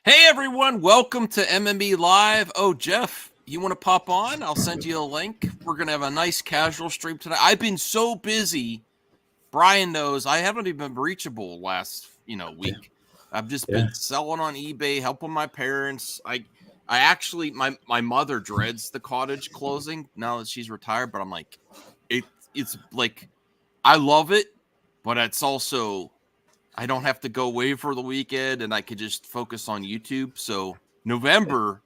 Hey everyone, welcome to MME Live. Oh, Jeff, you want to pop on? I'll send you a link. We're going to have a nice casual stream tonight. I've been so busy. Brian knows I haven't even been reachable last, week. I've just been selling on eBay, helping my parents. I actually my mother dreads the cottage closing now that she's retired, but I'm like it's like I love it, but it's also I don't have to go away for the weekend and I could just focus on YouTube. So November,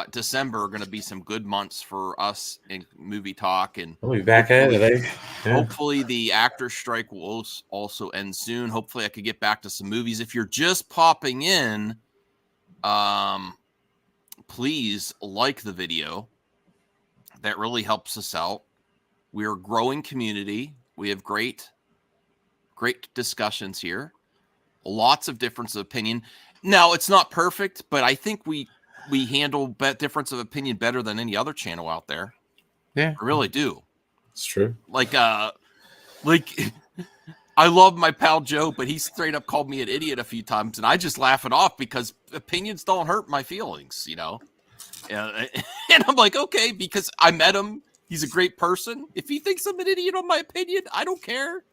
December are going to be some good months for us in movie talk. And we'll be back at it. Hopefully the actor strike will also end soon. Hopefully I could get back to some movies. If you're just popping in, please like the video. That really helps us out. We're a growing community. We have great discussions here. Lots of difference of opinion. Now, it's not perfect, but I think we handle difference of opinion better than any other channel out there. Yeah, I really do. It's true. Like I love my pal Joe, but he straight up called me an idiot a few times, and I just laugh it off because opinions don't hurt my feelings, And I'm like, okay, because I met him. He's a great person. If he thinks I'm an idiot on my opinion, I don't care.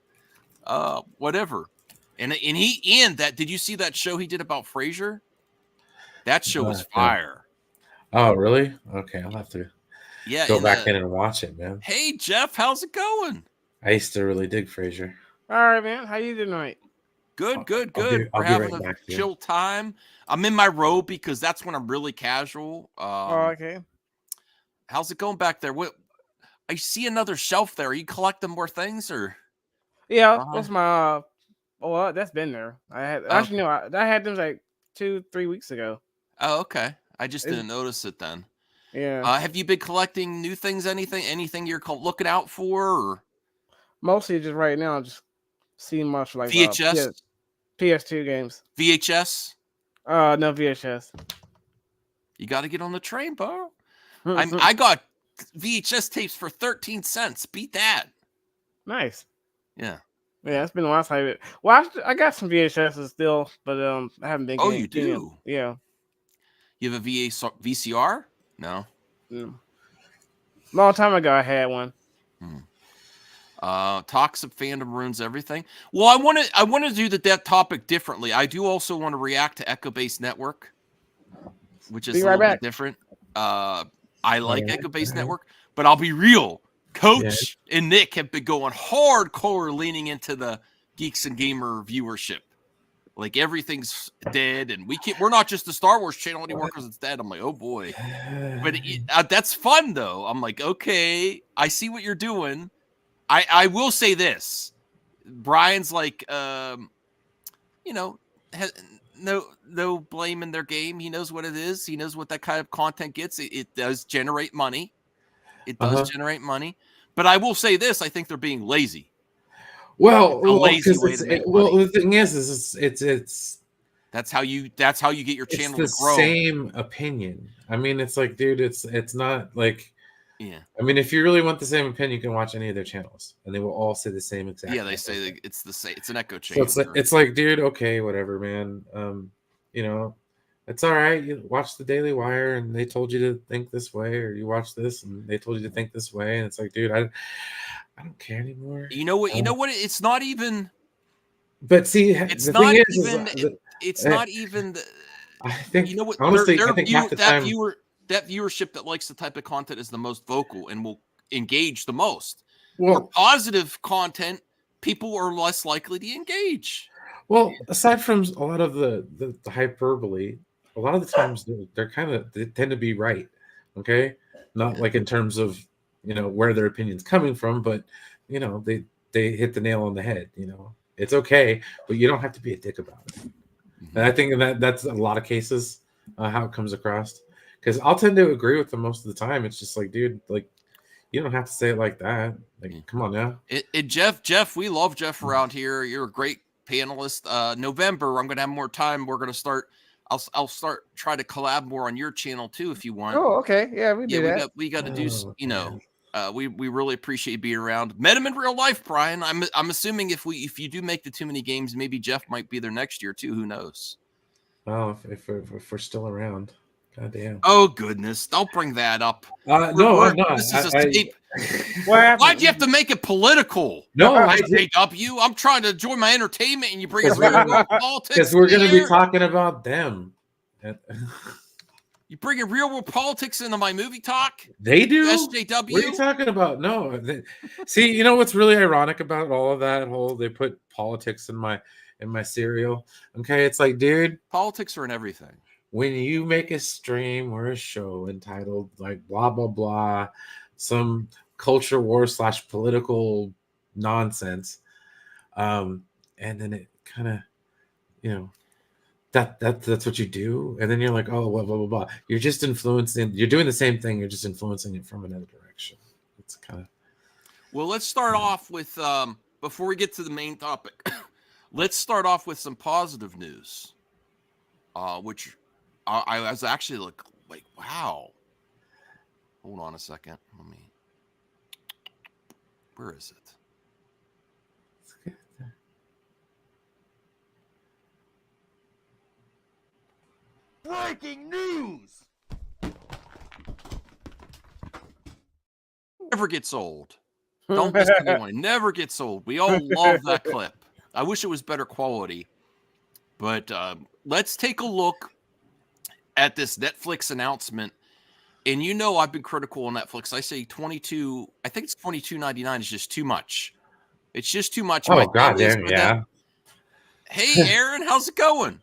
Whatever. And that, did you see that show he did about Frasier? That show was fire. Oh, really? Okay, I'll have to go back in and watch it, man. Hey, Jeff, how's it going? I used to really dig Frasier. All right, man. How you doing tonight? Good. We're having a chill time. I'm in my robe because that's when I'm really casual. Okay. How's it going back there? What? I see another shelf there. Are you collecting more things, or? Yeah, that's my. Well, that's been there. I had actually no. I had them like 2-3 weeks ago. Oh, okay. I just didn't notice it then. Yeah. Have you been collecting new things? Anything you're looking out for? Or? Mostly just right now, just seeing much like VHS, PS2 games. VHS. No VHS. You got to get on the train, bro. I got VHS tapes for 13 cents. Beat that. Nice. Yeah. Yeah, it's been a while since Well, I got some VHSs still, but I haven't been. Oh, you do? Yeah. You have a VCR? No. Long time ago, I had one. Toxic fandom ruins everything. Well, I want to do that topic differently. I do also want to react to Echo Base Network, which is a little bit different. I like Echo Base Network, but I'll be real. Coach and Nick have been going hardcore leaning into the Geeks and Gamer viewership. Like everything's dead, and we're not just the Star Wars channel anymore because it's dead. I'm like, oh boy, but that's fun though. I'm like, okay, I see what you're doing. I will say this: Brian's like, no blame in their game. He knows what it is. He knows what that kind of content gets. It does generate money. It does generate money. But I will say this: I think they're being lazy. Well, lazy way to make money. The thing is it's that's how you get your channel to grow. Same opinion. I mean, it's like, dude, it's not like. Yeah. I mean, if you really want the same opinion, you can watch any of their channels, and they will all say the same exact. Yeah, they say it's the same. It's an echo chamber. So it's like, dude, okay, whatever, man. It's all right. You watch the Daily Wire, and they told you to think this way, or you watch this, and they told you to think this way, and it's like, dude, I don't care anymore. You know what? It's not even. But see, it's not even. It's not even. I think. You know what? Honestly, I think half the time. That viewership that likes the type of content is the most vocal and will engage the most. Well, for positive content, people are less likely to engage. Well, aside from a lot of the hyperbole, a lot of the times they tend to be right. Okay, not like in terms of where their opinion's coming from, but they hit the nail on the head. It's okay, but you don't have to be a dick about it. And I think that's a lot of cases how it comes across. Because I'll tend to agree with them most of the time. It's just like, dude, like, you don't have to say it like that. Like, come on now. Jeff, we love Jeff around here. You're a great panelist. November, I'm going to have more time. We're going to start. I'll start try to collab more on your channel too, if you want. Oh, okay. Yeah, we do that. We got to do. We really appreciate you being around. Met him in real life, Brian. I'm assuming if you do make the Too Many Games, maybe Jeff might be there next year too. Who knows? Well, if we're still around, goddamn. Oh goodness! Don't bring that up. No, I'm not. This is a safe. What happened? Why'd you have to make it political? No, I did. SJW. I'm trying to enjoy my entertainment, and you bring us real world politics. Because we're going to be here. talking about them. You bringing real world politics into my movie talk? They do. SJW. What are you talking about? No. See, you know what's really ironic about all of that whole they put politics in my cereal. Okay, it's like, dude, Politics are in everything. when you make a stream or a show entitled like blah blah blah, some culture war / political nonsense, and then it kind of, you know, that's what you do, and then you're like, oh, blah blah blah blah. You're just influencing. You're doing the same thing. You're just influencing it from another direction. It's kind of. Well, let's start off with before we get to the main topic. Let's start off with some positive news, which I was actually like, wow. Hold on a second. Where is it? Breaking news! Never gets old. Don't miss anyone. It never gets old. We all love that clip. I wish it was better quality. But let's take a look at this Netflix announcement. And you know I've been critical on Netflix. I say I think it's $22.99 is just too much. It's just too much. Oh, God damn, yeah. Hey, Aaron, how's it going?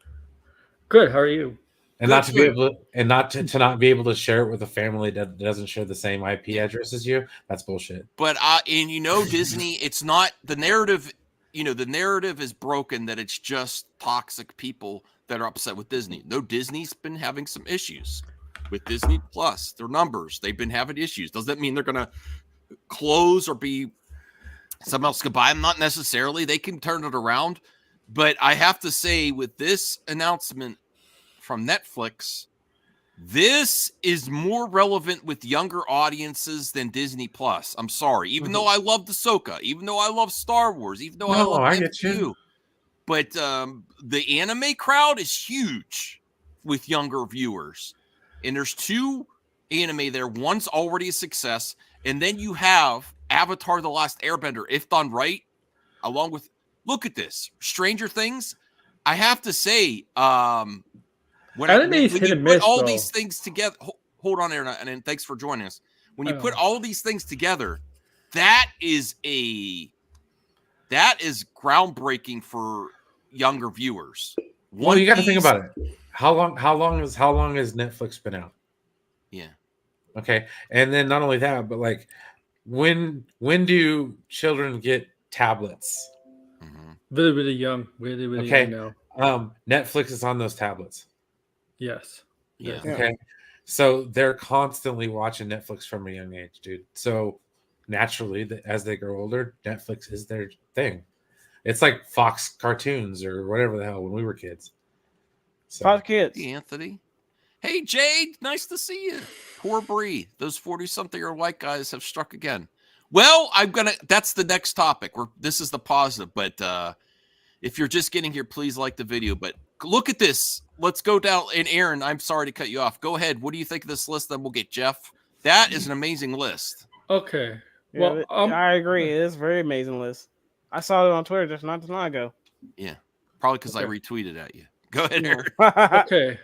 Good. How are you? And not to be able to, and not to not be able to share it with a family that doesn't share the same IP address as you. That's bullshit. But and you know, Disney, it's not the narrative. You know, the narrative is broken that it's just toxic people that are upset with Disney. No, Disney's been having some issues with Disney Plus. Their numbers, they've been having issues. Does that mean they're going to close or be someone else could buy them? Not necessarily. They can turn it around. But I have to say, with this announcement from Netflix, this is more relevant with younger audiences than Disney Plus. I'm sorry. Even though I love Ahsoka, even though I love Star Wars, even though I love MCU, but the anime crowd is huge with younger viewers. And there's two anime there. One's already a success. And then you have Avatar: The Last Airbender, if done right, along with, look at this, Stranger Things. I have to say, when you put all these things together, hold on, Aaron, and thanks for joining us. When you put all these things together, that is groundbreaking for younger viewers. Well, you got to think about it. How long has Netflix been out? Yeah. Okay, and then not only that, but like, when do children get tablets? Really, really young. Really, really young now. Netflix is on those tablets. Yes. Yeah. Okay. So they're constantly watching Netflix from a young age, dude. So naturally, as they grow older, Netflix is their thing. It's like Fox cartoons or whatever the hell when we were kids. So. Fox Kids. Hey, Anthony. Hey, Jade. Nice to see you. Poor Brie. Those 40-something or white guys have struck again. Well, that's the next topic. This is the positive, but if you're just getting here, please like the video. But look at this. Let's go down. And Aaron, I'm sorry to cut you off. Go ahead. What do you think of this list? Then we'll get Jeff. That is an amazing list. Okay. Yeah, well, I agree. It is a very amazing list. I saw it on Twitter just not too long ago. Yeah. Probably because I retweeted at you. Go ahead, Aaron. Okay.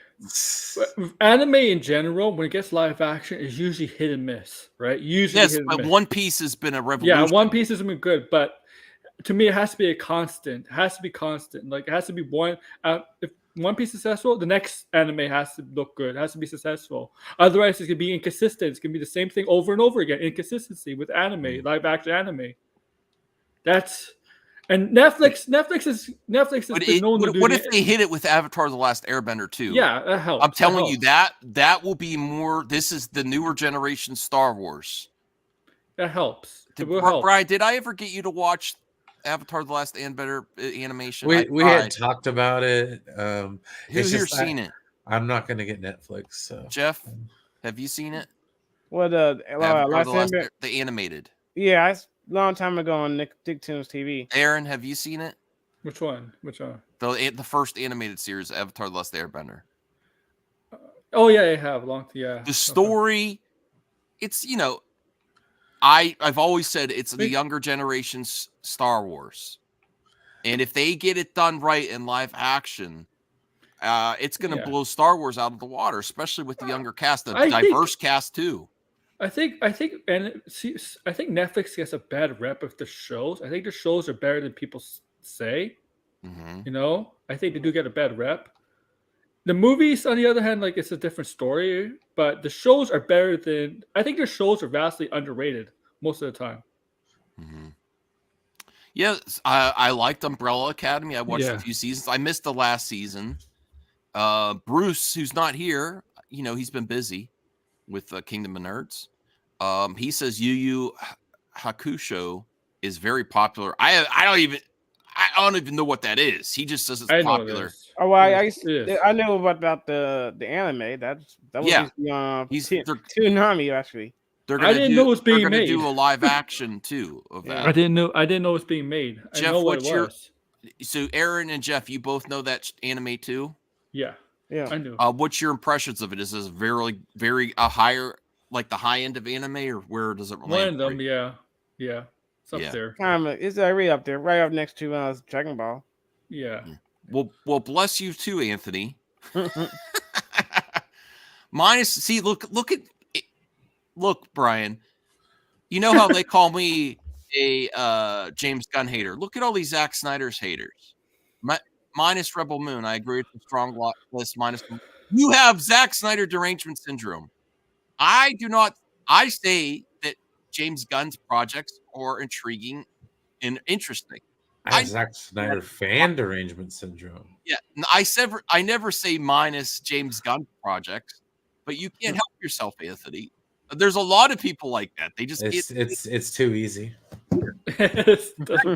Anime in general, when it gets live action, is usually hit and miss, right? Usually, yes, but One Piece has been a revolution. Yeah, One Piece has been good, but to me, it has to be a constant. It has to be constant. Like, it has to be one. If One Piece is successful, the next anime has to look good. It has to be successful. Otherwise, it's gonna be inconsistent. It's gonna be the same thing over and over again. Inconsistency with anime, live action anime. And Netflix has been known to do. What if they hit it with Avatar: The Last Airbender too? Yeah, that helps. I'm telling you that will be more. This is the newer generation Star Wars. That helps. Help. Brian, did I ever get you to watch Avatar: The Last Airbender animation? We had talked about it. Who's here seen it? I'm not going to get Netflix. So Jeff, have you seen it? What the animated? Yeah, long time ago on Nicktoons TV. Aaron, have you seen it? Which one? the first animated series, Avatar: The Last Airbender. Oh yeah, I have The story, it's I've always said it's the younger generation's Star Wars, and if they get it done right in live action, it's going to blow Star Wars out of the water, especially with the younger cast, the diverse cast too. I think Netflix gets a bad rep of the shows. I think the shows are better than people say. Mm-hmm. I think they do get a bad rep. The movies, on the other hand, like it's a different story, but the shows are better than. I think the shows are vastly underrated most of the time. Mm-hmm. Yeah, I liked Umbrella Academy. I watched a few seasons. I missed the last season. Bruce, who's not here, he's been busy with Kingdom of Nerds. He says Yu Yu Hakusho is very popular. I don't even know what that is. He just says it's popular. Oh well, I know about the anime. That was Toonami actually. I didn't know it was being made. They're going to do a live action too of that. I didn't know it was being made. Jeff, I know what it was. So Aaron and Jeff, you both know that anime too? Yeah, I knew. What's your impressions of it? Is this very, very higher, like the high end of anime, or where does it land? One of them, yeah. It's up there. It's right up there, right up next to Dragon Ball. Yeah. Well, bless you too, Anthony. Look, Brian. You know how they call me a James Gunn hater? Look at all these Zack Snyder's haters. Minus Rebel Moon, I agree with the strong list. You have Zack Snyder derangement syndrome. I do not. I say that James Gunn's projects are intriguing and interesting. I have Zack Snyder fan derangement syndrome. Yeah, I never say minus James Gunn projects, but you can't help yourself, Anthony. There's a lot of people like that. They just it's too easy. Zack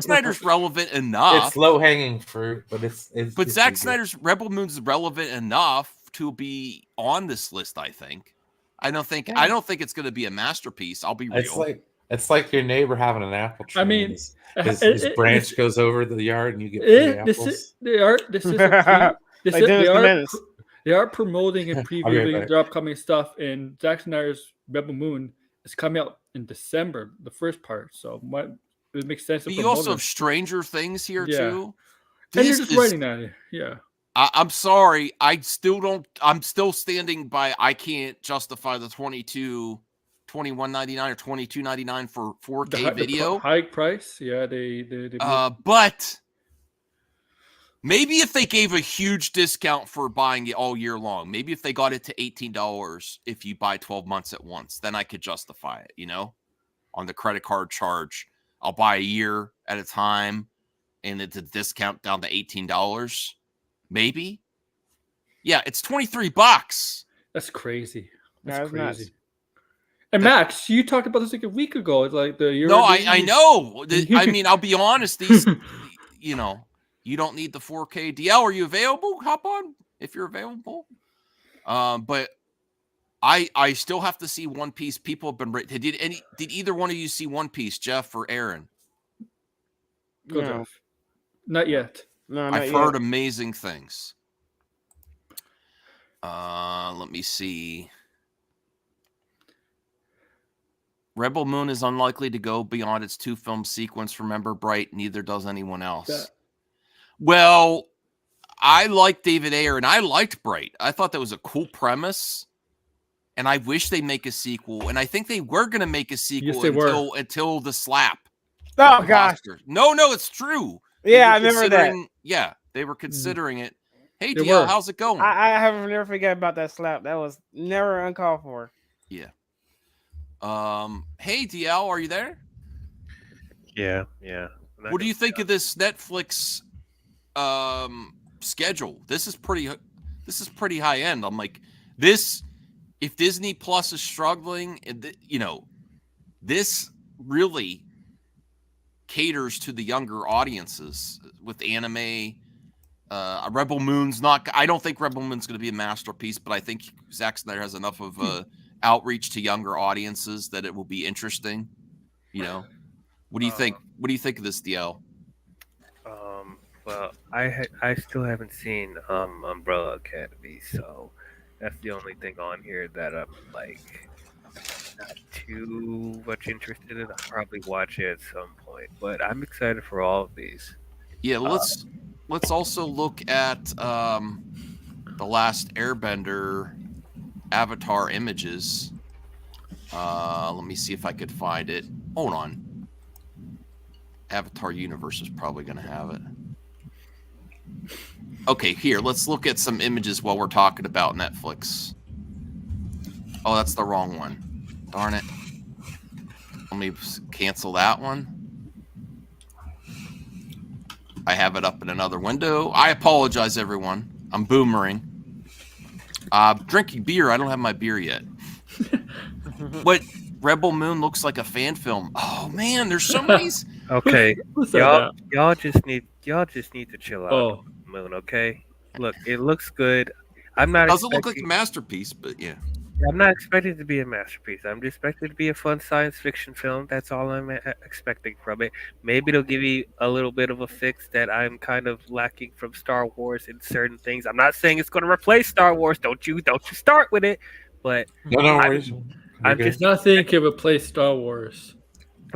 Snyder's relevant enough. It's low hanging fruit, but it's Zack easy. Snyder's Rebel Moon's relevant enough to be on this list. I think. I don't think it's going to be a masterpiece. I'll be real. It's like your neighbor having an apple tree. I mean, his branch goes over the yard, and you get free apples. They are promoting and previewing their upcoming stuff, and Zack Snyder's Rebel Moon is coming out in December, the first part. So it makes sense. But you also have Stranger Things here too. And you're just writing that. Yeah. I'm sorry. I'm still standing by. I can't justify the $21.99 or $22.99 for 4K video. High price. Yeah. But maybe if they gave a huge discount for buying it all year long, maybe if they got it to $18 if you buy 12 months at once, then I could justify it, on the credit card charge. I'll buy a year at a time and it's a discount down to $18. Maybe. Yeah, it's $23. That's crazy. That's crazy. Nuts. And Max, you talked about this like a week ago. It's like I know. I mean, I'll be honest. These, you don't need the 4K. DL, are you available? Hop on if you're available. But I still have to see One Piece. People have been. Did either one of you see One Piece, Jeff or Aaron? Go Jeff. Not yet. No, I've heard amazing things. Let me see. Rebel Moon is unlikely to go beyond its 2-film sequence. Remember, Bright. Neither does anyone else. Well, I like David Ayer, and I liked Bright. I thought that was a cool premise, and I wish they make a sequel. And I think they were going to make a sequel until the slap. Oh gosh! No, it's true. Yeah, I remember that. Yeah, they were considering it. Hey, DL, how's it going? I have never forget about that slap. That was never uncalled for. Yeah. Hey, DL, are you there? Yeah. What do you think of this Netflix schedule? This is pretty high end. I'm like, this. If Disney Plus is struggling, this really caters to the younger audiences with anime. Rebel Moon's not. I don't think Rebel Moon's going to be a masterpiece, but I think Zack Snyder has enough of outreach to younger audiences that it will be interesting. What do you think? What do you think of this, DL? Well, I still haven't seen Umbrella Academy, so that's the only thing on here that I'm like not too much interested in. I'll probably watch it at some point, but I'm excited for all of these. Yeah, let's also look at the last Airbender Avatar images. Let me see if I could find it. Hold on. Avatar Universe is probably going to have it. Okay, here, let's look at some images while we're talking about Netflix. Oh, that's the wrong one. Darn it. Let me cancel that one. I have it up in another window. I apologize, everyone. I'm boomerang. Drinking beer. I don't have my beer yet. What? Rebel Moon looks like a fan film. Oh man, there's so many. Okay, Who said y'all just need to chill out, Oh. Moon. Okay, look, it looks good. I'm not. Doesn't look like a masterpiece, but yeah. I'm not expecting it to be a masterpiece. I'm just expecting it to be a fun science fiction film. That's all I'm expecting from it. Maybe it'll give you a little bit of a fix that I'm kind of lacking from Star Wars in certain things. I'm not saying it's going to replace Star Wars. Don't you start with it. But No worries. I'm just Nothing can replace Star Wars.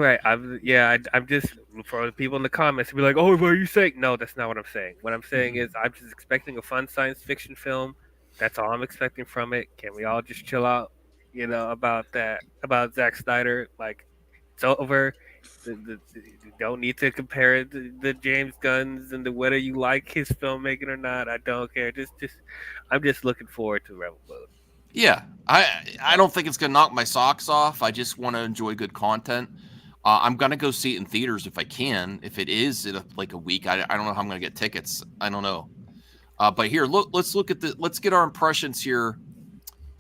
right. I'm just for the people in the comments to be like, oh, what are you saying? No, that's not what I'm saying. What I'm saying is I'm just expecting a fun science fiction film. That's all I'm expecting from it. Can we all just chill out, about that, about Zack Snyder? Like, it's over. You don't need to compare the James Gunn's and whether you like his filmmaking or not. I don't care. I'm just looking forward to Rebel Moon. Yeah, I don't think it's gonna knock my socks off. I just want to enjoy good content. I'm gonna go see it in theaters if I can. If it is in a week, I don't know how I'm gonna get tickets. I don't know. But here, let's look at let's get our impressions here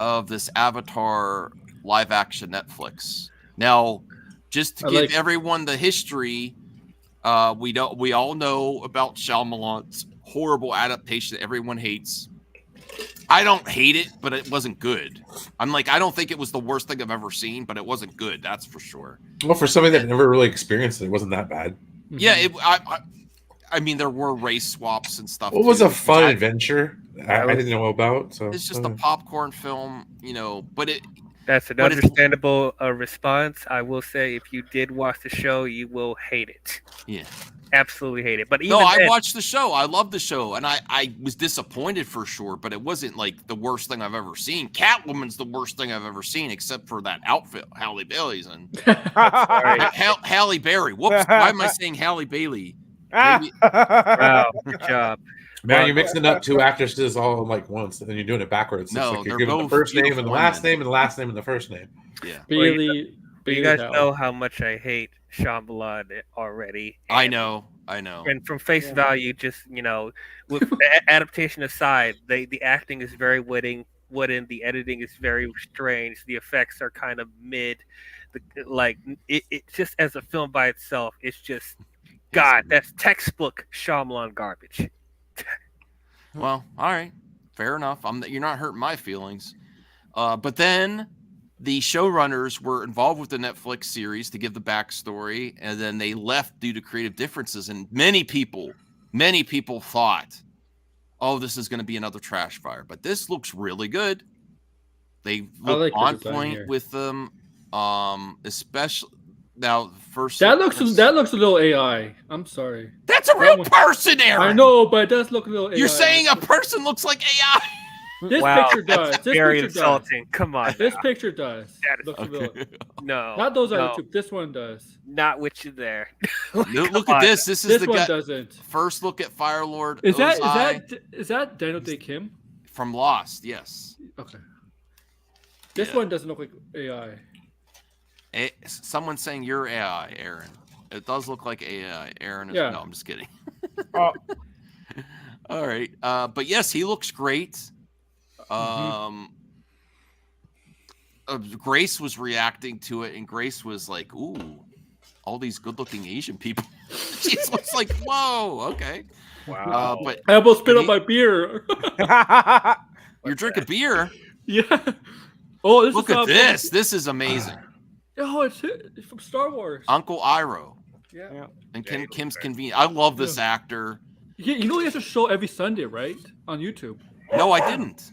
of this Avatar live action Netflix. Now, just to give everyone the history, we all know about Shyamalan's horrible adaptation that everyone hates. I don't hate it, but it wasn't good. I don't think it was the worst thing I've ever seen, but it wasn't good. That's for sure. Well, for somebody that never really experienced it, it wasn't that bad. Yeah, I mean, there were race swaps and stuff. What was a fun adventure I didn't know about? So it's just a popcorn film, but that's an understandable response. I will say, if you did watch the show, you will hate it. Yeah, absolutely hate it. But I watched the show. I loved the show, and I was disappointed for sure. But it wasn't like the worst thing I've ever seen. Catwoman's the worst thing I've ever seen, except for that outfit Halle Bailey's in. Halle Berry. Whoops! Why am I saying Halle Bailey? Wow, good job. Man, you're mixing up two actresses all like once, and then you're doing it backwards. No, it's like you're giving the first name and the last name, and the last name and the first name. Yeah, Bailey. You guys know how much I hate Shyamalan already. I know. And from face value, just with adaptation aside, the acting is very wooden. The editing is very strange. The effects are kind of mid. It just as a film by itself, it's just God. That's textbook Shyamalan garbage. Well, all right, fair enough. You're not hurting my feelings. But then the showrunners were involved with the Netflix series to give the backstory, and then they left due to creative differences. And many people thought, "Oh, this is going to be another trash fire," but this looks really good. They look on point with them, especially. Now, first that looks a little AI. I'm sorry. That's a real person, Aaron. I know, but it does look a little AI. You're saying a person looks like AI? This picture does. That's very insulting. Come on. This picture does. No. Not those other two. This one does. Not with you there. Look at this. This is the one guy. doesn't. First look at Firelord. Is that Daniel Day Kim? From Lost? Yes. Okay. This one doesn't look like AI. Someone's saying you're AI, Aaron. It does look like AI. Aaron is. Yeah. No, I'm just kidding. All right. But yes, he looks great. Grace was reacting to it, and Grace was like, "Ooh, all these good-looking Asian people." She looks like, "Whoa, okay." Wow. But I almost spit up my beer. You're drinking beer? Yeah. Oh, look at this. This is amazing. Oh, it's from Star Wars. Uncle Iroh. Yeah. And Kim's Convenience. I love this actor. You know he has a show every Sunday, right? On YouTube. No, I didn't.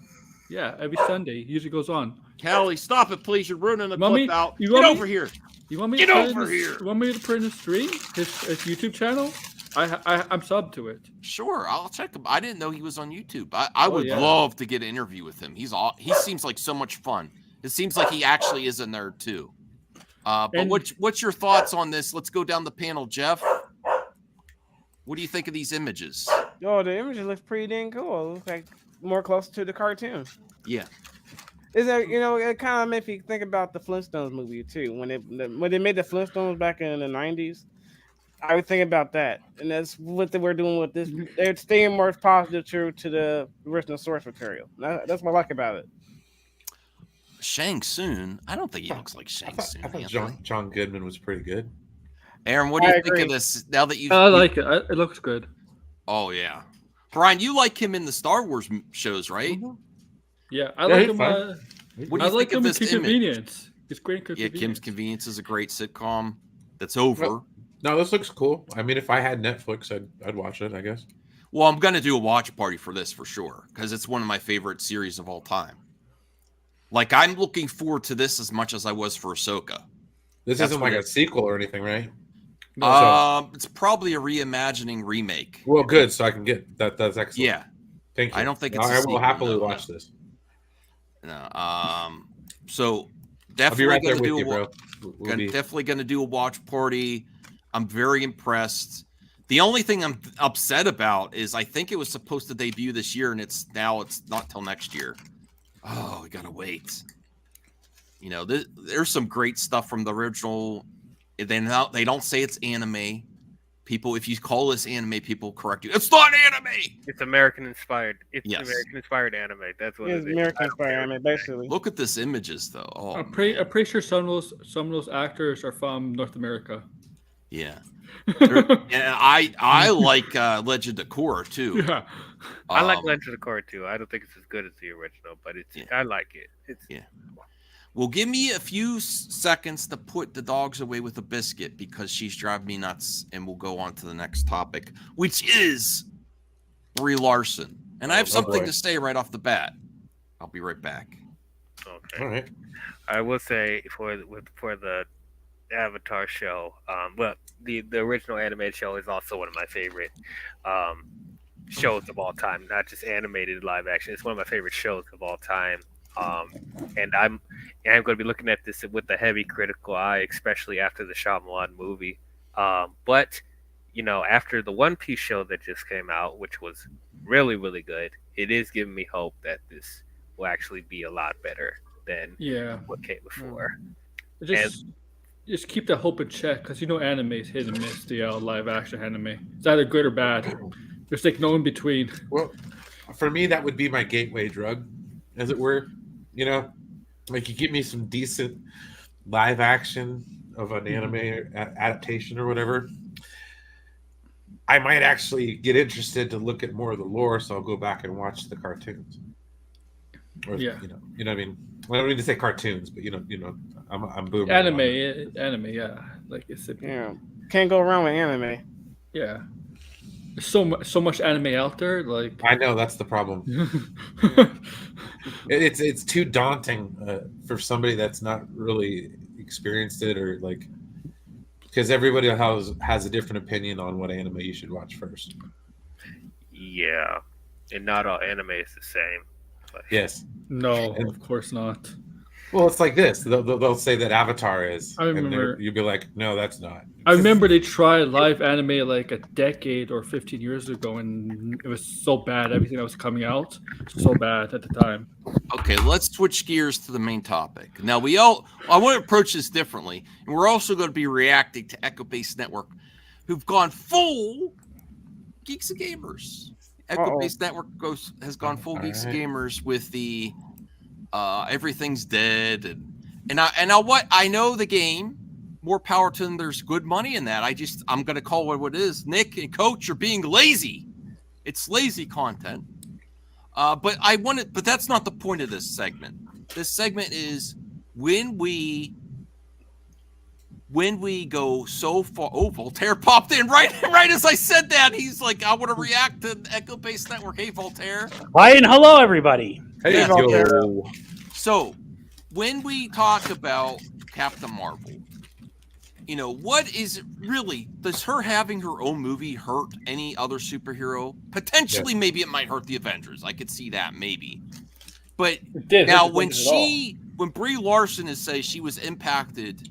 Yeah, every Sunday. He usually goes on. Callie, stop it, please. You're ruining the Mommy, clip out. you Get want me- over here. You want me Get to put over in here. You want me to put in the stream? His YouTube channel? I'm subbed to it. Sure, I'll check him. I didn't know he was on YouTube. I would yeah. love to get an interview with him. He seems like so much fun. It seems like he actually is a nerd too. But And- what's your thoughts on this? Let's go down the panel, Jeff. What do you think of these images? Oh, the images look pretty dang cool. It looks like more closer to the cartoon. Yeah. Is that it kind of makes me think about the Flintstones movie too. When they made the Flintstones back in the 90s, I was thinking about that, and that's what they were doing with this. They're staying more positive true to the original source material. That's what I like about it. Shang Tsung. I don't think he looks like Shang Tsung. I thought Anthony. John Goodman was pretty good. Aaron, what do you I think agree. of this? Now that you, I like it. It looks good. Oh yeah, Brian, you like him in the Star Wars shows, right? Yeah, I Yeah, like he's him. fine. What do I you like think of him in this Kim's image? Convenience. It's great in Yeah, Convenience. Kim's Convenience is a great sitcom that's over. Well- No, this looks cool. I mean, if I had Netflix, I'd watch it, I guess. Well, I'm gonna do a watch party for this for sure because it's one of my favorite series of all time. Like I'm looking forward to this as much as I was for Ahsoka. This That's isn't what like a it- sequel or anything, right? It's probably a reimagining remake. Well, good. So I can get that. That's excellent. Yeah, Thank you. I don't think it's a I will sequel, happily no. watch this. no. So I'll be definitely right there gonna with do you, a, bro. We'll be- definitely gonna do a watch party. I'm very impressed. The only thing I'm upset about is I think it was supposed to debut this year, and it's not till next year. Oh, we gotta wait. You know, there's some great stuff from the original. They don't say it's anime. People, if you call this anime, people correct you. It's not anime. It's American inspired. It's Yes. American inspired anime. That's what It's it is. American inspired anime, basically. Look at this images, though. Oh, I'm pretty sure some of those actors are from North America. yeah. Yeah, I like Legend of Korra too. Yeah. I like Um, Legend of Korra too. I don't think it's as good as the original, but I like it. It's Yeah. Well, give me a few seconds to put the dogs away with a biscuit because she's driving me nuts, and we'll go on to the next topic, which is Brie Larson. And I have something boy. to say right off the bat. I'll be right back. okay. All right. I will say for the Avatar show, well, the original animated show is also one of my favorite shows of all time. Not just animated live action; it's one of my favorite shows of all time. And I'm going to be looking at this with a heavy critical eye, especially after the Shyamalan movie. But after the One Piece show that just came out, which was really, really good, it is giving me hope that this will actually be a lot better than Yeah. what came before. Just keep that hope in check because anime is hit and miss. The live action anime, it's either good or bad. There's like no in between. Well, for me, that would be my gateway drug, as it were. Like you give me some decent live action of an anime adaptation or whatever, I might actually get interested to look at more of the lore. So I'll go back and watch the cartoons. Or, Yeah. you know what I mean. I don't mean to say cartoons, but I'm booming. Anime, yeah. Like it's Yeah, can't go wrong with anime. yeah. There's so much anime out there. Like I know that's the problem. It's too daunting for somebody that's not really experienced it, or like, because everybody has a different opinion on what anime you should watch first. Yeah, and not all anime is the same. But Yes. no, of course not. Well, it's like this. They'll say that Avatar is. I remember- And you'll be like, no, that's not. I remember they tried live anime like a decade or 15 years ago, and it was so bad. Everything that was coming out, so bad at the time. Okay, let's switch gears to the main topic. Now, I want to approach this differently, and we're also going to be reacting to Echo Base Network, who've gone full Geeks and Gamers. Echo Base Network has gone full All Geeks and right. Gamers with the everything's dead, and I know the game. More power to them. There's good money in that. I'm going to call it what it is. Nick and Coach are being lazy. It's lazy content. But that's not the point of this segment. This segment is when we when we go so far, Voltaire popped in right as I said that. He's like, I want to react to Echo Base Network. Hey, Voltaire. Hi and hello, everybody. Hey, Yeah. yo. So, when we talk about Captain Marvel, what is really, does her having her own movie hurt any other superhero? Potentially, maybe it might hurt the Avengers. I could see that, maybe. But now, when Brie Larson says she was impacted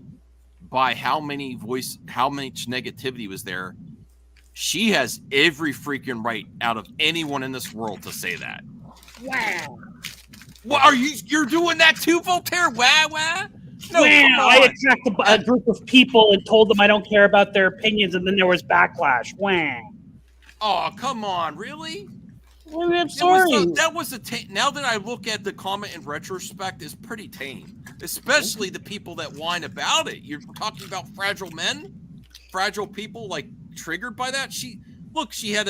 by how much negativity was there, she has every freaking right out of anyone in this world to say that. Wow. What you're doing that too, Voltaire? Wah. No, I attracted a group of people and told them I don't care about their opinions, and then there was backlash. Wow. Oh, come on, really? Well, I'm sorry. Now that I look at the comment in retrospect, it's pretty tame. Especially the people that whine about it. You're talking about fragile men, fragile people, like triggered by that. She had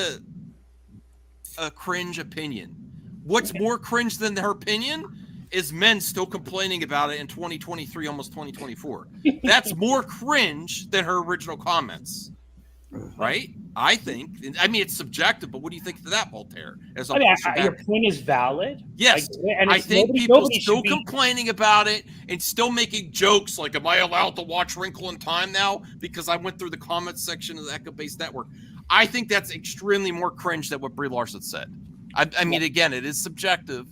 a cringe opinion. What's more cringe than her opinion is men still complaining about it in 2023, almost 2024. That's more cringe than her original comments, right? I think. I mean, it's subjective, but what do you think of that, Voltaire? Your point is valid. Yes, I think people still complaining about it and still making jokes like, am I allowed to watch Wrinkle in Time now because I went through the comments section of the Echo Base Network? I think that's extremely more cringe than what Brie Larson said. I mean, again, it is subjective.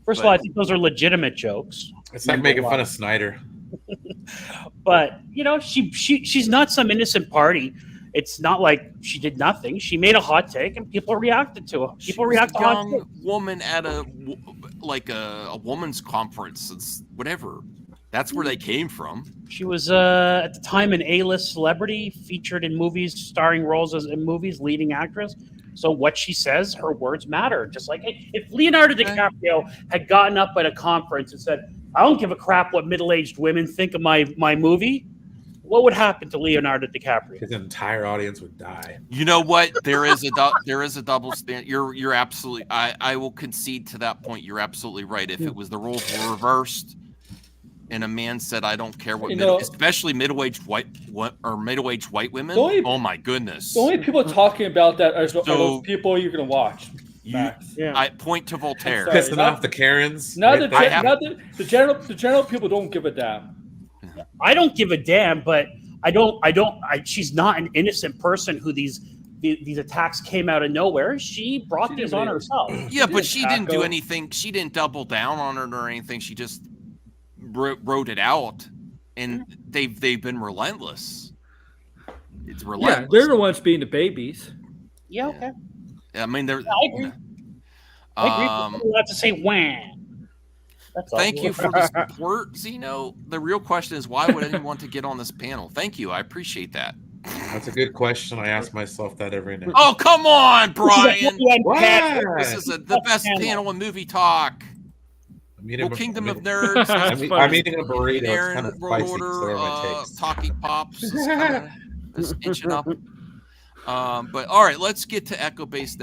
First of all, I think those are legitimate jokes. It's like making fun of Snyder. But, she's not some innocent party. It's not like she did nothing. She made a hot take, and people reacted to it. People react to hot takes. Woman at a woman's conference, it's whatever. That's where they came from. She was at the time an A-list celebrity, featured in movies, starring roles in movies, leading actress. So what she says, her words matter. Just like if Leonardo DiCaprio had gotten up at a conference and said, "I don't give a crap what middle-aged women think of my movie," what would happen to Leonardo DiCaprio? His entire audience would die. You know what? There is a double standard. You're absolutely. I will concede to that point. You're absolutely right. If it was the roles were reversed, and a man said, "I don't care what," especially middle-aged white white women. Oh my goodness! The only people talking about that are those people you're going to watch. I point to Voltaire. Pissing off the Karens. The general people don't give a damn. I don't give a damn, but she's not an innocent person who these attacks came out of nowhere. She brought these on herself. Yeah, but she didn't do anything. She didn't double down on it or anything. She just wrote it out, and they've been relentless. It's relentless. Yeah, they're the ones being the babies. Yeah, okay. I mean, they're. I agree. I agree. People have to say "wham." Thank you for the support, Zeno. The real question is, why would anyone want to get on this panel? Thank you. I appreciate that. That's a good question. I ask myself that every night. Oh, come on, Brian. This is the best panel in movie talk. Kingdom of Nerds. I'm eating a burrito. Aaron, it's kind of World spicy, Order, so Talking Pops is inching up. But all right, let's get to Echo Base.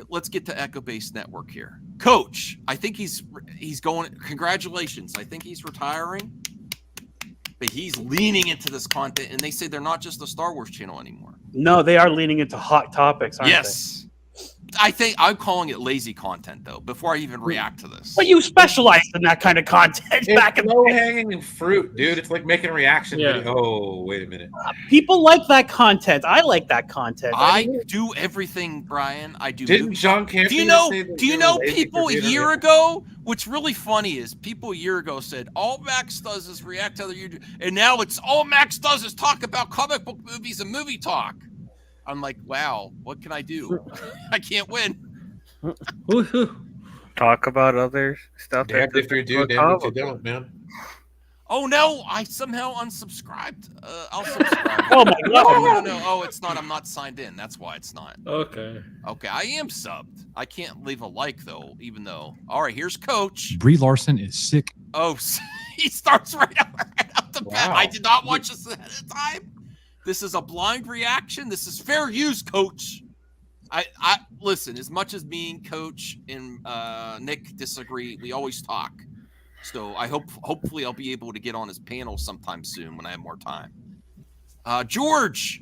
Let's get to Echo Base Network here. Coach, I think he's going. Congratulations. I think he's retiring, but he's leaning into this content, and they say they're not just a Star Wars channel anymore. No, they are leaning into hot topics, aren't they? Yes. I think I'm calling it lazy content, though, before I even react to this. But you specialized in that kind of content back in the day. Low-hanging fruit, dude. It's like making a reaction video. Oh, wait a minute. People like that content. I like that content. I do everything, Brian. I do. Didn't John Campbell Do you know people a year ago? What's really funny is people a year ago said all Max does is react to other YouTubers, and now it's all Max does is talk about comic book movies and movie talk. I'm like, wow, what can I do? I can't win. Talk about other stuff. Damn if you do, damn if you don't, man. Oh no, I somehow unsubscribed. I'll subscribe. Oh my god. No. Oh, it's not. I'm not signed in. That's why it's not. Okay, I am subbed. I can't leave a like though, even though. All right, here's Coach. Brie Larson is sick. Oh, he starts right out the bat. I did not watch this ahead of time. This is a blind reaction. This is fair use, Coach. I listen. As much as me and Coach and Nick disagree, we always talk. So hopefully I'll be able to get on his panel sometime soon when I have more time. George,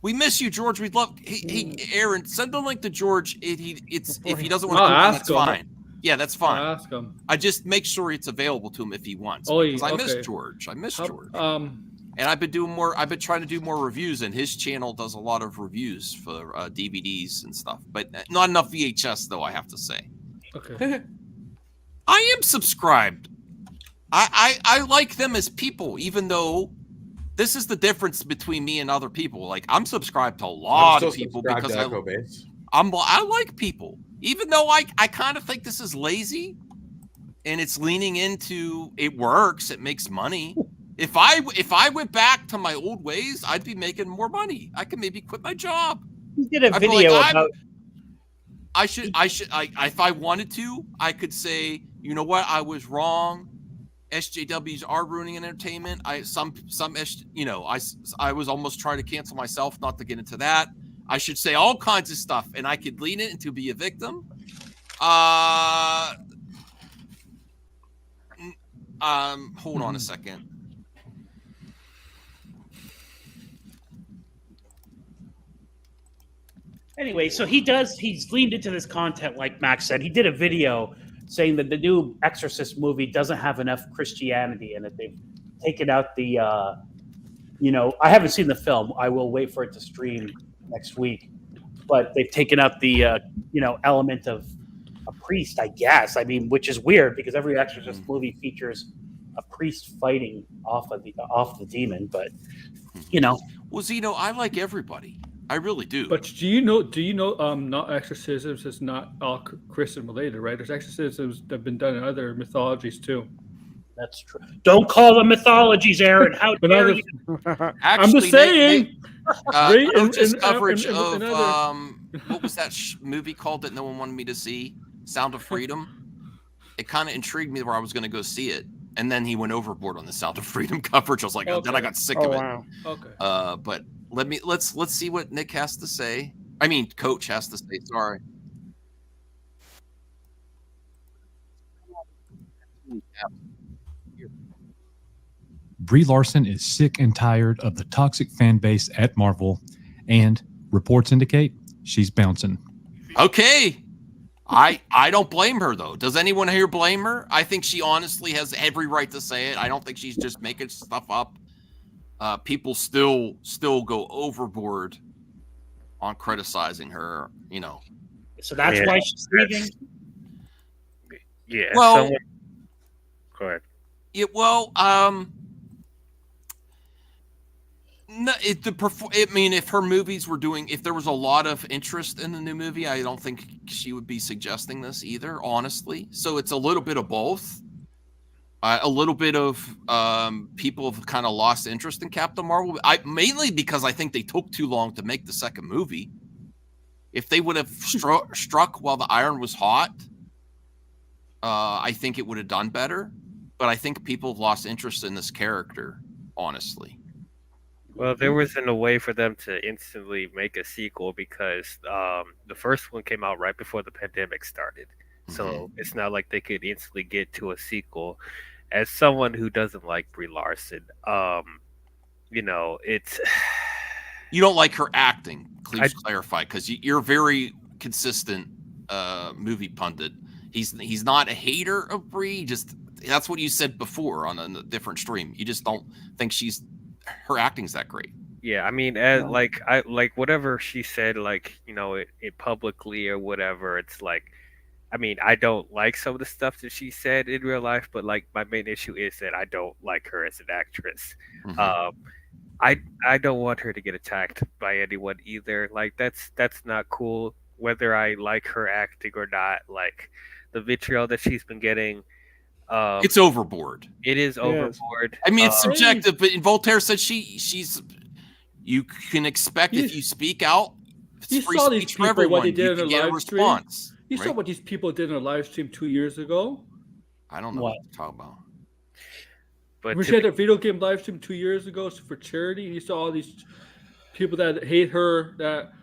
we miss you, George. We'd love. Hey, Aaron, send the link to George. If he doesn't want to, I'll that's ask him. fine. Yeah, that's fine. I'll ask him. I just make sure it's available to him if he wants. Oh, because I miss okay. George. I miss George. And I've been doing more. I've been trying to do more reviews, and his channel does a lot of reviews for DVDs and stuff. But not enough VHS, though. I have to say. Okay. I am subscribed. I like them as people, even though this is the difference between me and other people. Like I'm subscribed to a lot of people because I like people, even though I kind of think this is lazy, and it's leaning into it works. It makes money. If I went back to my old ways, I'd be making more money. I could maybe quit my job. You did a video about. I should. If I wanted to, I could say, you know what, I was wrong. SJWs are ruining entertainment. I was almost trying to cancel myself. Not to get into that. I should say all kinds of stuff, and I could lean it into be a victim. Hold on a second. Anyway, so he's leaned into this content, like Max said. He did a video saying that the new Exorcist movie doesn't have enough Christianity in it. They've taken out the, I haven't seen the film. I will wait for it to stream next week. But they've taken out the, element of a priest, I guess. I mean, which is weird because every Exorcist movie features a priest fighting off the demon. But, Well, Zeno, I like everybody. I really do. But do you know? Not exorcisms is not all Christian related, right? There's exorcisms that have been done in other mythologies too. That's true. Don't call them mythologies, Aaron. How dare you? Actually, I'm just saying. Coach's coverage of what was that movie called that no one wanted me to see? Sound of Freedom. It kind of intrigued me where I was going to go see it, and then he went overboard on the Sound of Freedom coverage. I was like, then I got sick of it. Wow. Okay. But let's see what Nick has to say. I mean, Coach has to say. Sorry. Brie Larson is sick and tired of the toxic fan base at Marvel, and reports indicate she's bouncing. Okay. I don't blame her, though. Does anyone here blame her? I think she honestly has every right to say it. I don't think she's just making stuff up. People still go overboard on criticizing her, So that's why she's leaving? Yeah. Well, go ahead. No, if her movies were if there was a lot of interest in the new movie, I don't think she would be suggesting this either, honestly. So it's a little bit of both. A little bit of people have kind of lost interest in Captain Marvel. Mainly because I think they took too long to make the second movie. If they would have struck while the iron was hot, I think it would have done better. But I think people have lost interest in this character, honestly. Well, there wasn't a way for them to instantly make a sequel because the first one came out right before the pandemic started. So it's not like they could instantly get to a sequel. As someone who doesn't like Brie Larson, it's... You don't like her acting, please clarify, because you're very consistent movie pundit. He's not a hater of Brie, that's what you said before on a different stream. You just don't think her acting's that great. Yeah, I mean, whatever she said, it publicly or whatever. It's like, I mean, I don't like some of the stuff that she said in real life, but my main issue is that I don't like her as an actress. I don't want her to get attacked by anyone either. That's not cool. Whether I like her acting or not, the vitriol that she's been getting. It's overboard. It is overboard. I mean, it's subjective, but Voltaire said she's. You can expect if you speak out. You free saw these speech for people everyone. what they did You in can a get live stream. Response. You saw what these people did in a live stream 2 years ago. I don't know what to talk about. But we had a video game live stream 2 years ago for charity, and you saw all these people that hate her that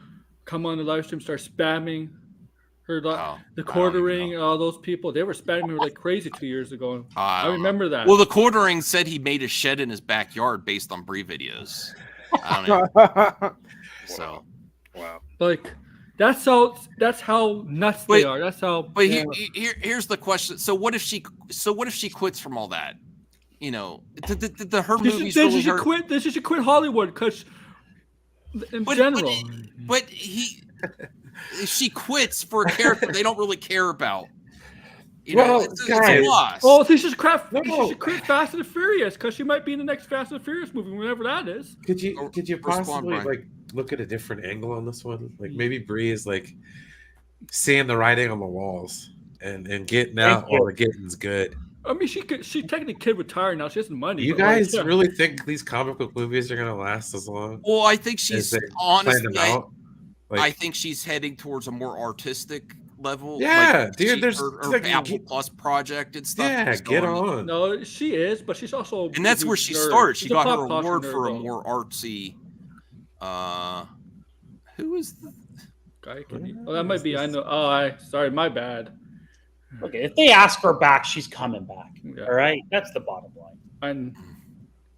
come on the live stream start spamming Her Oh, the I don't quartering, even all those people, they were spamming her like crazy 2 years ago. I don't know. remember that. Well, the quartering said he made a shed in his backyard based on Brie videos. I don't know. So, Wow. Like that's how nuts they are. That's how. but here's the question. So what if she quits from all that? You know, her movies Then really she should hurt. quit. Then she should quit Hollywood because, in general. But she quits for a character they don't really care about. You know, Well, it's guys. a loss. Oh, so she should No. quit Fast and the Furious because she might be in the next Fast and the Furious movie, whenever that is. Could you Respond, possibly Brian. like look at a different angle on this one? Like maybe Brie is like seeing the writing on the walls and getting out while the getting's good. I mean, she technically could retire now. She has the money. You but, like, guys yeah. really think these comic book movies are gonna last as long Well, I think as she's they honestly. planned them out? I think she's heading towards a more artistic level. Yeah, like dude, there's her like, Apple Plus project and stuff. yeah, is get going- on. No, she is, but she's also. And that's where she nerd. started. She She's a got her pop culture award nerd, for a though. more artsy. Who is the Guy, oh, that might be. I know. Oh, sorry, my bad. Okay, if they ask her back, she's coming back. Yeah. All right, that's the bottom line.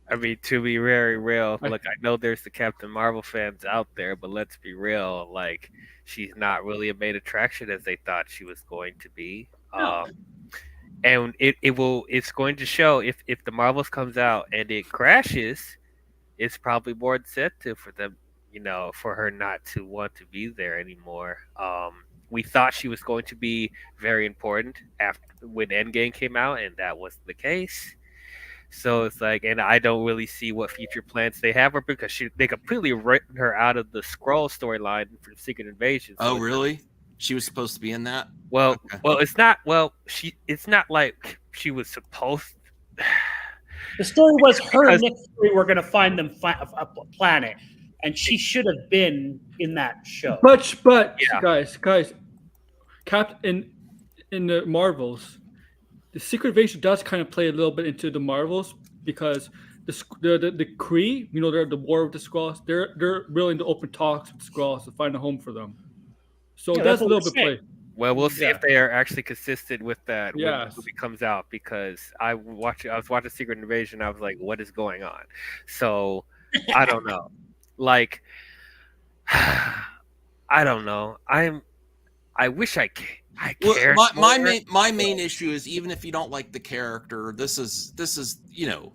I mean, to be very real, look, I know there's the Captain Marvel fans out there, but let's be real. Like, she's not really a main attraction as they thought she was going to be. No. And it's going to show if the Marvels comes out and it crashes, it's probably more incentive for them, you know, for her not to want to be there anymore. We thought she was going to be very important when Endgame came out, and that wasn't the case. So it's like, and I don't really see what future plans they have her because they completely written her out of the Skrull storyline for Secret Invasion. So Oh, really? She was supposed to be in that? Well, Okay. it's not. Well, it's not like she was supposed. The story was her Because- and Nick Fury were going to find them a planet, and she should have been in that show. But Yeah. guys, in the Marvels, the Secret Invasion does kind of play a little bit into the Marvels because the Kree, you know, they're the war with the Skrulls. They're willing to open talks with Skrulls to find a home for them. So Yeah, that's that's a what little we're bit play. Well, we'll see Yeah. if they are actually consistent with that when Yes. the movie comes out. Because I was watching Secret Invasion. I was like, "What is going on?" So I don't know. Like, I don't know. I wish I cared. Well, my more. main issue is even if you don't like the character, this is you know,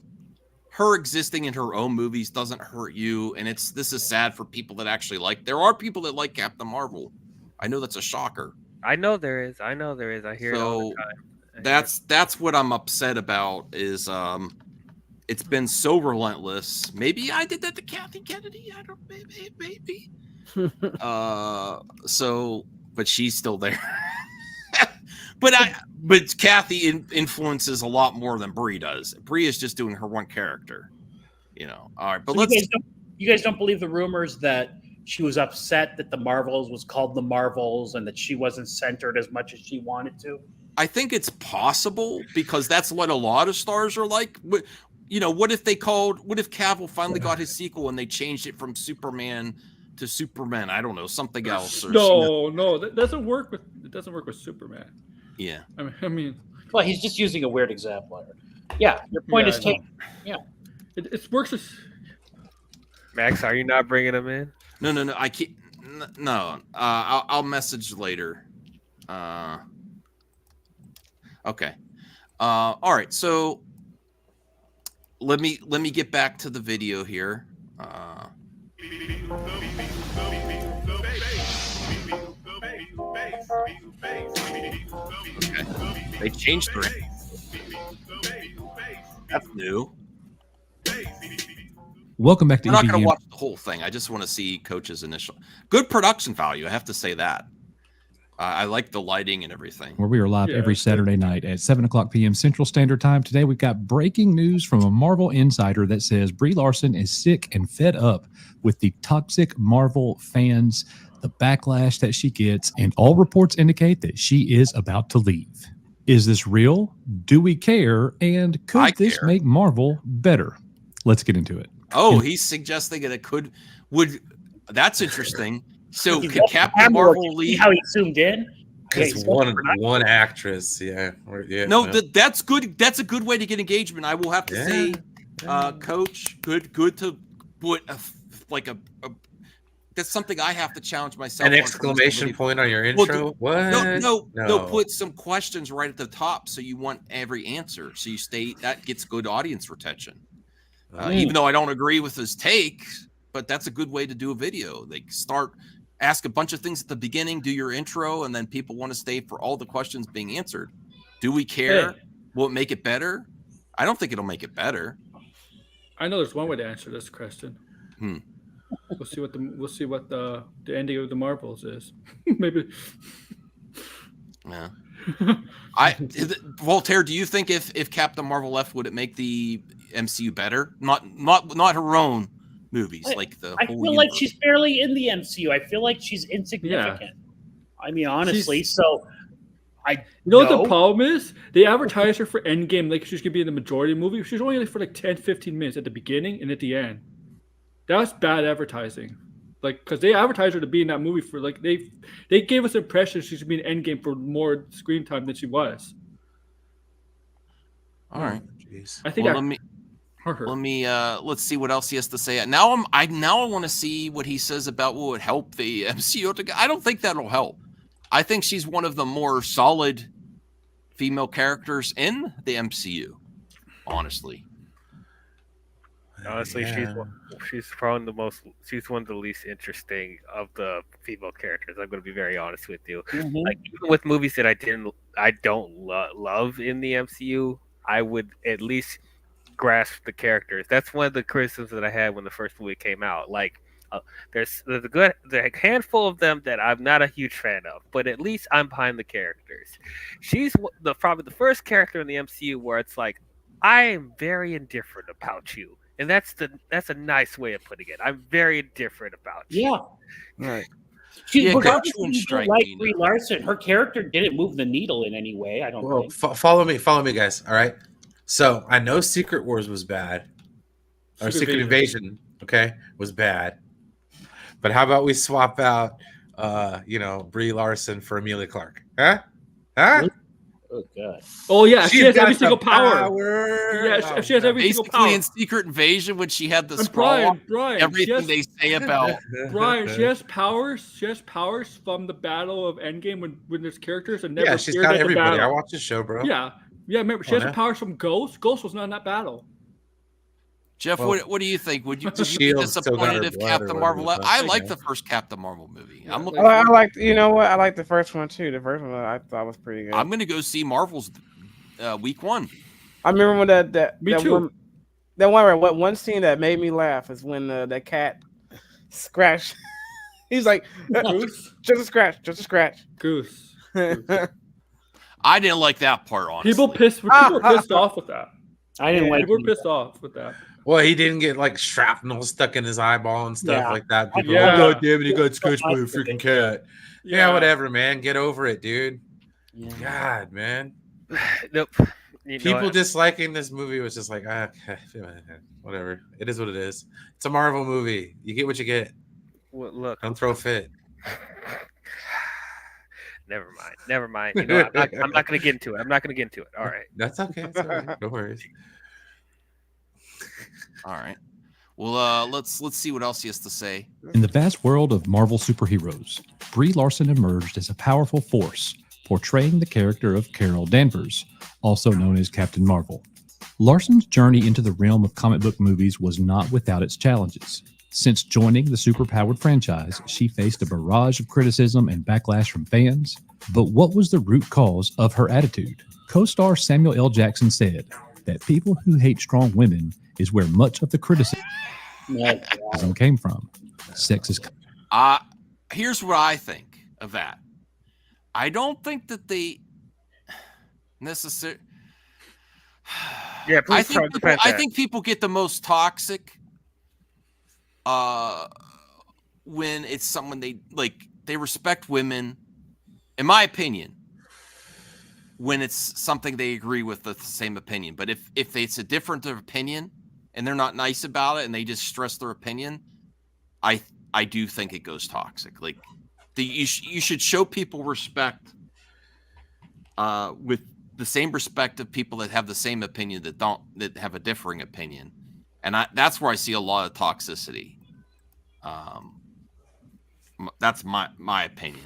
her existing in her own movies doesn't hurt you, and this is sad for people that actually like. There are people that like Captain Marvel. I know that's a shocker. I know there is. I hear it all the time. That's what I'm upset about. Is it's been so relentless. Maybe I did that to Kathy Kennedy. I don't maybe. But she's still there. But Kathy influences a lot more than Brie does. Brie is just doing her one character, you know. All right, but So you guys don't believe the rumors that she was upset that the Marvels was called the Marvels and that she wasn't centered as much as she wanted to? I think it's possible because that's what a lot of stars are like. You know, what if Cavill finally got his sequel and they changed it from Superman to Superman? I don't know, something else. Or No, that doesn't work with Superman. Yeah. I mean, Well, he's just using a weird example. Yeah, your point Yeah, is I know. taken. Yeah. it works with. Max, are you not bringing them in? No. I can't. No. I'll message later. Okay. All right. So let me get back to the video here. Okay. They changed the. That's new. Welcome back to I'm not going EBU. to watch the whole thing. I just want to see Coach's initial. Good production value. I have to say that. I like the lighting and everything. Where we are live Yeah, every it's good. Saturday night at 7 o'clock p.m. Central Standard Time. Today, we've got breaking news from a Marvel insider that says Brie Larson is sick and fed up with the toxic Marvel fans, the backlash that she gets, and all reports indicate that she is about to leave. Is this real? Do we care? And could I this care. make Marvel better? Let's get into it. Oh, he's suggesting that it would. That's interesting. So could Got the Captain camera. Marvel Did you see leave? how he zoomed in? because one actress, yeah, No, that's good. That's a good way to get engagement. I will have to say, Coach, good to put that's something I have to challenge myself. An exclamation point on your intro? No. Put some questions right at the top, so you want every answer. So you that gets good audience retention. Even though I don't agree with his take, but that's a good way to do a video. Like ask a bunch of things at the beginning, do your intro, and then people want to stay for all the questions being answered. Do we care? Hey. Will it make it better? I don't think it'll make it better. I know there's one way to answer this question. We'll see what the ending of the Marvels is. Maybe. Yeah. Voltaire, do you think if Captain Marvel left, would it make the MCU better? Not her own movies, like the. I feel like she's barely in the MCU. I feel like she's insignificant. Yeah. I mean, honestly, You know what the problem is? They advertise her for Endgame like she's going to be in the majority of the movie. She's only for like 10-15 minutes at the beginning and at the end. That's bad advertising. Like, because they advertised her to be in that movie for like they gave us the impression she should be in Endgame for more screen time than she was. All right. Jeez. I think let's see what else he has to say. Now I want to see what he says about what would help the MCU. I don't think that'll help. I think she's one of the more solid female characters in the MCU. Honestly, she's probably she's one of the least interesting of the female characters. I'm going to be very honest with you. Mm-hmm. Like, even with movies that I don't love in the MCU, I would at least grasp the characters. That's one of the criticisms that I had when the first movie came out. Like, there's a handful of them that I'm not a huge fan of, but at least I'm behind the characters. She's probably the first character in the MCU where it's like, I am very indifferent about you, and that's a nice way of putting it. I'm very indifferent about you. Yeah, right. She like Brie Larson. Her character didn't move the needle in any way. I don't think. Follow me, guys. All right. So I know Secret Wars was bad, or Secret Invasion, was bad. But how about we swap out, Brie Larson for Emilia Clarke? Huh? Oh god. Oh yeah, she has every single power. Yeah, she has every single power. Basically, in Secret Invasion, when she had the scroll, Brian, everything they say about Brian, she has powers. She has powers from the Battle of Endgame when there's characters and never. Yeah, she's got everybody. I watch the show, bro. Yeah. Remember, she has powers from Ghost. Ghost was not in that battle. Jeff, what do you think? Would you be disappointed if Captain Marvel left? I like the first Captain Marvel movie. I liked the first one too. The first one I thought was pretty good. I'm gonna go see Marvel's week 1. I remember when that one scene that made me laugh is when that cat scratched. He's like, Goose? just a scratch. Goose. I didn't like that part, honestly. People were pissed off with that. I didn't like. People were pissed off with that. Well, he didn't get like shrapnel stuck in his eyeball and stuff like that. People yeah. oh, God damn it, he got scratched by a freaking cat. Yeah, whatever, man. Get over it, dude. Yeah. God, man. Nope. People disliking this movie was just like, whatever. It is what it is. It's a Marvel movie. You get what you get. Well, look, don't throw a fit. Never mind. You know, I'm not going to get into it. All right. That's okay. That's all right. No worries. All right. Well, let's see what else he has to say. In the vast world of Marvel superheroes, Brie Larson emerged as a powerful force, portraying the character of Carol Danvers, also known as Captain Marvel. Larson's journey into the realm of comic book movies was not without its challenges. Since joining the superpowered franchise, she faced a barrage of criticism and backlash from fans. But what was the root cause of her attitude? Co-star Samuel L. Jackson said that people who hate strong women is where much of the criticism came from. Sexist. Here's what I think of that. I don't think that they necessarily. Yeah, I think people get the most toxic when it's someone they respect women, in my opinion, when it's something they agree with the same opinion. But if it's a different opinion and they're not nice about it and they just stress their opinion, I do think it goes toxic. Like you should show people respect with the same respect of people that have the same opinion that have a differing opinion, and that's where I see a lot of toxicity. That's my opinion.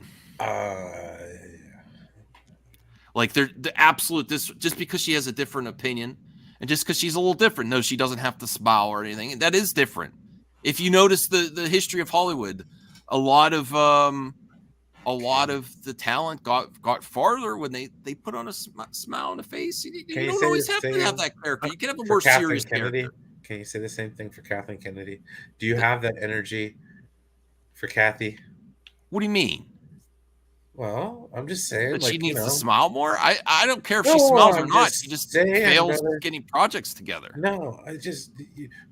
Like the absolute this just because she has a different opinion and just because she's a little different. No, she doesn't have to smile or anything. That is different. If you notice the history of Hollywood, a lot of the talent got farther when they put on a smile on the face. You don't always have to have that character. You can have a more serious Kennedy? character. Can you say the same thing for Kathleen Kennedy? Do you have that energy for Kathy? What do you mean? Well, I'm just saying, That like, she needs you know, to smile more? I don't care if No, she smiles or I'm not. just She just saying, fails brother. getting projects together. No, I just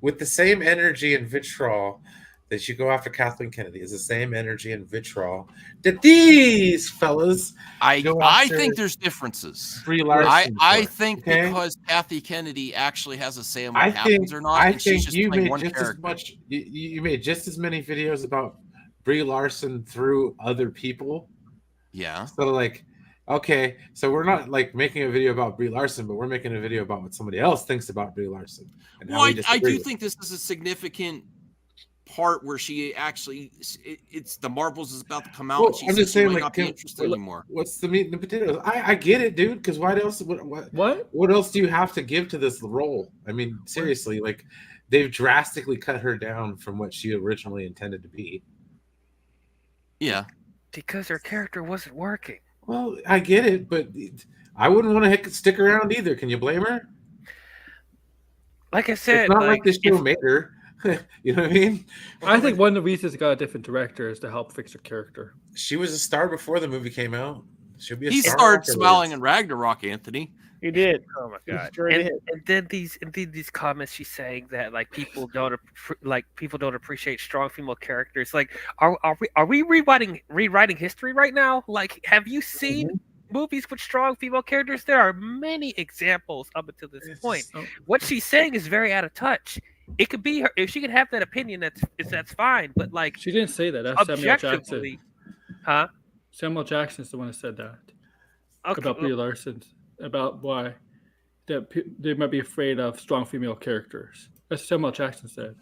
with the same energy and vitriol that you go after Kathleen Kennedy is the same energy and vitriol that these fellas go I after think there's differences. Brie Larson. I for, think okay? because Kathy Kennedy actually has a say in what I happens think or not, I and she's think just you playing made one just character. as much. You made just as many videos about Brie Larson through other people. Yeah. So like, okay, so we're not like making a video about Brie Larson, but we're making a video about what somebody else thinks about Brie Larson. And Well, how we I disagree do with think this is a significant part where she actually it's the Marvels is about to come out, Well, and she I'm says just she saying, might like, not be interested anymore. what's the meat and the potatoes? I get it, dude. Because what else? What else do you have to give to this role? I mean, seriously, like, they've drastically cut her down from what she originally intended to be. Yeah, because her character wasn't working. Well, I get it, but I wouldn't want to stick around either. Can you blame her? Like I said, It's not like this show made her. You know what I mean? I think one of the reasons it got a different director is to help fix her character. She was a star before the movie came out. She'll be a he star. started afterwards. smiling in Ragnarok, Anthony. He did. Oh my god! Sure did. And then these comments she's saying that like people don't appreciate strong female characters. Like, are we rewriting history right now? Like, have you seen movies with strong female characters? There are many examples up until this point. What she's saying is very out of touch. It could be her if she could have that opinion. That's fine. But like, She didn't say that. That's Samuel Jackson. objectively, huh? Samuel Jackson's the one that said that about Brie Larson, about why they might be afraid of strong female characters. That's what Samuel Jackson said.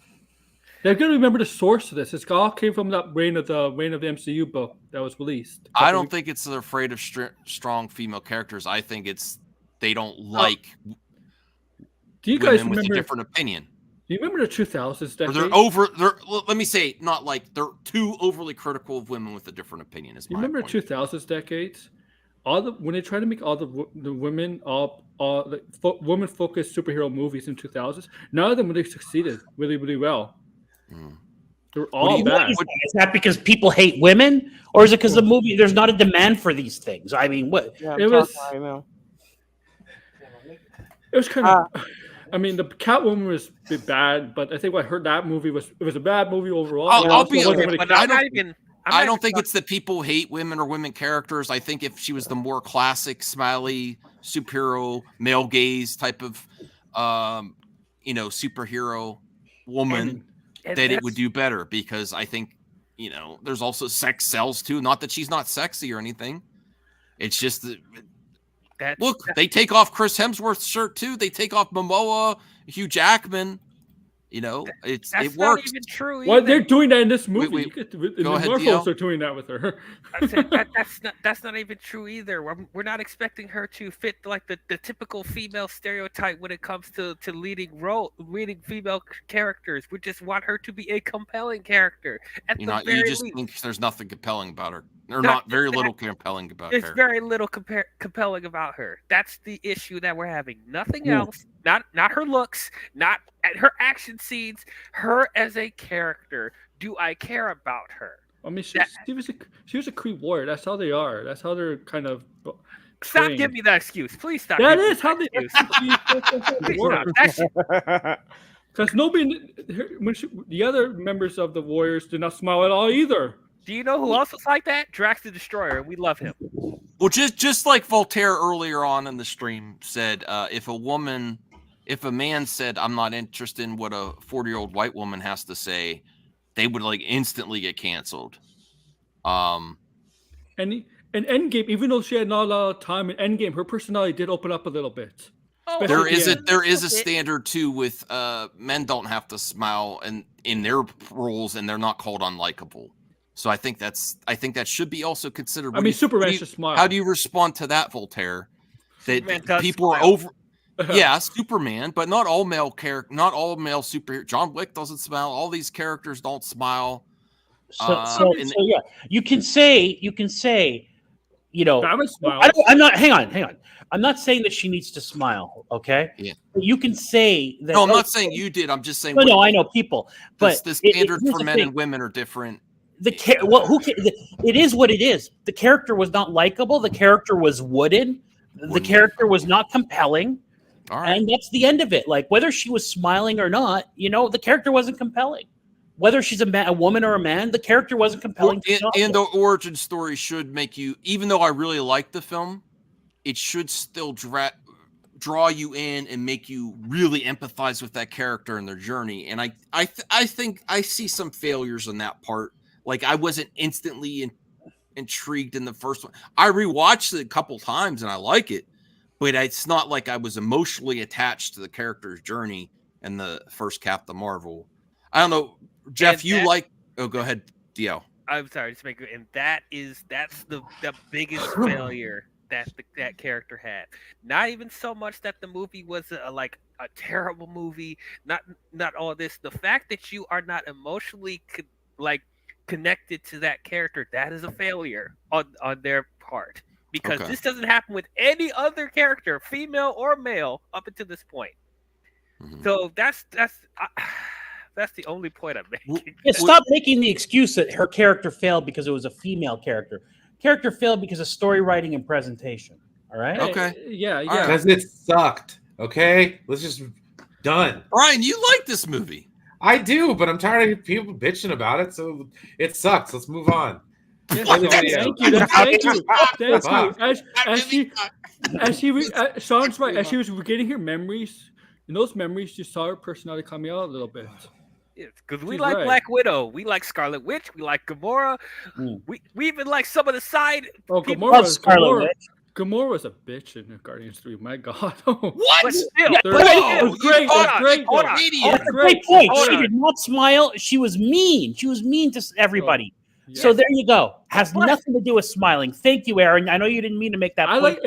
They've got to remember the source of this. It all came from that Reign of the MCU book that was released. I don't think it's they're afraid of strong female characters. I think it's they don't like do you guys women with remember, a different opinion. Do you remember the 2000s decade? Let me say, not like they're too overly critical of women with a different opinion. Is you my remember point. the 2000s decades? When they tried to make all the women women focused superhero movies in 2000s, none of them really succeeded really, really well. They're all bad. Is that because people hate women, or is it because the movie there's not a demand for these things? I mean, what? Yeah, It was kind of. I mean, the Catwoman was bad, but I think I heard that movie was a bad movie overall. I'll be honest, But I don't think it's that people hate women or women characters. I think if she was the more classic, smiley superhero, male gaze type of, superhero woman, that it would do better. Because I think, there's also sex sells too. Not that she's not sexy or anything. It's just that. They take off Chris Hemsworth's shirt too. They take off Momoa, Hugh Jackman. It works. Not even true. Well, they're doing that in this movie. Wait, the go ahead, Marvels Dio. are doing that with her. I said that's not even true either. We're not expecting her to fit like the typical female stereotype when it comes to leading female characters. We just want her to be a compelling character. You just think there's nothing compelling about her. There's not very little compelling about her. There's very little compelling about her. That's the issue that we're having. Nothing else. Not her looks. Not her action scenes. Her as a character. Do I care about her? I mean, she was a Cree warrior. That's how they are. That's how they're kind of. Stop giving me that excuse. Please stop. That is how they work. Because nobody, the other members of the Warriors did not smile at all either. Do you know who else was like that? Drax the Destroyer. We love him. Well, just like Voltaire earlier on in the stream said, if a man said, "I'm not interested in what a 40-year-old white woman has to say," they would like instantly get canceled. And in Endgame, even though she had not a lot of time in Endgame, her personality did open up a little bit. Oh, Especially There at the is a end. there is a standard too with men don't have to smile and in their roles, and they're not called unlikable. So I think that should be also considered. I mean, Superman should smile. How do you respond to that, Voltaire? That Superman does people are smile. over. Yeah, Superman, but not all male superhero. John Wick doesn't smile. All these characters don't smile. So yeah, you can say, you know, Batman smiles. I'm not. Hang on. I'm not saying that she needs to smile. Okay. Yeah. But you can say that. No, I'm not saying you did. I'm just saying. No, I know people, but the standard here's for the men thing. and women are different. It is what it is. The character was not likable. The character was wooden. The character was not compelling. All right. And that's the end of it. Like whether she was smiling or not, the character wasn't compelling. Whether she's a woman or a man, the character wasn't compelling. And the origin story should make you, even though I really like the film, it should still draw you in and make you really empathize with that character and their journey. And I think I see some failures in that part. Like I wasn't instantly intrigued in the first one. I rewatched it a couple times and I like it, but it's not like I was emotionally attached to the character's journey in the first Captain Marvel. I don't know, Jeff. Go ahead, Dio. I'm sorry, just make it. And that's the biggest failure that character had. Not even so much that the movie was a terrible movie. Not all this. The fact that you are not emotionally connected to that character, that is a failure on their part. Because this doesn't happen with any other character, female or male, up until this point. Mm-hmm. So that's the only point I'm making. Yeah, stop making the excuse that her character failed because it was a female character. Character failed because of story writing and presentation. All right. Okay. Yeah. Because it sucked. Okay, let's just done. Brian, you like this movie? I do, but I'm tired of people bitching about it. So it sucks. Let's move on. Yes, thank you. Sean's right. As she was getting her memories, in those memories, you saw her personality coming out a little bit. Because we like Black Widow, we like Scarlet Witch, we like Gamora, we even like some of the side. Oh, people. Gamora was a bitch in Guardians 3. My God. What? But still, it was great. Great point. She did not smile. She was mean. She was mean to everybody. Yeah. So there you go. Has nothing to do with smiling. Thank you, Aaron. I know you didn't mean to make that point.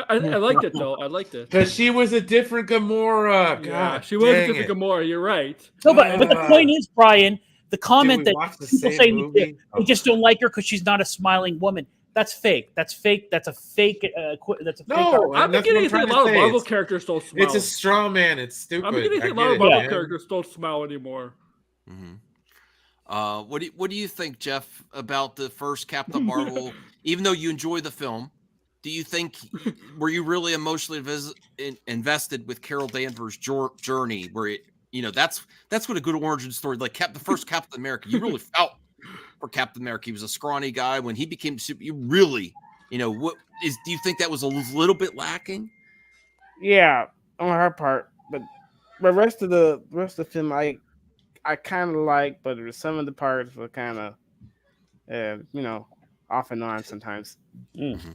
I liked it, though. I liked it. Because she was a different Gamora. God, she was a different Gamora. You're right. No, but the point is, Brian, the comment that people saying they just don't like her because she's not a smiling woman. That's fake. That's fake. That's a fake. I'm beginning to think a lot of Marvel characters don't smile. It's a straw man. It's stupid. I'm beginning to think a lot of Marvel characters don't smile anymore. Mm-hmm. What do you think, Jeff, about the first Captain Marvel? Even though you enjoy the film, do you think were you really emotionally invested with Carol Danvers' journey? Where that's what a good origin story. Like the first Captain America, you really felt for Captain America. He was a scrawny guy. When he became super, you really, do you think that was a little bit lacking? Yeah, on her part, but the rest of the film, I kind of like, but some of the parts were kind of, off and on sometimes. Mm-hmm.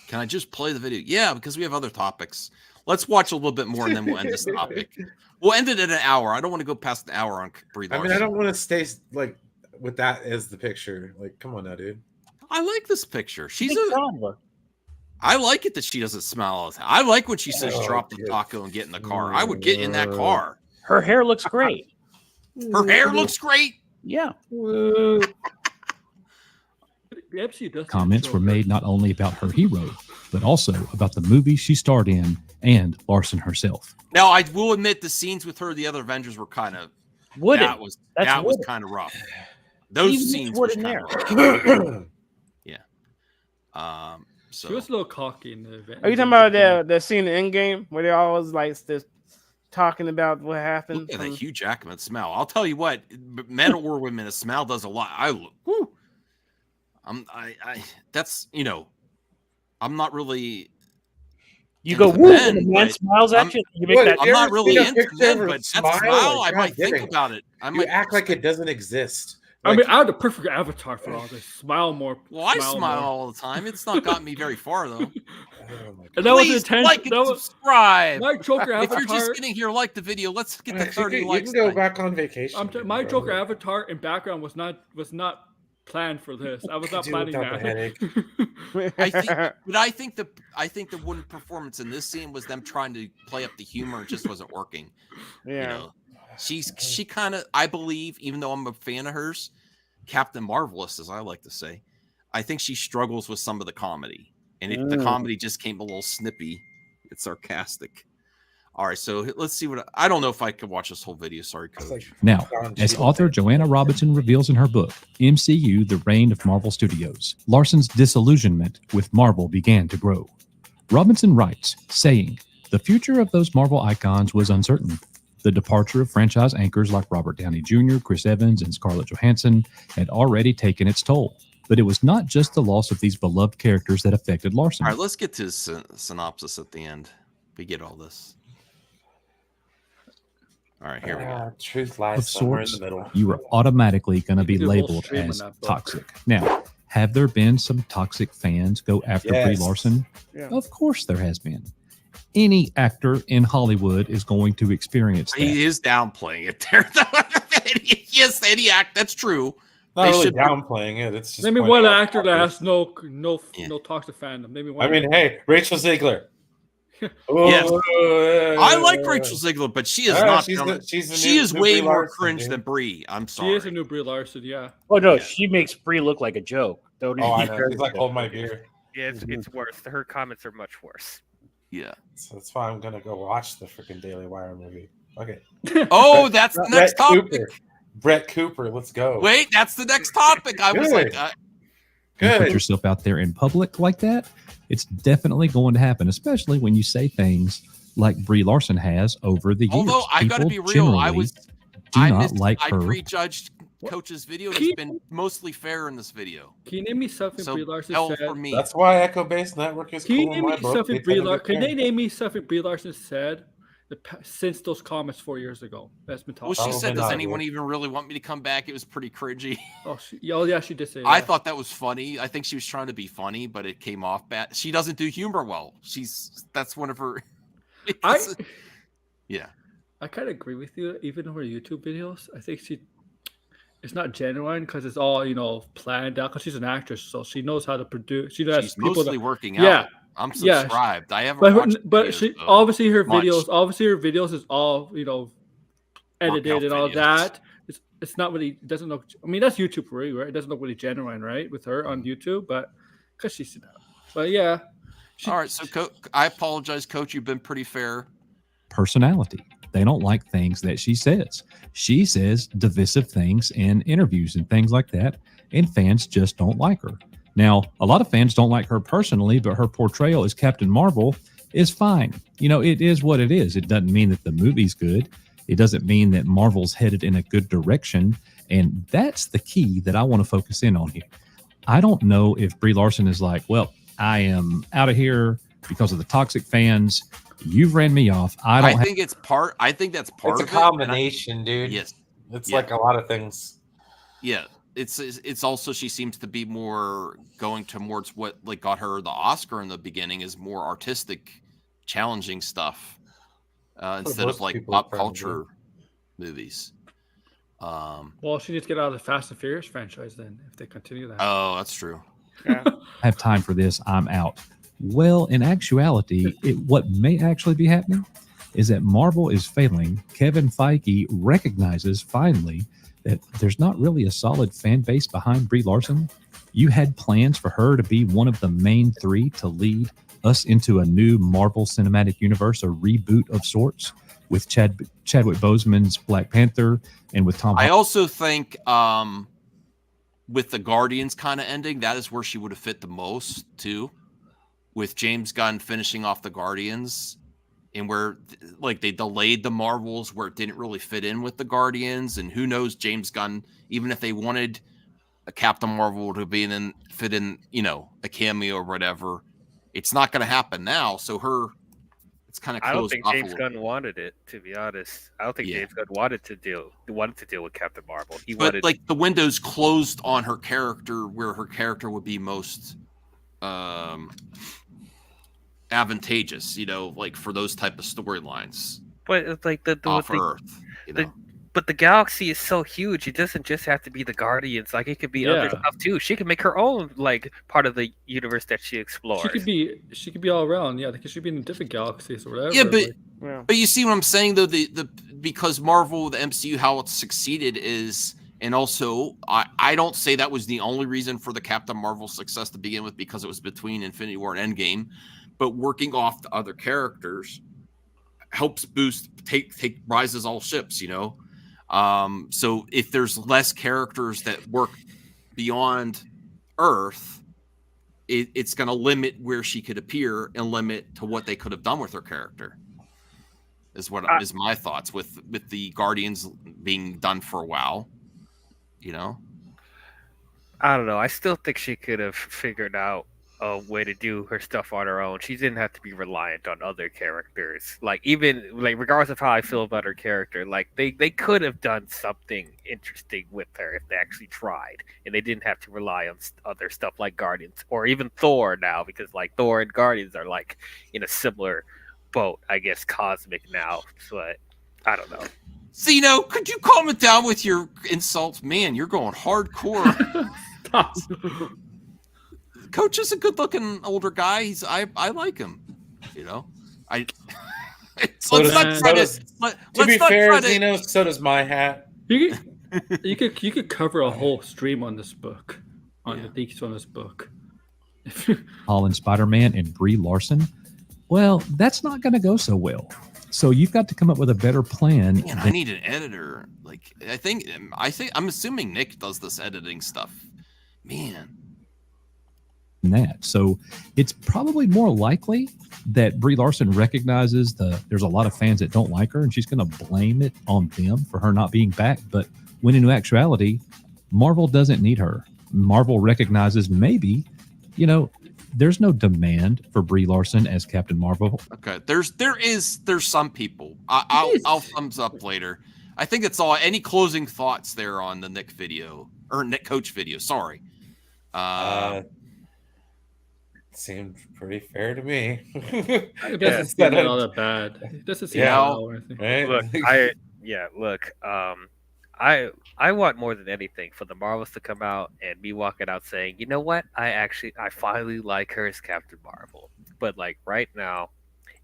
Can I just play the video? Yeah, because we have other topics. Let's watch a little bit more, and then we'll end this topic. We'll end it at an hour. I don't want to go past an hour on Brie Larson. I don't want to stay with that as the picture. Like, come on now, dude. I like this picture. I like it that she doesn't smile all the time. I like when she says, "Drop the taco and get in the car." I would get in that car. Her hair looks great. Her hair looks great. Yeah. Comments were made not only about her hero, but also about the movie she starred in and Larson herself. Now, I will admit the scenes with her, the other Avengers were kind of wooden. That was kind of rough. Those scenes were kind of rough. Yeah. So she was a little cocky in the event. Are you talking about the scene in Endgame where they always this talking about what happened? Look at that Hugh Jackman smell. I'll tell you what, men or women, a smell does a lot. I'm not really. You go woo when the man smiles at you. You make that. I'm not really into men, but that smile, I might think about it. You act like it doesn't exist. I mean, I have the perfect avatar for all this. Smile more. Well, I smile more. all the time. It's not gotten me very far though. Oh my And that was the Please intention. like and That was subscribe. my Joker If avatar. you're just getting here, like the video. Let's get to God. 30 You likes. can go tonight. back on vacation. My Joker avatar in background was not planned for this. I was not Do planning without the that. headache. I think the one performance in this scene was them trying to play up the humor. It just wasn't working. Yeah. You know, she kind of, I believe, even though I'm a fan of hers, Captain Marvelous, as I like to say, I think she struggles with some of the comedy, and the comedy just came a little snippy. It's sarcastic. All right, so let's see what I don't know if I could watch this whole video. Sorry, Coach. Now, as author Joanna Robinson reveals in her book, MCU, The Reign of Marvel Studios, Larson's disillusionment with Marvel began to grow. Robinson writes, saying, "The future of those Marvel icons was uncertain. The departure of franchise anchors like Robert Downey Jr., Chris Evans, and Scarlett Johansson had already taken its toll. But it was not just the loss of these beloved characters that affected Larson." All right, let's get to his synopsis at the end. We get all this. All right, here we go. Truth Of lies somewhere in sorts, the middle. you are automatically going to be You could do a whole labeled stream on as that book. toxic. Now, have there been some toxic fans go after Brie Yes. Larson? Yeah. Of course there has been. Any actor in Hollywood is going to experience that. He is downplaying it there. Yes, any act, that's true. Not They really should- downplaying it. It's just Name me pointing one out actor that obvious. has no Yeah. toxic fandom. Name me one. I mean, hey, Rachel Ziegler. Yes. I like Uh, Rachel Ziegler, but she is uh, not. she's the- she's the she new- is new way Brie more Larson, cringe dude. than Brie. I'm she sorry. is a new Brie Larson. Yeah. Oh no, Yeah. she makes Brie look like a joke. Don't Oh, I even- know. He's like, hold my beer. Yeah, it's worse. Her comments are much worse. Yeah. So that's why I'm gonna go watch the freaking Daily Wire movie. Okay. Oh, that's the next topic. Cooper. Brett Cooper. Let's go. Wait, that's the next topic. I was Good. like, You put Good. yourself out there in public like that, it's definitely going to happen, especially when you say things like Brie Larson has over the years. although I got to be People real, I generally was, do I not missed, like I her. prejudged Coach's video. He's been mostly fair in this video. Can you name me something So Brie Larson L said? for me. That's why Echo Base Network is Can you cool in name my me book. something They Brie tend to Larson? be Can they fair. name me something Brie Larson said since those comments 4 years ago? That's been Well, talked. she Probably said, "Does not, anyone dude. even really want me to come back?" It was pretty cringy. Oh, she did say that. I thought that was funny. I think she was trying to be funny, but it came off bad. She doesn't do humor well. That's one of her. Yeah. I kind of agree with you. Even in her YouTube videos, I think it's not genuine because it's all planned out. Because she's an actress, so she knows how to produce. She knows She's people mostly that, working out. Yeah. I'm Yeah. subscribed. I haven't but watched. she videos, though. obviously her much. videos is all edited and all videos. that. It's not really. It doesn't look. I mean, that's YouTube for you, right? It doesn't look really genuine, right, with her on YouTube, but because she's. But yeah. All right, so I apologize, Coach. You've been pretty fair. Personality. They don't like things that she says. She says divisive things in interviews and things like that, and fans just don't like her. Now, a lot of fans don't like her personally, but her portrayal as Captain Marvel is fine. It is what it is. It doesn't mean that the movie's good. It doesn't mean that Marvel's headed in a good direction. And that's the key that I want to focus in on here. I don't know if Brie Larson is like, well, I am out of here because of the toxic fans. You've ran me off. I think it's part. I think that's part It's a of combination, dude. Yes. It's Yeah. like a lot of things. Yeah. It's also she seems to be more going towards what got her the Oscar in the beginning is more artistic, challenging stuff instead of most people pop are trying to culture movies. Well, she needs to get out of the Fast and Furious franchise then, if they continue that. Oh, that's true. have time for this. I'm out. Well, in actuality, what may actually be happening is that Marvel is failing. Kevin Feige recognizes finally that there's not really a solid fan base behind Brie Larson. You had plans for her to be one of the main three to lead us into a new Marvel Cinematic Universe, a reboot of sorts with Chadwick Boseman's Black Panther and with Tom. I also think with the Guardians kind of ending, that is where she would have fit the most too. With James Gunn finishing off the Guardians and where they delayed the Marvels where it didn't really fit in with the Guardians. And who knows, James Gunn, even if they wanted a Captain Marvel to fit in, a cameo or whatever, it's not going to happen now. So kind of I don't closed think off a James little. Gunn wanted it, to be honest. I don't think Yeah. James Gunn wanted to deal with Captain Marvel. He But wanted like the windows closed on her character, where her character would be most advantageous, like for those type of storylines but it's like off Earth. but the galaxy is so huge. It doesn't just have to be the Guardians. Like it could be other Yeah. stuff too. She can make her own like part of the universe that she explores. She could be all around, yeah. Because she'd be in different galaxies or whatever. Yeah, but like- Yeah. But you see what I'm saying, though, because Marvel, the MCU, how it's succeeded is, and also I don't say that was the only reason for the Captain Marvel success to begin with, because it was between Infinity War and Endgame, but working off the other characters helps boost, rises all ships, So if there's less characters that work beyond Earth, it's going to limit where she could appear and limit to what they could have done with her character. Is my thoughts with the Guardians being done for a while, I don't know. I still think she could have figured out a way to do her stuff on her own. She didn't have to be reliant on other characters. Like even like regardless of how I feel about her character, like they could have done something interesting with her if they actually tried, and they didn't have to rely on other stuff like Guardians or even Thor now, because like Thor and Guardians are like in a similar boat, I guess, cosmic now. But I don't know. Zeno, could you calm it down with your insults? Man, you're going hardcore. Stop. Coach is a good-looking older guy. I like him. To be fair, Zeno, so does my hat. You could cover a whole stream on this book, on the geeks on this book. Holland Spider-Man and Brie Larson. Well, that's not going to go so well. So you've got to come up with a better plan. Man, I need an editor. Like I think I'm assuming Nick does this editing stuff. Man. That. So it's probably more likely that Brie Larson recognizes there's a lot of fans that don't like her, and she's going to blame it on them for her not being back. But when in actuality, Marvel doesn't need her. Marvel recognizes maybe, there's no demand for Brie Larson as Captain Marvel. Okay, there's some people. I'll thumbs up later. I think it's all. Any closing thoughts there on the Nick video or Nick Coach video? Sorry. Seemed pretty fair to me. It doesn't seem all that bad. It doesn't seem or anything. Right? Look, I want more than anything for the Marvels to come out and me walking out saying, you know what, I finally like her as Captain Marvel. But like right now,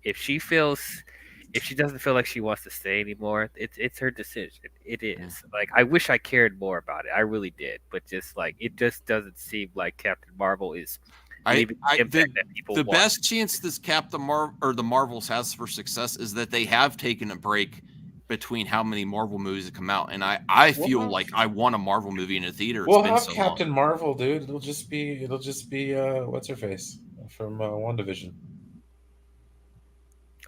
if she doesn't feel like she wants to stay anymore, it's her decision. It is. Like I wish I cared more about it. I really did, but just like it just doesn't seem like Captain Marvel is. The best chance this Captain Marvel or the Marvels has for success is that they have taken a break between how many Marvel movies have come out, and I feel like I want a Marvel movie in a theater. We'll have so Captain Marvel, dude. It'll just be what's her face from WandaVision.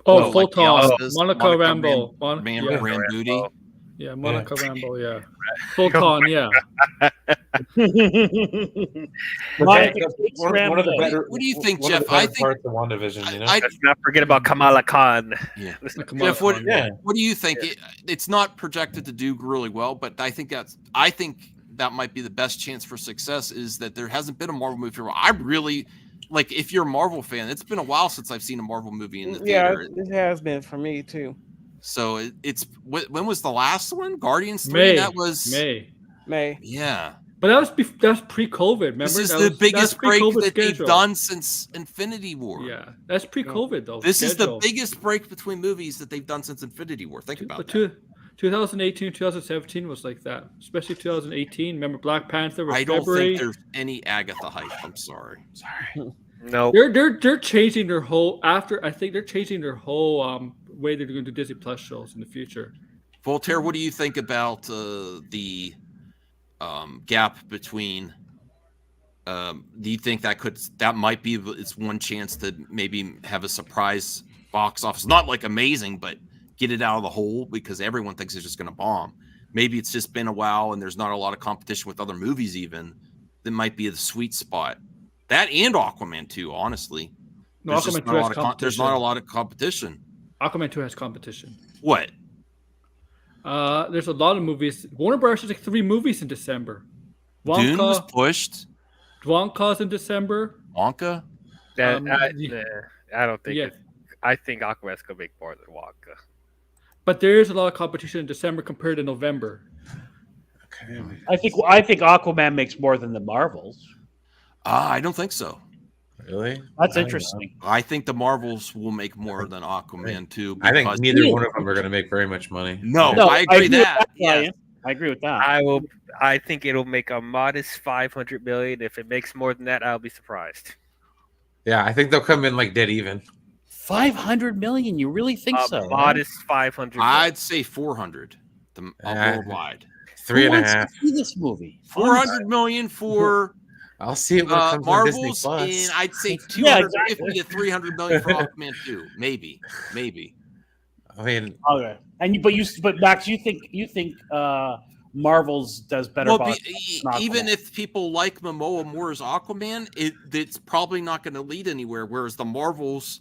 Oh, Photon, Monica Rambeau, Rambeau. Yeah, Monica Rambeau, yeah. Photon, yeah. One of the better. What do you think, Jeff? I think parts of WandaVision. Let's not forget about Kamala Khan. Yeah, Jeff. What do you think? It's not projected to do really well, but I think that might be the best chance for success. Is that there hasn't been a Marvel movie for a while. I really like. If you're a Marvel fan, it's been a while since I've seen a Marvel movie in the theater. Yeah, it has been for me too. So it's when was the last one? Guardians 3? May. That was May. Yeah. But that was pre-COVID. Remember, this is the biggest break that they've done since Infinity War. Yeah, that's pre-COVID though. This is the biggest break between movies that they've done since Infinity War. Think about that. 2018, 2017 was like that, especially 2018. Remember Black Panther was I don't February. think there's any Agatha hype. I'm sorry. No, they're changing their whole I think they're changing their whole way they're going to do Disney Plus shows in the future. Voltaire, what do you think about the gap between? Do you think that might be it's one chance to maybe have a surprise box office? Not like amazing, but get it out of the hole because everyone thinks it's just going to bomb. Maybe it's just been a while and there's not a lot of competition with other movies. Even that might be the sweet spot. That and Aquaman too. Honestly, there's not a lot of competition. Aquaman 2 has competition. What? There's a lot of movies. Warner Bros. Has like 3 movies in December. Dune was pushed. Wonka's in December. Wonka. That Yeah. I don't think. Yeah. I think Aquaman's gonna make more than Wonka. But there is a lot of competition in December compared to November. Okay. I think Aquaman makes more than the Marvels. I don't think so. Really? That's I don't interesting. I think the Marvels will make more than Aquaman too. I think because- neither one of them are going to make very much money. No, No, I agree with that. Ryan. Yes. I agree with that. I think it'll make a modest 500 million. If it makes more than that, I'll be surprised. Yeah, I think they'll come in like dead even. 500 million. You really think so? Modest 500. I'd say 400 worldwide. 3.5. Who wants to see this movie? 400 million for I'll see it when it comes on Disney Marvels, Plus. and I'd say Yeah, 250 exactly. to 300 million for Aquaman 2. Maybe. I mean, Okay. But Max, you think Marvel's does better? Well, box than even Aquaman? if people like Momoa more as Aquaman, it's probably not going to lead anywhere. Whereas the Marvels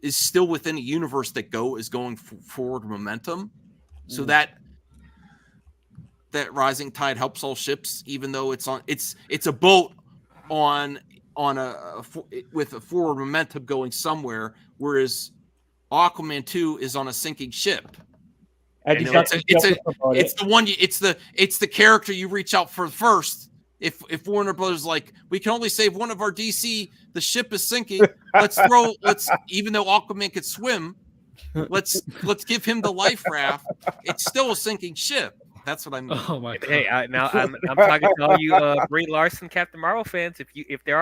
is still within a universe that is going forward momentum, so that rising tide helps all ships. Even though it's a boat on with a forward momentum going somewhere, whereas Aquaman 2 is on a sinking ship. And You he's know, got some jokes about it's it. the one. It's the character you reach out for first. If Warner Brothers like, we can only save one of our DC, the ship is sinking. Let's even though Aquaman could swim, let's give him the life raft. It's still a sinking ship. That's what I mean. Oh my god! Hey, I'm talking to all you Brie Larson Captain Marvel fans. If there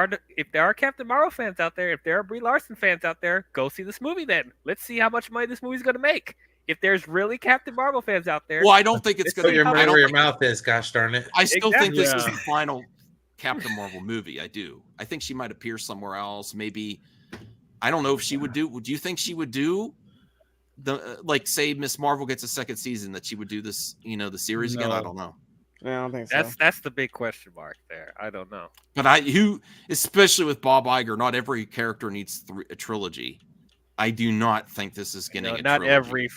are Captain Marvel fans out there, if there are Brie Larson fans out there, go see this movie. Then let's see how much money this movie's going to make. If there's really Captain Marvel fans out there, Well, I don't think it's put going to. your I money don't where your think- mouth is. Gosh darn it! I still think this is Yeah. the final Captain Marvel movie. I do. I think she might appear somewhere else. Maybe. I don't know if she would do. Would you think she would do the like say Miss Marvel gets a second season that she would do this? The series again. I No. don't know. I don't think so. that's the big question mark there. I don't know. But especially with Bob Iger, not every character needs a trilogy. I do not think this is getting a Not trilogy. every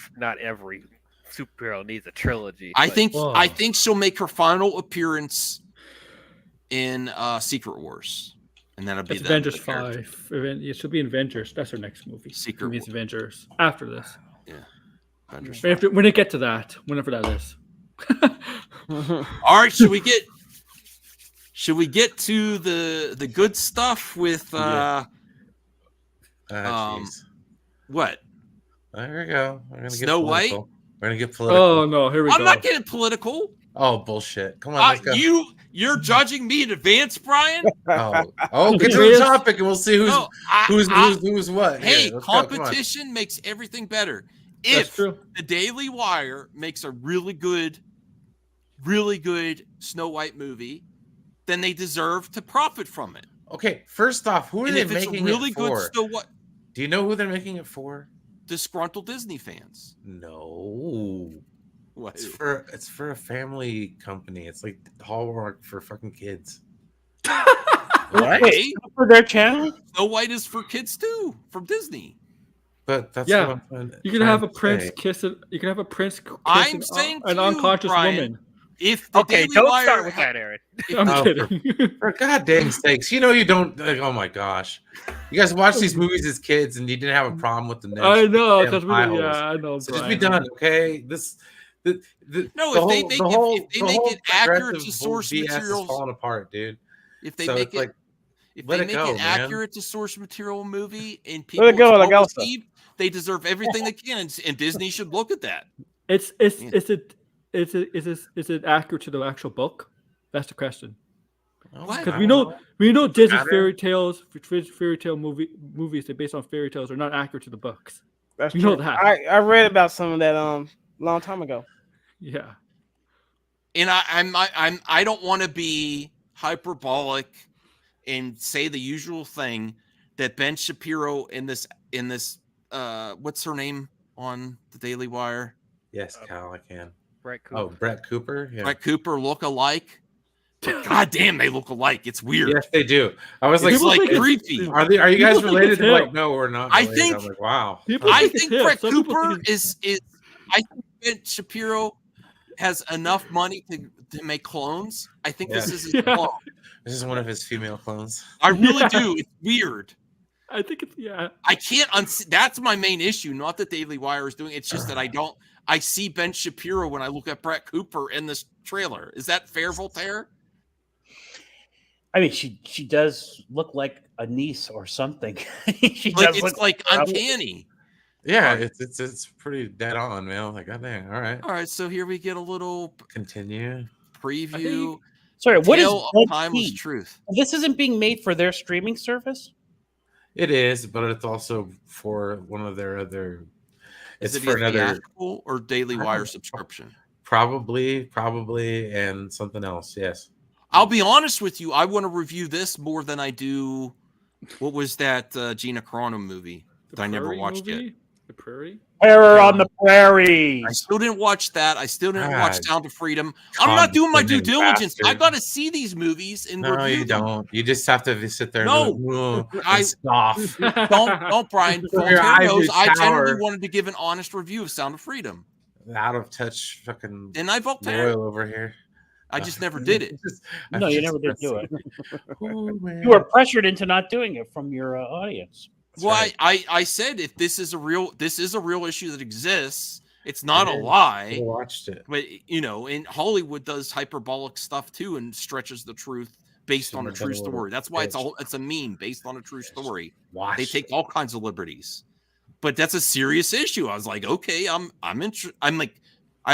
superhero needs a trilogy. I but- think Whoa. I think she'll make her final appearance in Secret Wars, and that'll be It's the end of Avengers the character. 5. It should be Avengers. That's her next movie. Secret It means War. Avengers after this. Avengers. When they get to that, whenever that is. All right, should we get to the good stuff with Jeez. what? There we go. We're gonna get Snow White? political. We're gonna get political. Oh no! Here we I'm go. not getting political. Oh bullshit! Come on, let's go. You're judging me in advance, Brian. Oh, get to the Greatest- topic, and we'll see who's No, who's what. Hey, Here, let's go, come on. competition makes everything better. That's If true. the Daily Wire makes a really good Snow White movie, then they deserve to profit from it. Okay, first off, who are And they if it's a making really it good for? Snow White, Do you know who they're making it for? disgruntled Disney fans. No, What? it's for a family company. It's like Hallmark for fucking kids. What? Wait, for their channel? Snow White is for kids too, from Disney. But that's Yeah, what I'm You can have a trying to prince say. kiss it. You can have a prince kiss I'm saying to an you, unconscious Brian, woman. If the Okay, Daily don't Wire start with that, Aaron. I'm Oh, kidding. For goddamn sakes, you don't. Like, oh my gosh, you guys watch these movies as kids, and you didn't have a problem with the names. I know Damn because pie yeah, holes. I know. So just be Brian. done, okay? No, the if they whole- make the it- whole- if they the make whole it accurate to progressive source BS is materials, falling apart, dude. if they So make it's it like, if let they it make go, it man. accurate to source material movie and Let people it go, like well Elsa. received, they deserve everything they can, and Disney should look at that. Is Yeah. it accurate to the actual book? That's the question. What? Because we know Disney Matter. fairy tale movies that are based on fairy tales are not accurate to the books. That's You true. know that. I read about some of that long time ago. Yeah. And I don't want to be hyperbolic and say the usual thing that Ben Shapiro in this what's her name on the Daily Wire? Yes, Cal, I can. Brett Cooper. Oh, Brett Cooper. Yeah. Brett Cooper look alike. But goddamn, they look alike. It's weird. Yes, they do. I was like, It's like it's- creepy. are you guys People think related? it's They're like, him. no, we're not. I related. think- I'm like, wow. People I think it's think him. Brett Some people Cooper think it's- is. I think Ben Shapiro has enough money to make clones. I think this Yeah. is his Yeah. clone. This is one of his female clones. I really Yeah. do. It's weird. I think it's I can't unsee. That's my main issue. Not that Daily Wire is doing. It's just that I don't. I see Ben Shapiro when I look at Brett Cooper in this trailer. Is that fair, Voltaire? I mean, she does look like a niece or something. She Like does it's look like uncanny. Yeah, it's pretty dead on, man. I'm like, God dang, all right. All right, so here we get a little Continue. preview. Sorry, what is Tale of Red Timeless Key? Truth? This isn't being made for their streaming service. It is, but it's also for one of their other. Is It's it for a another, theatrical or Daily I don't Wire know. subscription? probably, and something else. Yes. I'll be honest with you. I want to review this more than I do. What was that Gina Carano movie that I never Prairie watched yet? movie? The Prairie? Terror on the Prairie. I still didn't watch that. I still didn't watch God. Sound of Freedom. I'm not doing my due Condescending diligence. I bastard. got to see these movies and No, review you them. don't. You just have to sit there. No. and go, "Ugh," I- and scoff. Don't, Brian. Your Voltaire ivory knows I tower. generally wanted to give an honest review of Sound of Freedom. Out of touch, fucking Didn't I, Voltaire? royal over here. I just never did it. No, you never did do it. Ooh, man. You were pressured into not doing it from your audience. That's Well, right. I said if this is a real issue that exists. It's not a I lie. watched it. But and Hollywood does hyperbolic stuff too and stretches the truth based on a true story. That's why it's a meme based on a true story. Watch. They take all kinds of liberties. But that's a serious issue. I was like, okay, I'm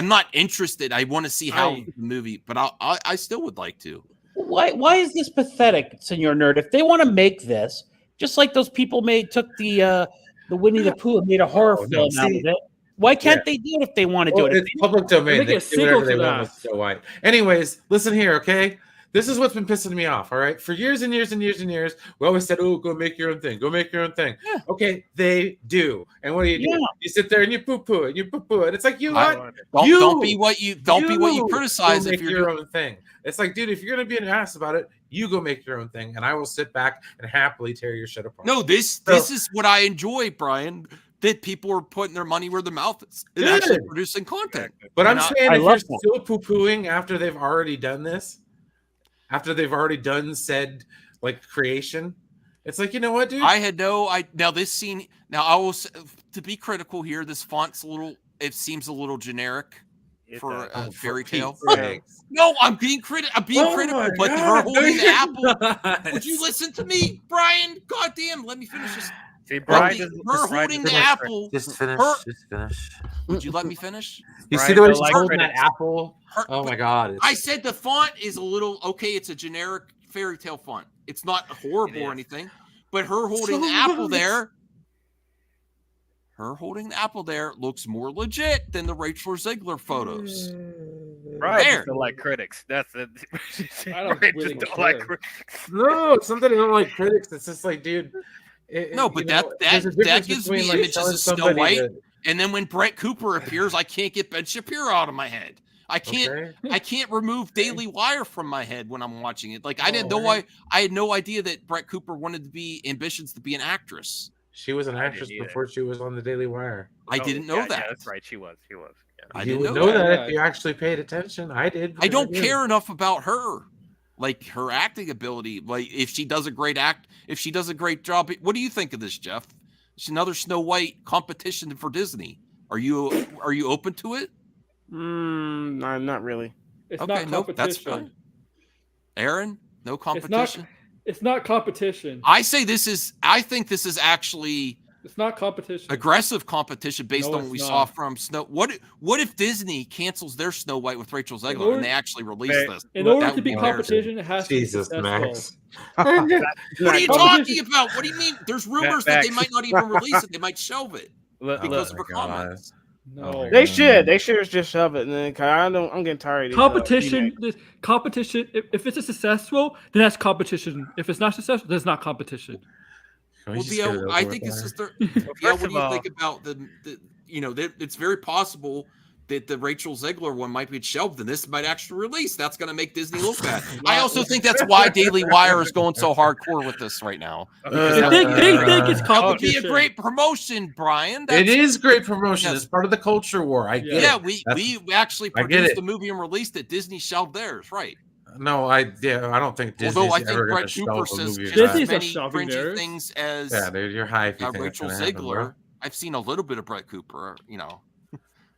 not interested. I want to see how the movie, but I still would like to. Why is this pathetic, Senor Nerd? If they want to make this, just like those people took the Winnie the Pooh and made a horror film out of it. Why can't they do it if they want to do it? It's public domain. Make They a can do whatever sequel they to want with that. Snow White. Anyways, listen here, okay? This is what's been pissing me off, all right? For years and years and years and years, we always said, oh, go make your own thing. Go make your own thing. Yeah. Okay, they do. And what do? Yeah. You sit there and you poo-poo and you poo-poo. And it's like, you know what? Don't be what you criticize go if make you're your own thing. It's like, dude, if you're gonna be an ass about it, you go make your own thing, and I will sit back and happily tear your shit apart. No, this is what I enjoy, Brian. That people are putting their money where their mouth is and Good. actually producing content. But I'm And saying I if you're love that. still poo-pooing after they've already done this, after they've already done said like creation, it's like, you know what, dude? Now this scene. Now I will to be critical here. This font's it seems a little generic for a fairy tale. No, I'm being critical. my But her God, holding the apple. apple. Would you listen to me, Brian? Goddamn, let me finish this. See, Her Brian doesn't- holding the Brian apple. Just finish. Her- Just finish. Would you let me finish? You Brian see the way don't she's like holding that critics. apple? Her- Oh my god! I said the font is a little okay. It's a generic fairy tale font. It's not horrible It or is. anything, but her holding the apple there, looks more legit than the Rachel Ziegler photos. Brian There. just don't like critics. That's it. I don't Brian really just don't care. like critics. No, it's something I don't like critics. It's just like, dude. No, but that gives me images of Snow White. And then when Brett Cooper appears, I can't get Ben Shapiro out of my head. I can't remove Daily Wire from my head when I'm watching it. Like I didn't know why. I had no idea that Brett Cooper wanted to be ambitions to be an actress. She was an I actress didn't either. before she was on the Daily Wire. I didn't know that. Yeah, that's right. She was. Yeah. I You didn't would know know that. that if you actually paid attention. I did. I don't did. care enough about her, like her acting ability. Like if she does a great job. What do you think of this, Jeff? It's another Snow White competition for Disney. Are you open to it? No, not really. It's Okay, not nope, that's competition. fine. Aaron, no competition. It's not competition. I think this is actually It's not competition. aggressive competition based No, on what we it's saw not. from Snow. What if Disney cancels their Snow White with Rachel Zegler order- and they actually release Hey, this? In order That to would be embarrassing. competition, it has Jesus, to be successful. Max. What are you Competition- talking about? What do you mean? There's rumors that they Max. might not even release it. They might shelve it because of her God. comments. No. They should just shove it. And then 'cause I'm getting tired. Of these, Competition. remakes. Competition. If it's a successful, then that's competition. If it's not successful, then it's not competition. Can we Well, just get it Theo, over I with think this now? is the. Yeah, what First do of you all- think about the it's very possible that the Rachel Zegler one might be shelved and this might actually release. That's going to make Disney look bad. I also think that's why Daily Wire is going so hardcore with this right now. They think it's That would be a competition. great promotion, Brian. It is great promotion. Yes. It's part of the culture war. I get Yeah, it. we actually I get produced it. the movie and released it. Disney shelved theirs, right? No, I don't think Disney's Although I think ever going Brett to Cooper shelve a says movie. just as Disney's not many shelving cringy theirs. things as Yeah, dude, you're high if you think Rachel that's gonna happen, bro. Zegler. I've seen a little bit of Brett Cooper. You know,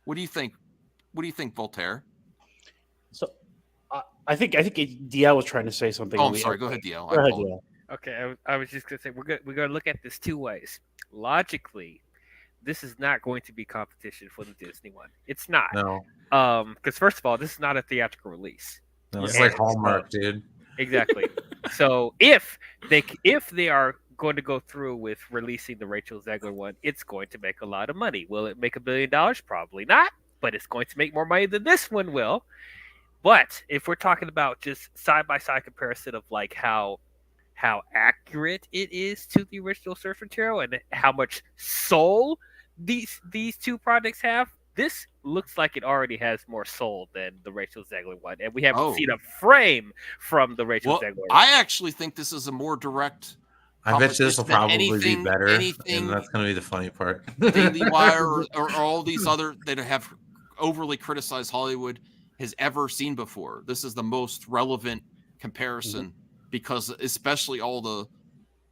what do you think? What do you think, Voltaire? So, I think DL was trying to say something. Oh, I'm sorry. Go ahead, DL. Go ahead, DL. Okay, I was just gonna say we're gonna look at this two ways. Logically, this is not going to be competition for the Disney one. It's not. No, Because first of all, this is not a theatrical release. no, it's Yeah. like Hallmark, dude. Exactly. So if they are going to go through with releasing the Rachel Zegler one, it's going to make a lot of money. Will it make $1 billion? Probably not, but it's going to make more money than this one will. But if we're talking about just side by side comparison of like how accurate it is to the original source material and how much soul these two projects have, this looks like it already has more soul than the Rachel Zegler one, and we haven't seen a frame from the Rachel Well, Zegler one. I actually think this is a more direct. I bet you this will competition than probably be better, anything and that's going to be the funny part. Daily Wire or all these other that have overly criticized Hollywood has ever seen before. This is the most relevant comparison because, especially all the.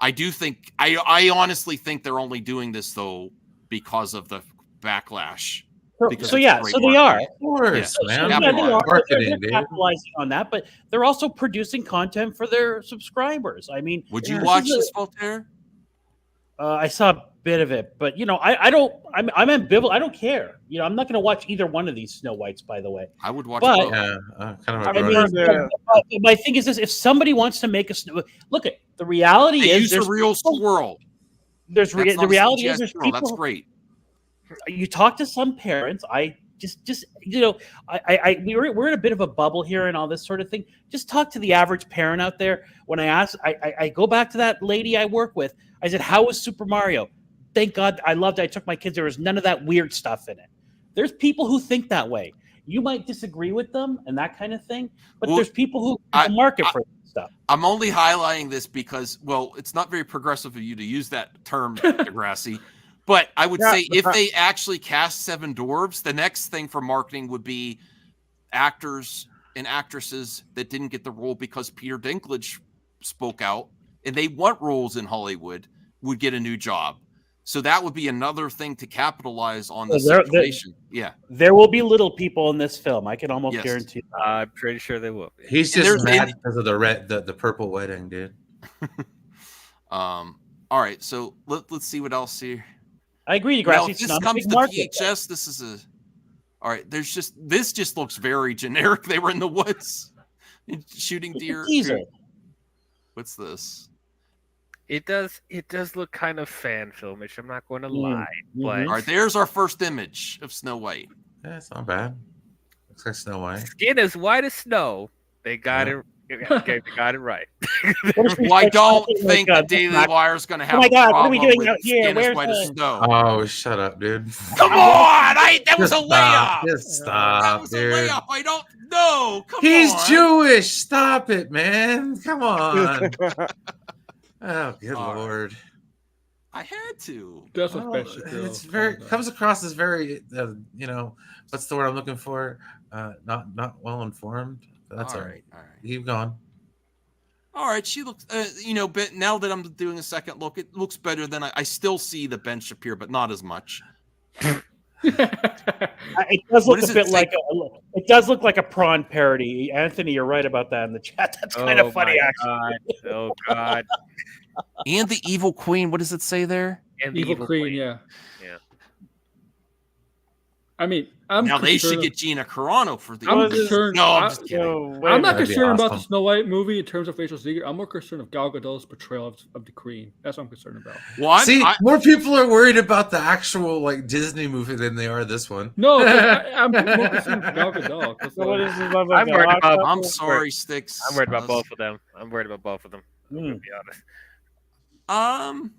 I honestly think they're only doing this though because of the backlash. Because So it's yeah, great so they are. Of course, Yeah. man. Yeah, they are. Marketing, They're dude. capitalizing on that, but they're also producing content for their subscribers. I mean, Would you this watch is a- this, Voltaire? I saw a bit of it, but I don't. I'm ambivalent. I don't care. I'm not going to watch either one of these Snow Whites. By the way, I would watch But- both. Yeah, kind of. I a mean, brother. my thing is this: if somebody wants to make a snow, look at the reality They is use a there's real squirrel. there's That's the not a reality CGI is there's squirrel. That's people. great. You talk to some parents. We're in a bit of a bubble here and all this sort of thing. Just talk to the average parent out there. When I ask, I go back to that lady I work with. I said, "How was Super Mario?" Thank God, I loved it. I took my kids. There was none of that weird stuff in it. There's people who think that way. You might disagree with them and that kind of thing, but Well, there's people who market for stuff. I'm only highlighting this because, well, it's not very progressive of you to use that term, Degrassi. But I would say if they actually cast 7 dwarves, the next thing for marketing would be actors and actresses that didn't get the role because Peter Dinklage spoke out and they want roles in Hollywood would get a new job. So that would be another thing to capitalize on the situation. Yeah. There will be little people in this film. I can almost guarantee that. I'm pretty sure they will be. He's just mad because of the purple wedding, dude. All right, so let's see what else here. I agree, Well, Degrassi. if this comes to VHS, this is a. All right, this just looks very generic. They were in the woods shooting deer. What's this? It does look kind of fan filmish. I'm not going to lie, but all right, there's our first image of Snow White. Yeah, it's not bad. Looks like Snow White. Skin as white as snow. They got it. Okay, they got it right. Well, I don't think the Daily Wire is going to have. Oh my God! a What are we problem doing out with here? Skin as Where's white as the? snow. Oh, shut up, dude. Come on! That was a Just stop. layup. Just stop, That was dude. a layup. I don't know. Come He's on. Jewish. Stop it, man. Come on. Oh, good lord. I had to. That's Well, what Shapiro it's very comes across as very, what's the word I'm looking for? Not well informed. But that's all right. All right. Keep going. All right, she looks, but now that I'm doing a second look, it looks better than I still see the Ben Shapiro, but not as much. It does What look does a it bit say? like it does look like a prawn parody. Anthony, you're right about that in the chat. That's kind of funny, actually. Oh God! And the Evil Queen, what does it say there? And the Evil Queen, yeah. Yeah. I mean, I'm now they should concerned- get Gina Carano for the. I'm concerned. No, I'm just kidding. I'm not That'd be concerned about the awesome. Snow White movie in terms of Rachel Zegler. I'm more concerned of Gal Gadot's portrayal of the Queen. That's what I'm concerned about. Well, See, more people are worried about the actual Disney movie than they are this one. No, 'cause I'm more concerned with Gal Gadot. 'cause, So what like, is this about I'm worried about. I'm sorry, Sticks. I'm worried about both of them. I'm worried about both of them. I'm gonna be honest.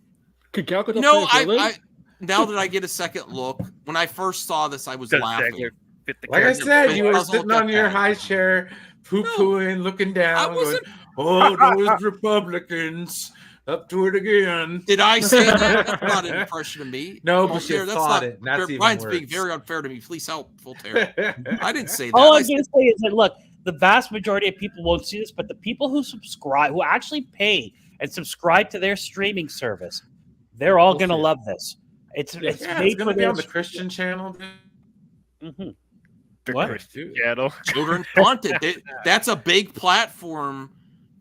could Gal Gadot No, play a villain? I now that I get a second look, when I first saw this, I was Because laughing. Zegler- fit the Like I character. said, you were Puzzle sitting with on that your bad. high chair, poo-pooing, looking down, going, wasn't- "Oh, those Republicans up to it again." Did I say that? That's not an impression of me. No, but Voltaire, you that's thought not it. And that's fair. even Brian's worse. being very unfair to me. Please help, Voltaire. I didn't say that. All I I'm going said, to say is that look, the vast majority of people won't see this, but the people who subscribe, who actually pay and subscribe to their streaming service, they're all We'll going to see it. love this. It's Yeah, made it's gonna for be their on the Christian channel, dude. Mhm. The What? Christian channel. children content. That's a big platform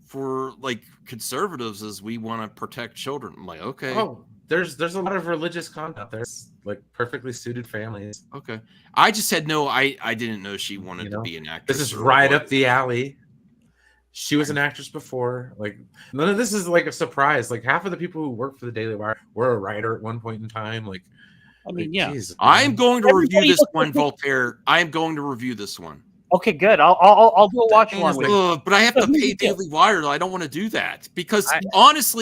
for like conservatives, as we want to protect children. I'm like, okay, Oh, there's a lot of religious content. There's like perfectly suited families. okay. I just said no. I didn't know she wanted You to know, be an actress. This is or right what. up the alley. She was an actress before. Like, none of this is like a surprise. Like, half of the people who work for the Daily Wire were a writer at one point in time. Like, I mean, like, yeah. geez, I'm man. going to Everybody review this looks one, like- Voltaire. I am going to review this one. Okay, good. I'll do a watch thing along is, with like, you. But I have to So here's pay the deal. Daily Wire. Though. I don't want to do that because I-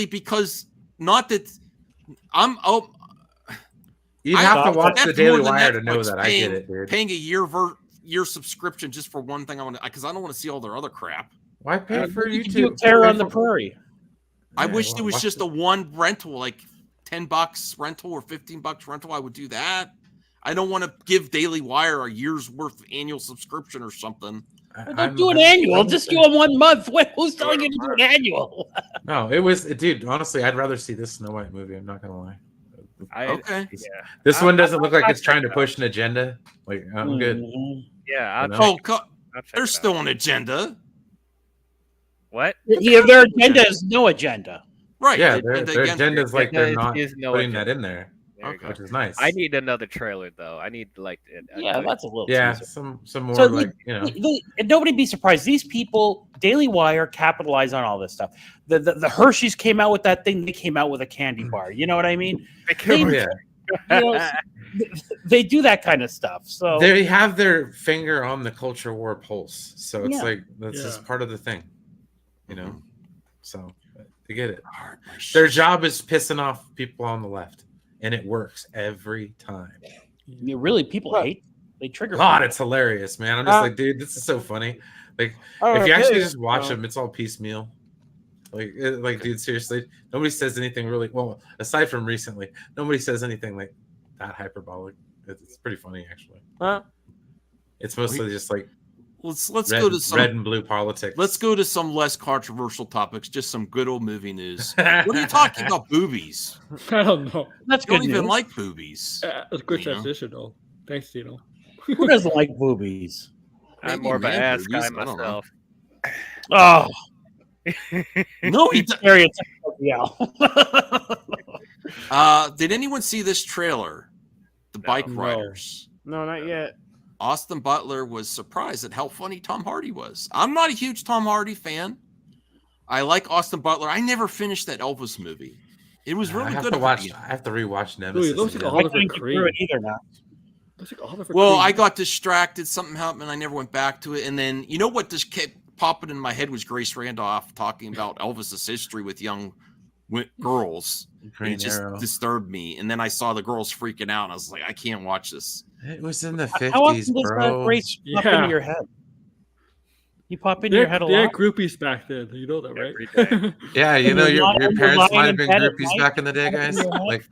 because not that I'm. Oh, You'd I- have to watch that's the Daily more than Wire to Netflix know that. I paying- get it, dude. paying a year subscription just for one thing I want to, because I don't want to see all their other crap. Why pay for You can YouTube? do Terror Pay on the for- Prairie. I Yeah, wish well, there was watch just it. a one rental, like $10 rental or $15 rental. I would do that. I don't want to give Daily Wire a year's worth of annual subscription or something. Don't do an annual. Just do a 1 month. Who's telling you to do an annual? No, it was, dude. Honestly, I'd rather see this Snow White movie. I'm not gonna lie. Okay. Yeah. This one doesn't look like I'll it's trying to check it out. push an agenda. Like, I'm good. Mhm. Yeah. I'll You know? check Oh, it out. I'll check there's it out. still an agenda, What? Yeah, their agenda is no agenda. right? Yeah, the their against- agenda's like they're There not is no putting agenda. that in there, There you go. which is nice. I need another trailer though. I need like Yeah, that's a little yeah, teaser. some more So like you know. and nobody be surprised. These people, Daily Wire, capitalize on all this stuff. The Hershey's came out with that thing. They came out with a candy bar. You know what I mean? Oh, yeah, You know, they do that kind of stuff. So they have their finger on the culture war pulse, so it's Yeah. like that's Yeah. just part of the thing, you know. Mhm. So they get it. All right, my Their shit. job is pissing off people on the left, and it works every time. really, people hate. They trigger. God, people. it's hilarious, man. I'm just like, dude, this is so funny. Like, if you actually just watch them, it's all piecemeal. Like, dude, seriously, nobody says anything really well aside from recently. Nobody says anything like that hyperbolic. It's pretty funny, actually. Huh? It's mostly just like Let's red, go to some red and blue politics. Let's go to some less controversial topics. Just some good old movie news. What are you talking about? Boobies? I don't know. That's You don't good even news. like boobies. It's a good You know? transition though. Thanks, Tino. Who doesn't like boobies? I'm Maybe more of an man ass boobies, guy I don't know. myself. Oh, No, he. stereotypical. Yeah. Did anyone see this trailer? The Bike No. Riders. No, not yet. Austin Butler was surprised at how funny Tom Hardy was. I'm not a huge Tom Hardy fan. I like Austin Butler. I never finished that Elvis movie. It was I really have good. to at watch. the end. I have to rewatch Nemesis. Dude, it looks like again. I Oliver can't get through it Queen. either now. Looks like Oliver Well, Queen. I got distracted. Something happened. I never went back to it. And then, you know what just kept popping in my head was Grace Randolph talking about Elvis's history with young girls. And Green it just Arrow. disturbed me. And then I saw the girls freaking out. And I was like, I can't watch this. It was in the How often 50s, does that bro. race pop Yeah. into your head? You pop into your head a They're lot. groupies back then. You know that, Every right? Yeah, you And know, you're your lying parents might have in been bed at groupies night, back in the day, guys. in your head. Like,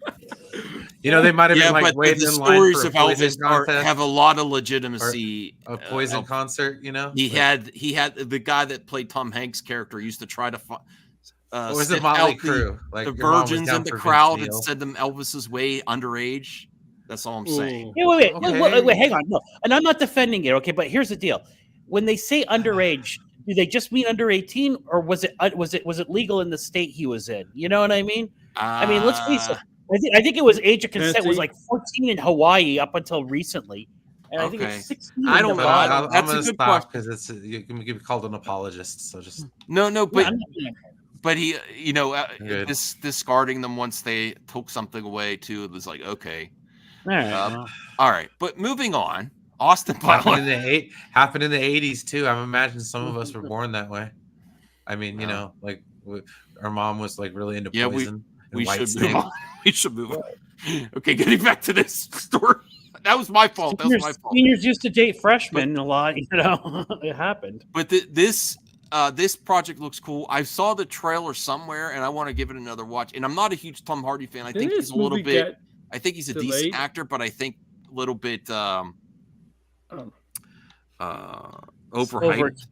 you know, they might have Yeah, been like but waiting the in line stories for a of poison Elvis contest, have a lot of legitimacy. a poison Elvis. concert. You know, He Like, had the guy that played Tom Hanks' character used to try to what was it, sniff Motley out Crue? Like the your mom was virgins down in the for Vince crowd and Neil. said them Elvis is way underage. That's all I'm saying. Ooh. Yeah, wait, Okay. wait, hang on. No, and I'm not defending it, okay? But here's the deal: when they say underage, do they just mean under 18, or was it legal in the state he was in? You know what I mean? I mean, let's face it. I think it was age of consent was like 14 in Hawaii up until recently, and I think Okay. it's 16. I in don't But know. Nevada. I'm That's a gonna good stop because it's you can be called an apologist. So just No, Yeah, but I'm not being- but he, you know, Good. discarding them once they took something away too. It was like, okay, all right. all right. But moving on, Austin happened in Butler. happened in the 80s too. I'm imagining some of us were born that way. I mean, you Wow. know, like our mom was like really into Yeah, poison. We and white should snake. move on. We should move on. Okay, getting back to this story. That was my fault. That was my fault. Seniors used to date freshmen a lot, you know. It happened. But this project looks cool. I saw the trailer somewhere, and I want to give it another watch. And I'm not a huge Tom Hardy fan. I think he's a little bit. I think he's a decent actor, but I think a little bit overhyped.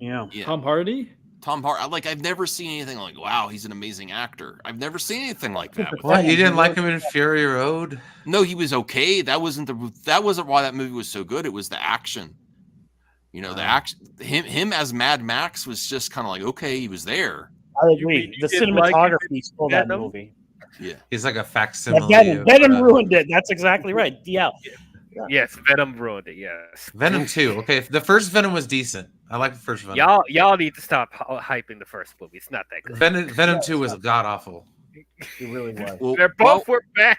Yeah. Tom Hardy. Tom Hardy. Like, I've never seen anything like, wow, he's an amazing actor. I've never seen anything like that. What? You didn't like him in Fury Road? No, he was okay. That wasn't why that movie was so good. It was the action. You know, the action. Him as Mad Max was just kind of like, okay, he was there. I agree. The cinematography stole that movie. Yeah, he's like a facsimile. Venom ruined it. That's exactly right. Yeah. Yes, Venom ruined it. Yes, Venom 2. Okay, the first Venom was decent. I like the first Venom. Y'all need to stop hyping the first movie. It's not that good. Venom 2 was god awful. It really was. Well, they both were bad.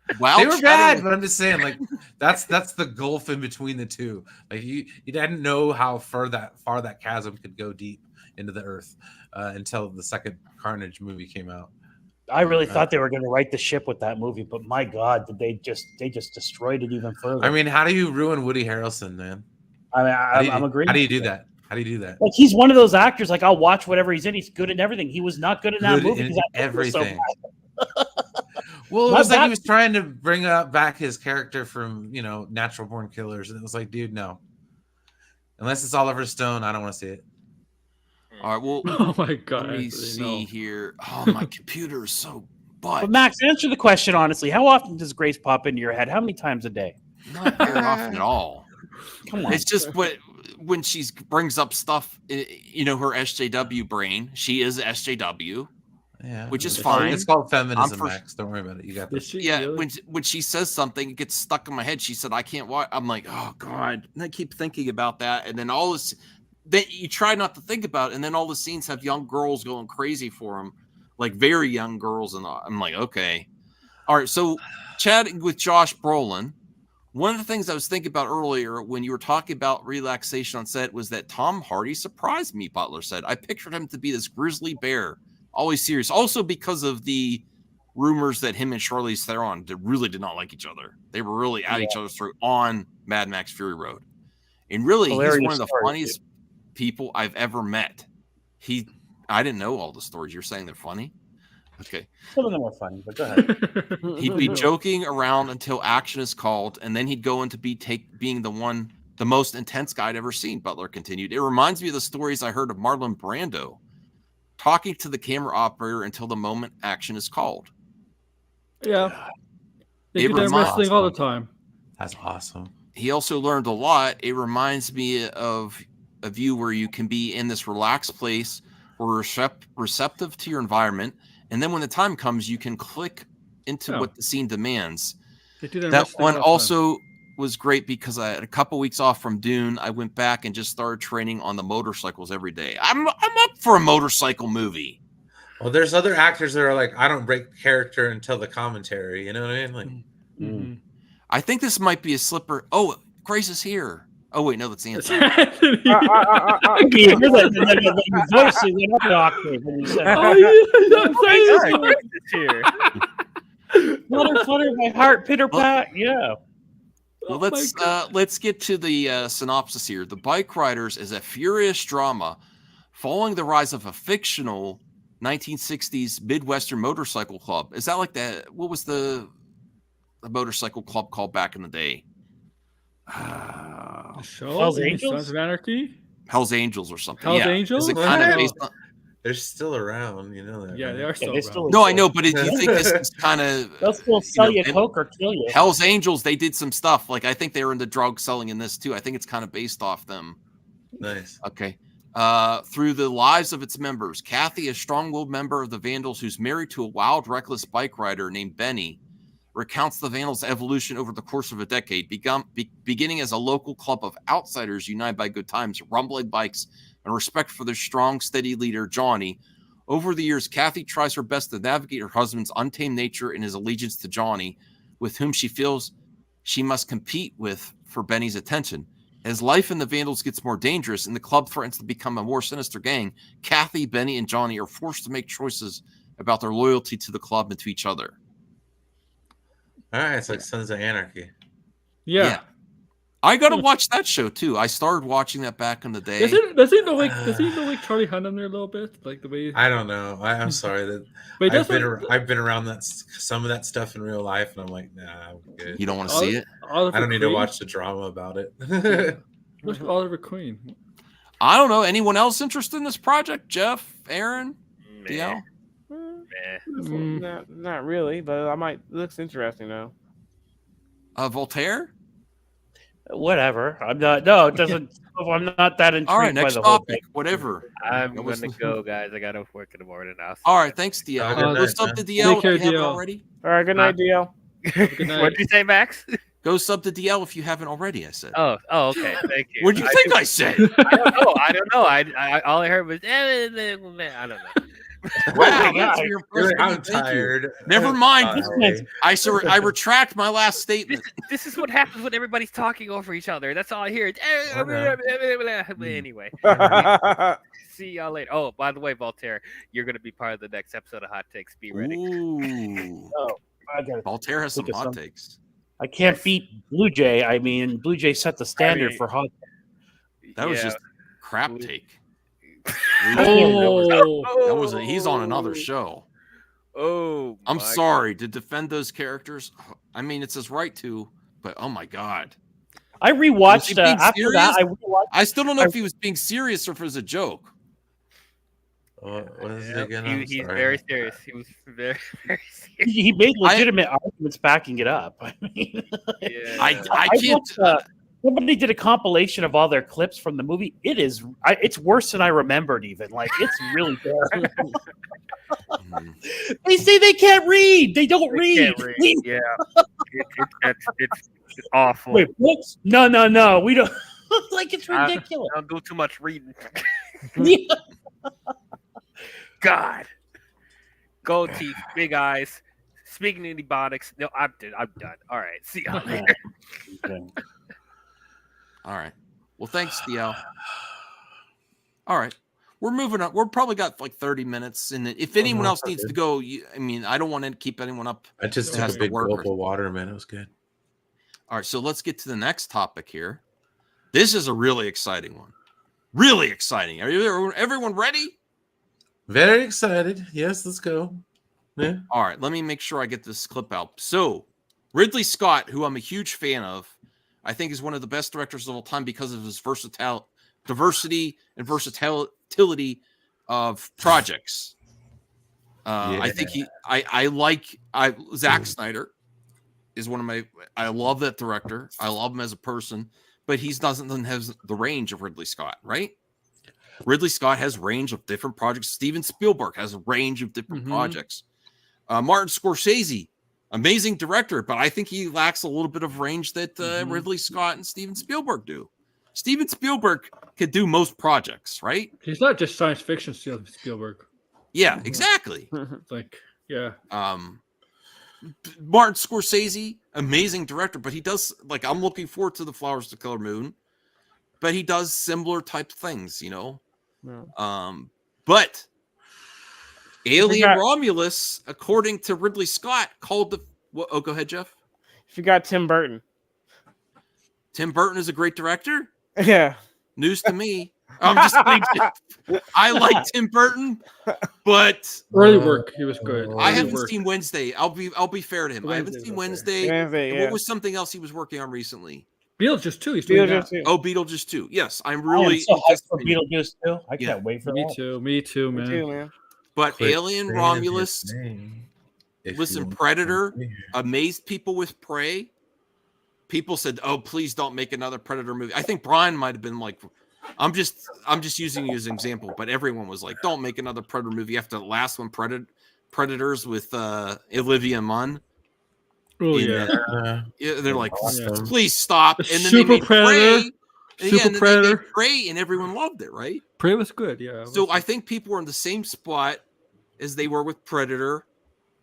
They were bad, but I'm just saying, like, that's the gulf in between the two. Like, you didn't know how far that chasm could go deep into the earth until the second Carnage movie came out. I really thought they were going to right the ship with that movie, but my God, did they just destroyed it even further. I mean, how do you ruin Woody Harrelson, man? I mean, I'm agreeing. How do you do that? How do you do that? Like, he's one of those actors. Like, I'll watch whatever he's in. He's good in everything. He was not good in that movie. Everything. Well, it was like he was trying to bring back his character from, Natural Born Killers, and it was like, dude, no. Unless it's Oliver Stone, I don't want to see it. All right, well, oh my God, let me see here. Oh, my computer is so But Max, answer the question honestly. How often does Grace pop into your head? How many times a day? Not very often at all. Come on. It's just when she brings up stuff, her SJW brain. She is SJW, which is fine. It's called feminism, Max. Don't worry about it. You got this. Really? When she says something, it gets stuck in my head. She said, "I can't watch." I'm like, "Oh God!" And I keep thinking about that, and then all this. Then you try not to think about it, and then all the scenes have young girls going crazy for him, like very young girls, and I'm like, okay, all right. So, chatting with Josh Brolin, one of the things I was thinking about earlier when you were talking about relaxation on set was that Tom Hardy surprised me. Butler said, "I pictured him to be this grizzly bear, always serious." Also, because of the rumors that him and Charlize Theron really did not like each other. They were really at each other's throat on Mad Max Fury Road, and really, he's one of the funniest people I've ever met. I didn't know all the stories. You're saying they're funny? Okay. Some of them are funny, but go ahead. He'd be joking around until action is called, and then he'd go into being the most intense guy I'd ever seen, Butler continued. It reminds me of the stories I heard of Marlon Brando talking to the camera operator until the moment action is called. Yeah. They do that wrestling all the time. That's awesome. He also learned a lot. It reminds me of a view where you can be in this relaxed place or receptive to your environment, and then when the time comes, you can click into what the scene demands. That one also was great because I had a couple weeks off from Dune. I went back and just started training on the motorcycles every day. I'm up for a motorcycle movie. Well, there's other actors that are like, I don't break character until the commentary. You know what I mean? Like, I think this might be a slipper. Oh, Grace is here. Oh wait, no, that's Anthony. Your voice went up an octave when you said, "Flutter, my heart, pitter pat." Yeah. Well, let's get to the synopsis here. The Bike Riders is a furious drama following the rise of a fictional 1960s Midwestern motorcycle club. Is that like what was the motorcycle club called back in the day? Hell's Angels? Sons of Anarchy? Hell's Angels or something. Hell's Angels? Is it kind of based on... They're still around, you know that. Yeah, they are still around. No, I know, but do you think this is kind of... They'll still sell you coke or kill you. Hell's Angels, they did some stuff. Like, I think they were into drug selling in this, too. I think it's kind of based off them. Nice. Okay. Through the lives of its members, Kathy, a strong-willed member of the Vandals who's married to a wild, reckless bike rider named Benny, recounts the Vandals' evolution over the course of a decade, beginning as a local club of outsiders united by good times, rumbling bikes, and respect for their strong, steady leader, Johnny. Over the years, Kathy tries her best to navigate her husband's untamed nature and his allegiance to Johnny, with whom she feels she must compete with for Benny's attention. As life in the Vandals gets more dangerous and the club threatens to become a more sinister gang, Kathy, Benny, and Johnny are forced to make choices about their loyalty to the club and to each other. All right, it's like Sons of Anarchy. Yeah. I gotta watch that show too. I started watching that back in the day. Does he know like Charlie Hunnam there a little bit? Like the way I don't know. I'm sorry that but he I've been does, like, I've been around some of that stuff in real life, and I'm like, nah, I'm good. You don't want to see it? Oliver I don't need to Queen? watch the drama about it. Look at Oliver Queen. I don't know. Anyone else interested in this project? Jeff, Aaron, DL? Not really, but I might. It looks interesting though. Voltaire? Whatever. I'm not. No, it doesn't. I'm not that intrigued All right, by next the whole topic. thing. Whatever. I'm That was- gonna go, guys. I gotta work in the morning now. All right, thanks, DL. Have a good Go night, sub man. to DL if Take you care, haven't DL. already. All right, good night, DL. Good night. What did you say, Max? Go sub to DL if you haven't already, I said. Oh, okay. Thank you. What do you think I said? I don't know. I all I heard was I don't know. Wow, God. that's your Really, impression. I'm Thank you. tired. Never mind. Sorry. I retract my last statement. This is what happens when everybody's talking over each other. That's all I hear. Anyway, see y'all later. Oh, by the way, Voltaire, you're gonna be part of the next episode of Hot Takes. Be ready. Ooh. I gotta Voltaire has some think of hot something. takes. I can't beat Blue Jay. I mean, Blue Jay set the standard for hot. That was Yeah. just crap take. Oh, He's on another show. Oh, I'm my sorry to defend those characters. I mean, it's his right to, but oh my god. I Was he rewatched being after that. serious? I rewatched. I still don't know if he was being serious or if it was a joke. What is it God. again? I'm He's sorry. very serious. He was very, very serious. He made legitimate arguments backing it up. I mean, Yeah. I can't. watched, somebody did a compilation of all their clips from the movie. It's worse than I remembered. Even like it's really bad. They say they can't read. They don't They read. can't read. Yeah. It's awful. Wait, books? No. We don't. Like it's I- ridiculous. Don't do too much reading. Yeah. God. Gold teeth, big eyes, speaking antibiotics. No, I'm done. All right. See y'all later. All right. Well, thanks, DL. All right. We're moving on. We're probably got like 30 minutes. And if anyone else needs to go, I mean, I don't want to keep anyone up. I just It took has a to big work gulp or- of water, man. It was good. All right. So let's get to the next topic here. This is a really exciting one. Really exciting. Are everyone ready? Very excited. Yes, let's go. Yeah. All right, let me make sure I get this clip out. So, Ridley Scott, who I'm a huge fan of, I think is one of the best directors of all time because of his diversity and versatility of projects. I think Zack Snyder is one of my. I love that director. I love him as a person, but he doesn't have the range of Ridley Scott, right? Ridley Scott has range of different projects. Steven Spielberg has a range of different projects. Martin Scorsese, amazing director, but I think he lacks a little bit of range that Ridley Scott and Steven Spielberg do. Steven Spielberg could do most projects, right? he's not just science fiction Spielberg. Yeah, exactly. Like, yeah. Martin Scorsese, amazing director, but he does like I'm looking forward to The Flowers to Color Moon, but he does similar type things, you know. Yeah. But Alien forgot- Romulus, according to Ridley Scott, called the. Oh, go ahead, Jeff. You got Tim Burton. Tim Burton is a great director. Yeah. News to me. I'm just kidding. I like Tim Burton, but Early work, he was good. I Early haven't work. seen Wednesday. I'll be fair to him. I haven't Wednesday's seen okay. Wednesday. Wednesday, And yeah. what was something else he was working on recently? Beetlejuice too. He's doing Beetlejuice that. too. Oh, Beetlejuice 2. Yes, I'm I am really so hyped for anticipating it. Beetlejuice too. I Yeah. can't wait for Me that. too. Me too, Me man. too, man. But Quit Alien saying Romulus his name if listen, you want Predator to. amazed people with Prey. People said, "Oh, please don't make another Predator movie." I think Brian might have been like, "I'm just using you as an example," but everyone was like, "Don't make another Predator movie after the last one, Predators with Olivia Munn." Oh In, yeah. Yeah, they're like, Awesome. "Please stop!" The And then Super they made Predator. Prey, Super and then Predator. They made Prey, and everyone loved it, right? Prey was good. Yeah. So I think people were in the same spot as they were with Predator,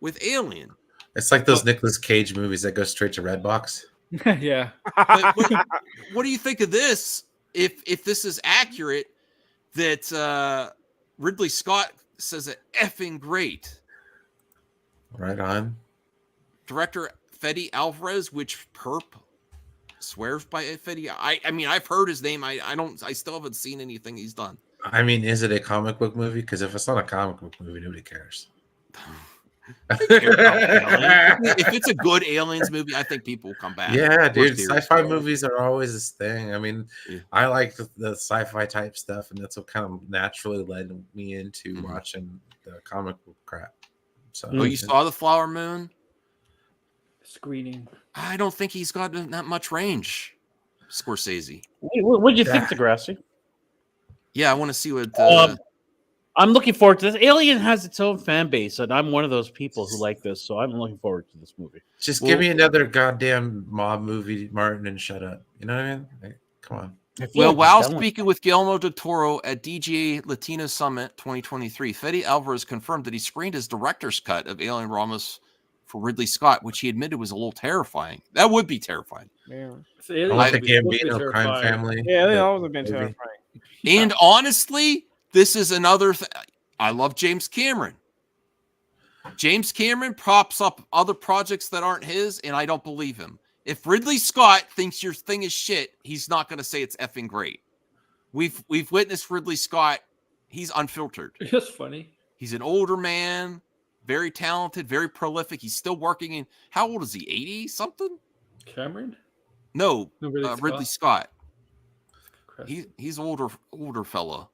with Alien. It's like those Nicolas Cage movies that go straight to Redbox. yeah. But what do you think of this? If this is accurate, that Ridley Scott says it effing great. Right on. Director Fede Alvarez, which perp swears by Fetty. I mean, I've heard his name. I still haven't seen anything he's done. I mean, is it a comic book movie? Because if it's not a comic book movie, nobody cares. Care about aliens. If it's a good aliens movie, I think people will come back. Yeah, Or dude, series. sci-fi movies are always this thing. I mean, Yeah. I like the sci-fi type stuff, and that's what kind of naturally led me into watching the comic book crap. So, Oh, you saw the Flower Moon? Screening. I don't think he's got that much range, Scorsese. What did you think, Degrassi? Yeah, I want to see what. I'm looking forward to this. Alien has its own fan base, and I'm one of those people who like this, so I'm looking forward to this movie. just give me another goddamn mob movie, Martin, and shut up. You know what I mean? Like, come on. Well, while speaking with Guillermo del Toro at DGA Latino Summit 2023, Fede Alvarez confirmed that he screened his director's cut of Alien Ramos for Ridley Scott, which he admitted was a little terrifying. That would be terrifying. Yeah, I like the Gambino crime family. yeah, they the always have been movie. terrifying. And honestly, this is another thing. I love James Cameron. James Cameron props up other projects that aren't his, and I don't believe him. If Ridley Scott thinks your thing is shit, he's not going to say it's effing great. We've witnessed Ridley Scott. He's unfiltered. It's funny. He's an older man, very talented, very prolific. He's still working in, how old is he? 80 something? Cameron? No, No, Ridley Scott. He's older fella.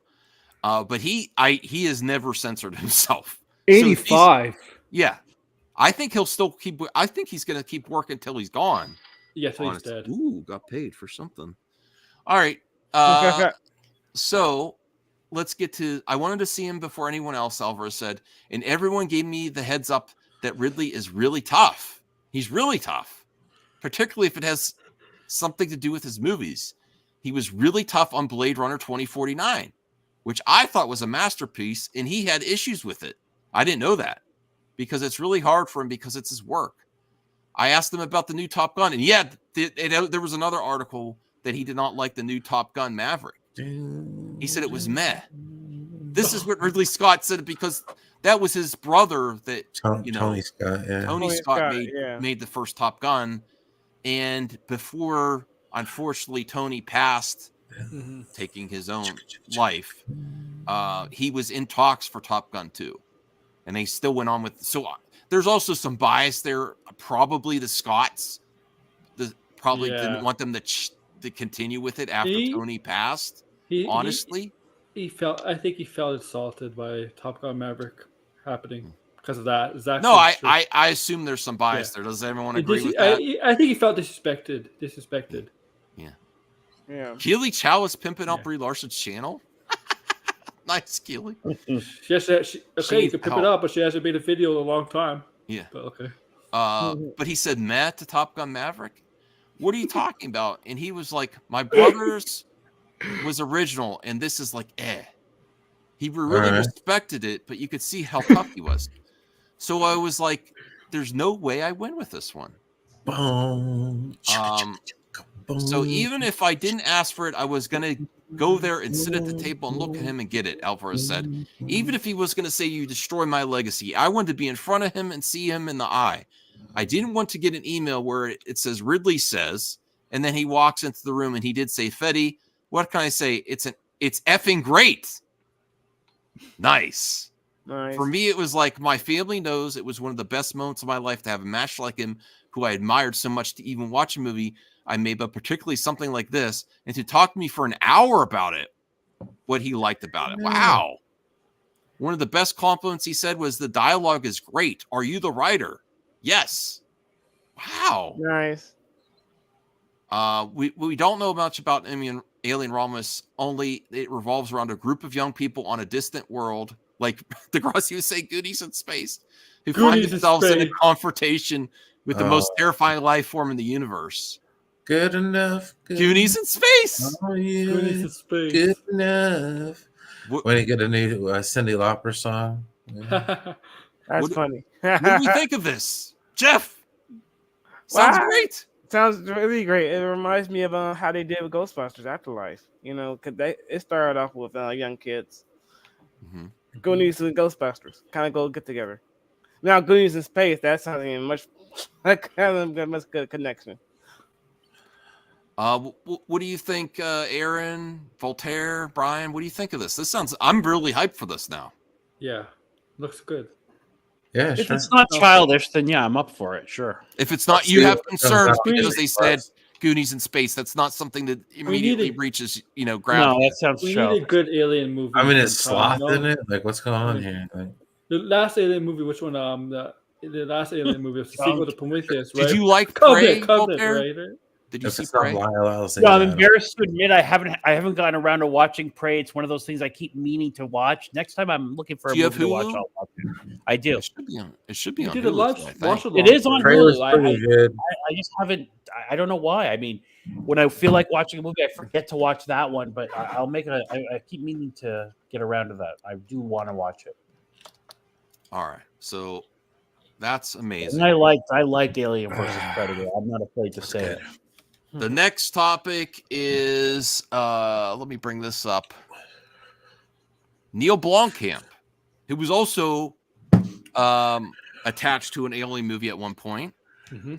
But he has never censored himself. 85. Yeah. I think he'll still keep. I think he's going to keep working until he's gone. Yeah, till he's dead. Ooh, got paid for something. All right. So let's get to. I wanted to see him before anyone else. Alvarez said, and everyone gave me the heads up that Ridley is really tough. He's really tough, particularly if it has something to do with his movies. He was really tough on Blade Runner 2049, which I thought was a masterpiece, and he had issues with it. I didn't know that. Because it's really hard for him because it's his work. I asked him about the new Top Gun, and yeah, there was another article that he did not like the new Top Gun Maverick. He said it was meh. This is what Ridley Scott said because that was his brother that Tony Scott. Yeah. Tony Scott made the first Top Gun, and before unfortunately Tony passed, taking his own life, he was in talks for Top Gun 2. And they still went on with. So there's also some bias there. Probably the Scots, didn't want them to continue with it after Tony passed. Honestly, I think he felt insulted by Top Gun Maverick happening because of that. No, I assume there's some bias there. Does everyone agree with that? I think he felt disrespected. Yeah. Keely Chow is pimping up Brie Larson's channel. Nice, Keely. You can pimp it up, but she hasn't made a video in a long time. Yeah. But okay. But he said meh to Top Gun Maverick. What are you talking about? And he was like, my brother's was original, and this is like He really respected it, but you could see how tough he was. So I was like, there's no way I win with this one. So even if I didn't ask for it, I was going to go there and sit at the table and look at him and get it, Alvarez said. Even if he was going to say, you destroy my legacy, I wanted to be in front of him and see him in the eye. I didn't want to get an email where it says Ridley says, and then he walks into the room and he did say, Fetty, what can I say? It's effing great. Nice. For me, it was like my family knows it was one of the best moments of my life to have a match like him, who I admired so much to even watch a movie I made, but particularly something like this, and to talk to me for an hour about it, what he liked about it. Wow. One of the best compliments he said was the dialogue is great. Are you the writer? Yes. Wow. Nice. We don't know much about Alien Ramos, only it revolves around a group of young people on a distant world, like Degrassi was saying, Goonies in space, who find themselves in a confrontation with the most terrifying life form in the universe. Good enough. Goonies in space. Oh, yeah. Goonies in space. Good enough. When you get a new Cyndi Lauper song. Yeah. That's funny. What do we think of this? Jeff? Sounds great. Sounds really great. It reminds me of how they did with Ghostbusters Afterlife. You know, because it started off with young kids. Goonies and Ghostbusters kind of go get together. Now, Goonies in space, that's something much good connection. What do you think, Aaron, Voltaire, Brian? What do you think of this? I'm really hyped for this now. Yeah, looks good. Yeah, If sure. it's not childish, then yeah, I'm up for it. Sure. If it's not, Let's you see have what comes concerns out because next they week said first. Goonies in space. That's not something that need immediately a- reaches, No, gravity. that sounds We show. need a good alien movie. I mean, is from time, Sloth in it? Like, what's going on here? Like, The last alien movie, which one? The last alien movie was the sequel to Prometheus, right? Did you like Prey, Covenant, Voltaire? right? Did you if see it's not Prey? Lyle, I'll say No, I'm that. embarrassed to admit I haven't gotten around to watching Prey. It's one of those things I keep meaning to watch. Next time I'm looking for a Do you movie have to watch, Hulu? I'll watch it. I do. It should be We on did a Hulu, live I think. watch along. It is on Trailer's Hulu. pretty good. I just haven't. I don't know why. I mean, when I feel like watching a movie, I forget to watch that one. But I'll make it. I keep meaning to get around to that. I do want to watch it. All right, so that's amazing. And I liked Alien versus Predator. I'm not afraid to say it. The next topic is let me bring this up. Neil Blomkamp, who was also attached to an Alien movie at one point. Mm-hmm.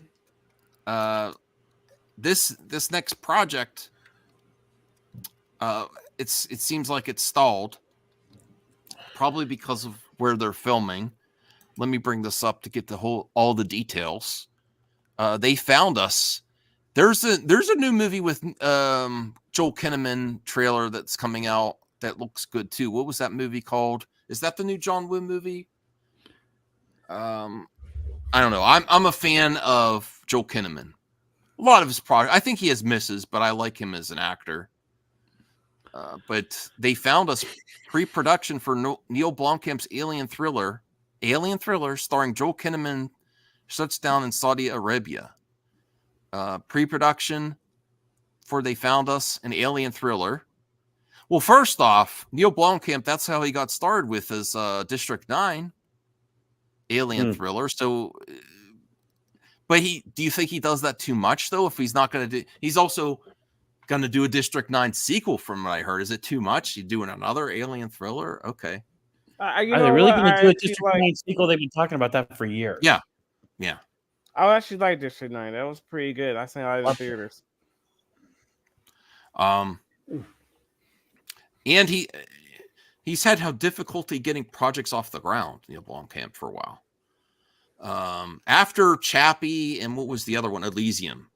This next project, it seems like it's stalled, probably because of where they're filming. Let me bring this up to get all the details. They found us. There's a new movie with Joel Kinnaman trailer that's coming out that looks good too. What was that movie called? Is that the new John Woo movie? I don't know. I'm a fan of Joel Kinnaman. A lot of his projects. I think he has misses, but I like him as an actor. But they found us pre-production for Neil Blomkamp's Alien Thriller, starring Joel Kinnaman, shuts down in Saudi Arabia. Pre-production for They Found Us, an Alien Thriller. Well, first off, Neil Blomkamp, that's how he got started with his District 9 Alien Thriller. So, but do you think he does that too much, though? If he's not going to do, he's also going to do a District 9 sequel from what I heard. Is it too much? You doing another Alien Thriller? Okay. Are they really going to do a District 9 sequel? They've been talking about that for years. Yeah. I actually like District 9. That was pretty good. I seen it in the theaters. And he's had difficulty getting projects off the ground, Neil Blomkamp, for a while. After Chappie and what was the other one, Elysium,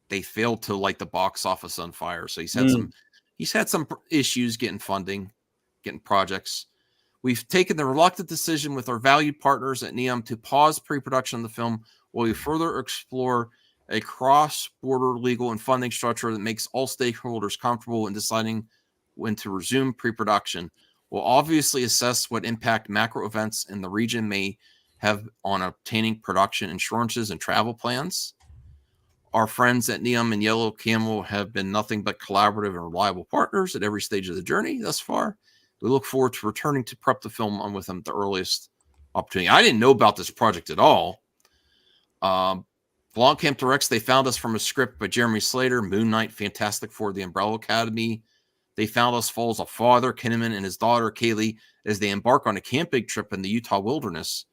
they failed to light the box office on fire. So he's had some issues getting funding, getting projects. We've taken the reluctant decision with our valued partners at NEOM to pause pre-production of the film while we further explore a cross-border legal and funding structure that makes all stakeholders comfortable in deciding when to resume pre-production. We'll obviously assess what impact macro events in the region may have on obtaining production insurances and travel plans. Our friends at NEOM and Yellow Camel have been nothing but collaborative and reliable partners at every stage of the journey thus far. We look forward to returning to prep the film on with them at the earliest opportunity. I didn't know about this project at all. Blomkamp directs They Found Us from a script by Jeremy Slater, Moon Knight, Fantastic Four, The Umbrella Academy. They Found Us follows a father, Kinnaman, and his daughter, Kaylee, as they embark on a camping trip in the Utah wilderness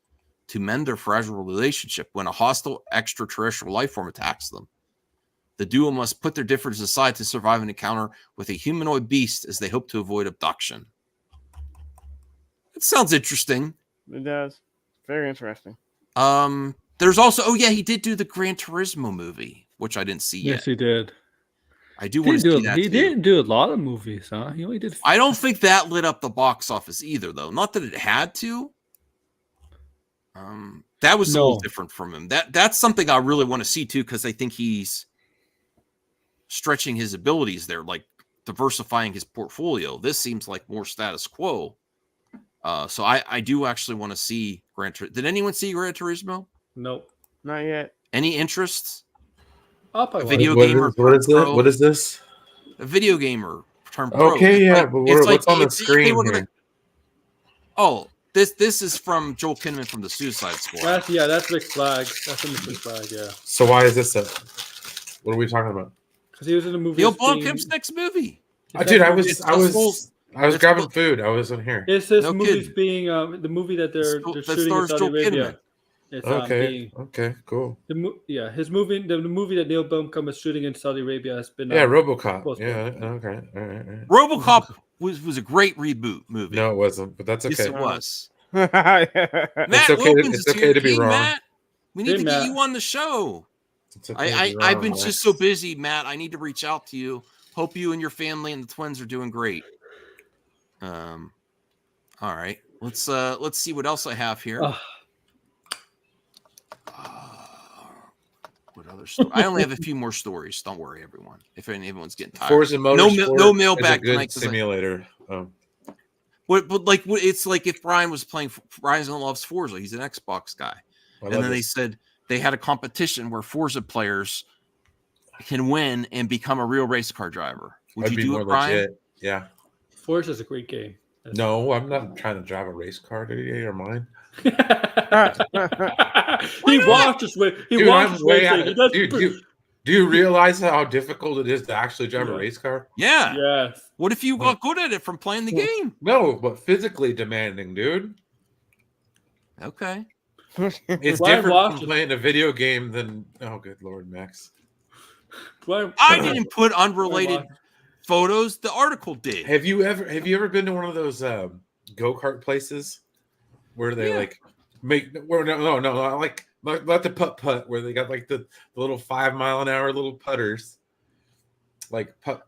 to mend their fragile relationship when a hostile extraterrestrial life form attacks them. The duo must put their differences aside to survive an encounter with a humanoid beast as they hope to avoid abduction. It sounds interesting. It does. Very interesting. There's also, he did do the Gran Turismo movie, which I didn't see yet. Yes, he did. I do want to see that. He didn't do a lot of movies, huh? He only did. I don't think that lit up the box office either, though. Not that it had to. That was a little different from him. That's something I really want to see too, because I think he's stretching his abilities there, like diversifying his portfolio. This seems like more status quo. So I do actually want to see Gran Turismo. Did anyone see Gran Turismo? Nope. Not yet. Any interests? Up, I Video What gamer. what is it? What is this? A video gamer turned pro. Okay, yeah, Like, but it's what's on the they screen were here? Oh, this is from Joel Kinnaman from the Suicide Squad. That's Big Flag. That's a Big Flag, yeah. So why is this it? What are we talking about? Because he was in the movie. Neil Blomkamp's next movie. Dude, I was it's grabbing full- food. I wasn't here. It's this No movie's kidding. being the movie that they're That shooting in stars Saudi Joel Arabia. Kinnaman. It's Okay. Okay. Cool. the movie that Neil Blomkamp is shooting in Saudi Arabia has been Yeah, RoboCop. postponed. Yeah. Okay. All right. RoboCop was a great reboot movie. No, it wasn't, but that's Yes, okay. it was. Yeah. Matt okay to- Wilkins it's is okay here. to be Hey, wrong. Matt, we need Hey, to get Matt. you on the show. It's okay to be I've wrong, been Max. just so busy, Matt. I need to reach out to you. Hope you and your family and the twins are doing great. All right. Let's see what else I have here. Ugh. What other story? I only have a few more stories. Don't worry, everyone. If anyone's getting tired. Forza Motorsport no is a mailbag good tonight. 'Cause simulator. it's like if Brian was playing. Brian loves Forza. He's an Xbox guy. I And love then they this. said they had a competition where Forza players can win and become a real race car driver. Would I'd you be do more it, Brian? legit. Yeah. Forza is a great game. No, I'm not trying to drive a race car today or mine. He watches. He Dude, watches I'm way out racing. of, dude, do you realize how difficult it is to actually drive a Yeah. race car? Yeah. Yes. What if you got good at it from playing the game? No, but physically demanding, dude. Okay. It's Why different watch from it? playing a video game than good Lord, Max. I didn't put unrelated photos. The article did. Have you ever been to one of those go-kart places where they like make no like not the putt where they got like the little 5 mile an hour little putters like putt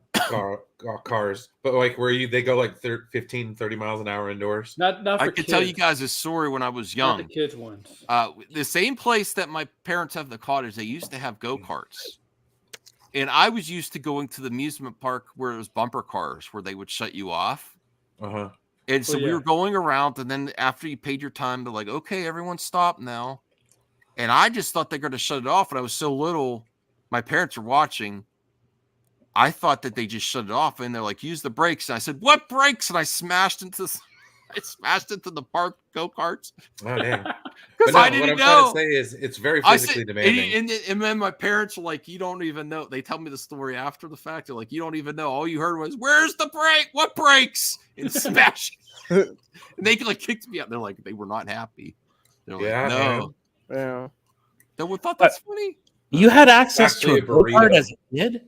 cars, but like where they go like 15 30 miles an hour indoors. Not for I could kids. tell you guys a story when I was Not the young. kids ones. The same place that my parents have the cottage, they used to have go-karts. And I was used to going to the amusement park where it was bumper cars where they would shut you off. Uh-huh. And so we yeah. were going around, and then after you paid your time, they're like, okay, everyone stop now. And I just thought they're going to shut it off. And I was so little, my parents were watching. I thought that they just shut it off, and they're like, use the brakes. And I said, what brakes? And I smashed into the park go-karts. Oh damn. Because But no, I what didn't I'm know. trying to say is it's very I physically said, demanding. and then my parents were like, you don't even know. They tell me the story after the fact. They're like, you don't even know. All you heard was, where's the brake? What brakes? And smash. And they like kicked me out. They're like, they were not happy. They're like, Yeah, no. Yeah. They would thought that's funny. You had access Actually, to a a go-kart burrito. as a kid?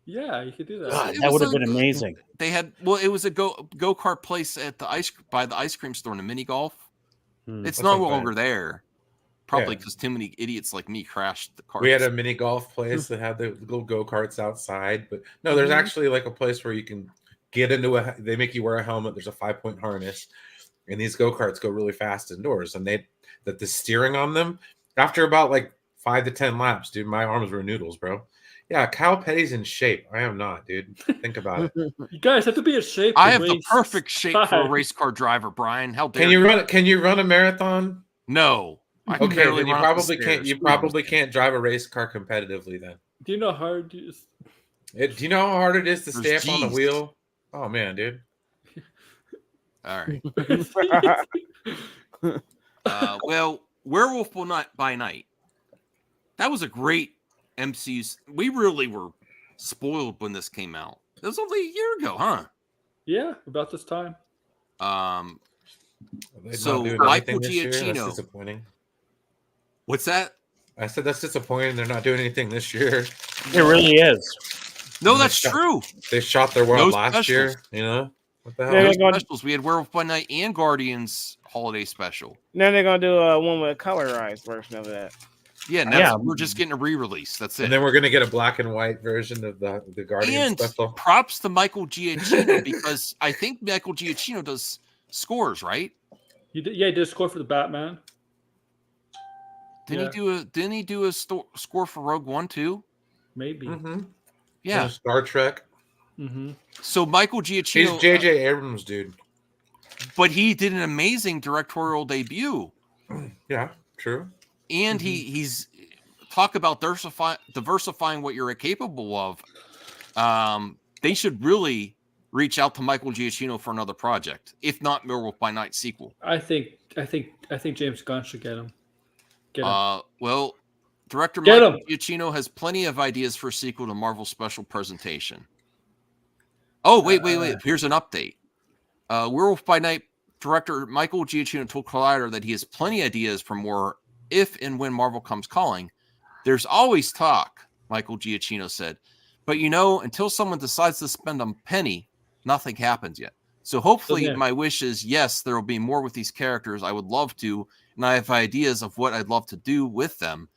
Yeah, you could do that. God, It that was would have a- been amazing. They had it was a go-kart place at the by the ice cream store in the mini golf. It's That's no not bad. longer there. Probably Yeah. because too many idiots like me crashed the car. We had a mini golf place that had the little go-karts outside, but no, there's actually like a place where you can get into they make you wear a helmet. There's a 5-point harness, and these go-karts go really fast indoors, and the steering on them after about like 5 to 10 laps, dude, my arms were noodles, bro. Yeah, Kyle Petty's in shape. I am not, dude. Think about it. You guys have to be in shape. I to have the race perfect shape for a time. race car driver, Brian. How dare Can you run a marathon? No. I can Okay, barely then you run up the probably can't. stairs. You probably can't drive a race car competitively. Then, Do you know how hard it is? do you know how hard it is to There's stay up on the G's. wheel? Oh man, dude. All right. Well, Werewolf by Night. That was a great MCU. We really were spoiled when this came out. It was only a year ago, huh? Yeah, about this time. Are they not So, doing Michael anything this year? That's Giacchino. disappointing. What's that? I said that's disappointing. They're not doing anything this year. It really is. No, And that's true. They shot their world No last specials. year. You know what the hell? Yeah, No they're gonna- specials. We had Werewolf by Night and Guardians holiday special. Now they're gonna do one with a colorized version of that. Yeah, Yeah. we're just getting a re-release. That's it. And then we're gonna get a black and white version of the Guardian And special. props to Michael Giacchino because I think Michael Giacchino does scores, right? He did a score for the Batman. Didn't he do a score for Rogue One too? Maybe. Mm-hmm. Yeah. Star Trek. Mm-hmm. So Michael Giacchino, He's J.J. Abrams, dude. but he did an amazing directorial debut, Yeah, true. and he's talk about diversifying what you're capable of. They should really reach out to Michael Giacchino for another project, if not Werewolf by Night sequel. I think James Gunn should get him. Get him. Well, director Get Michael him. Giacchino has plenty of ideas for a sequel to Marvel Special Presentation. Oh, wait. Here's an update. Werewolf by Night director Michael Giacchino told Collider that he has plenty of ideas for more if and when Marvel comes calling. There's always talk, Michael Giacchino said. But until someone decides to spend a penny, nothing happens yet. So hopefully my wish is, yes, there will be more with these characters. I would love to. And I have ideas of what I'd love to do with them.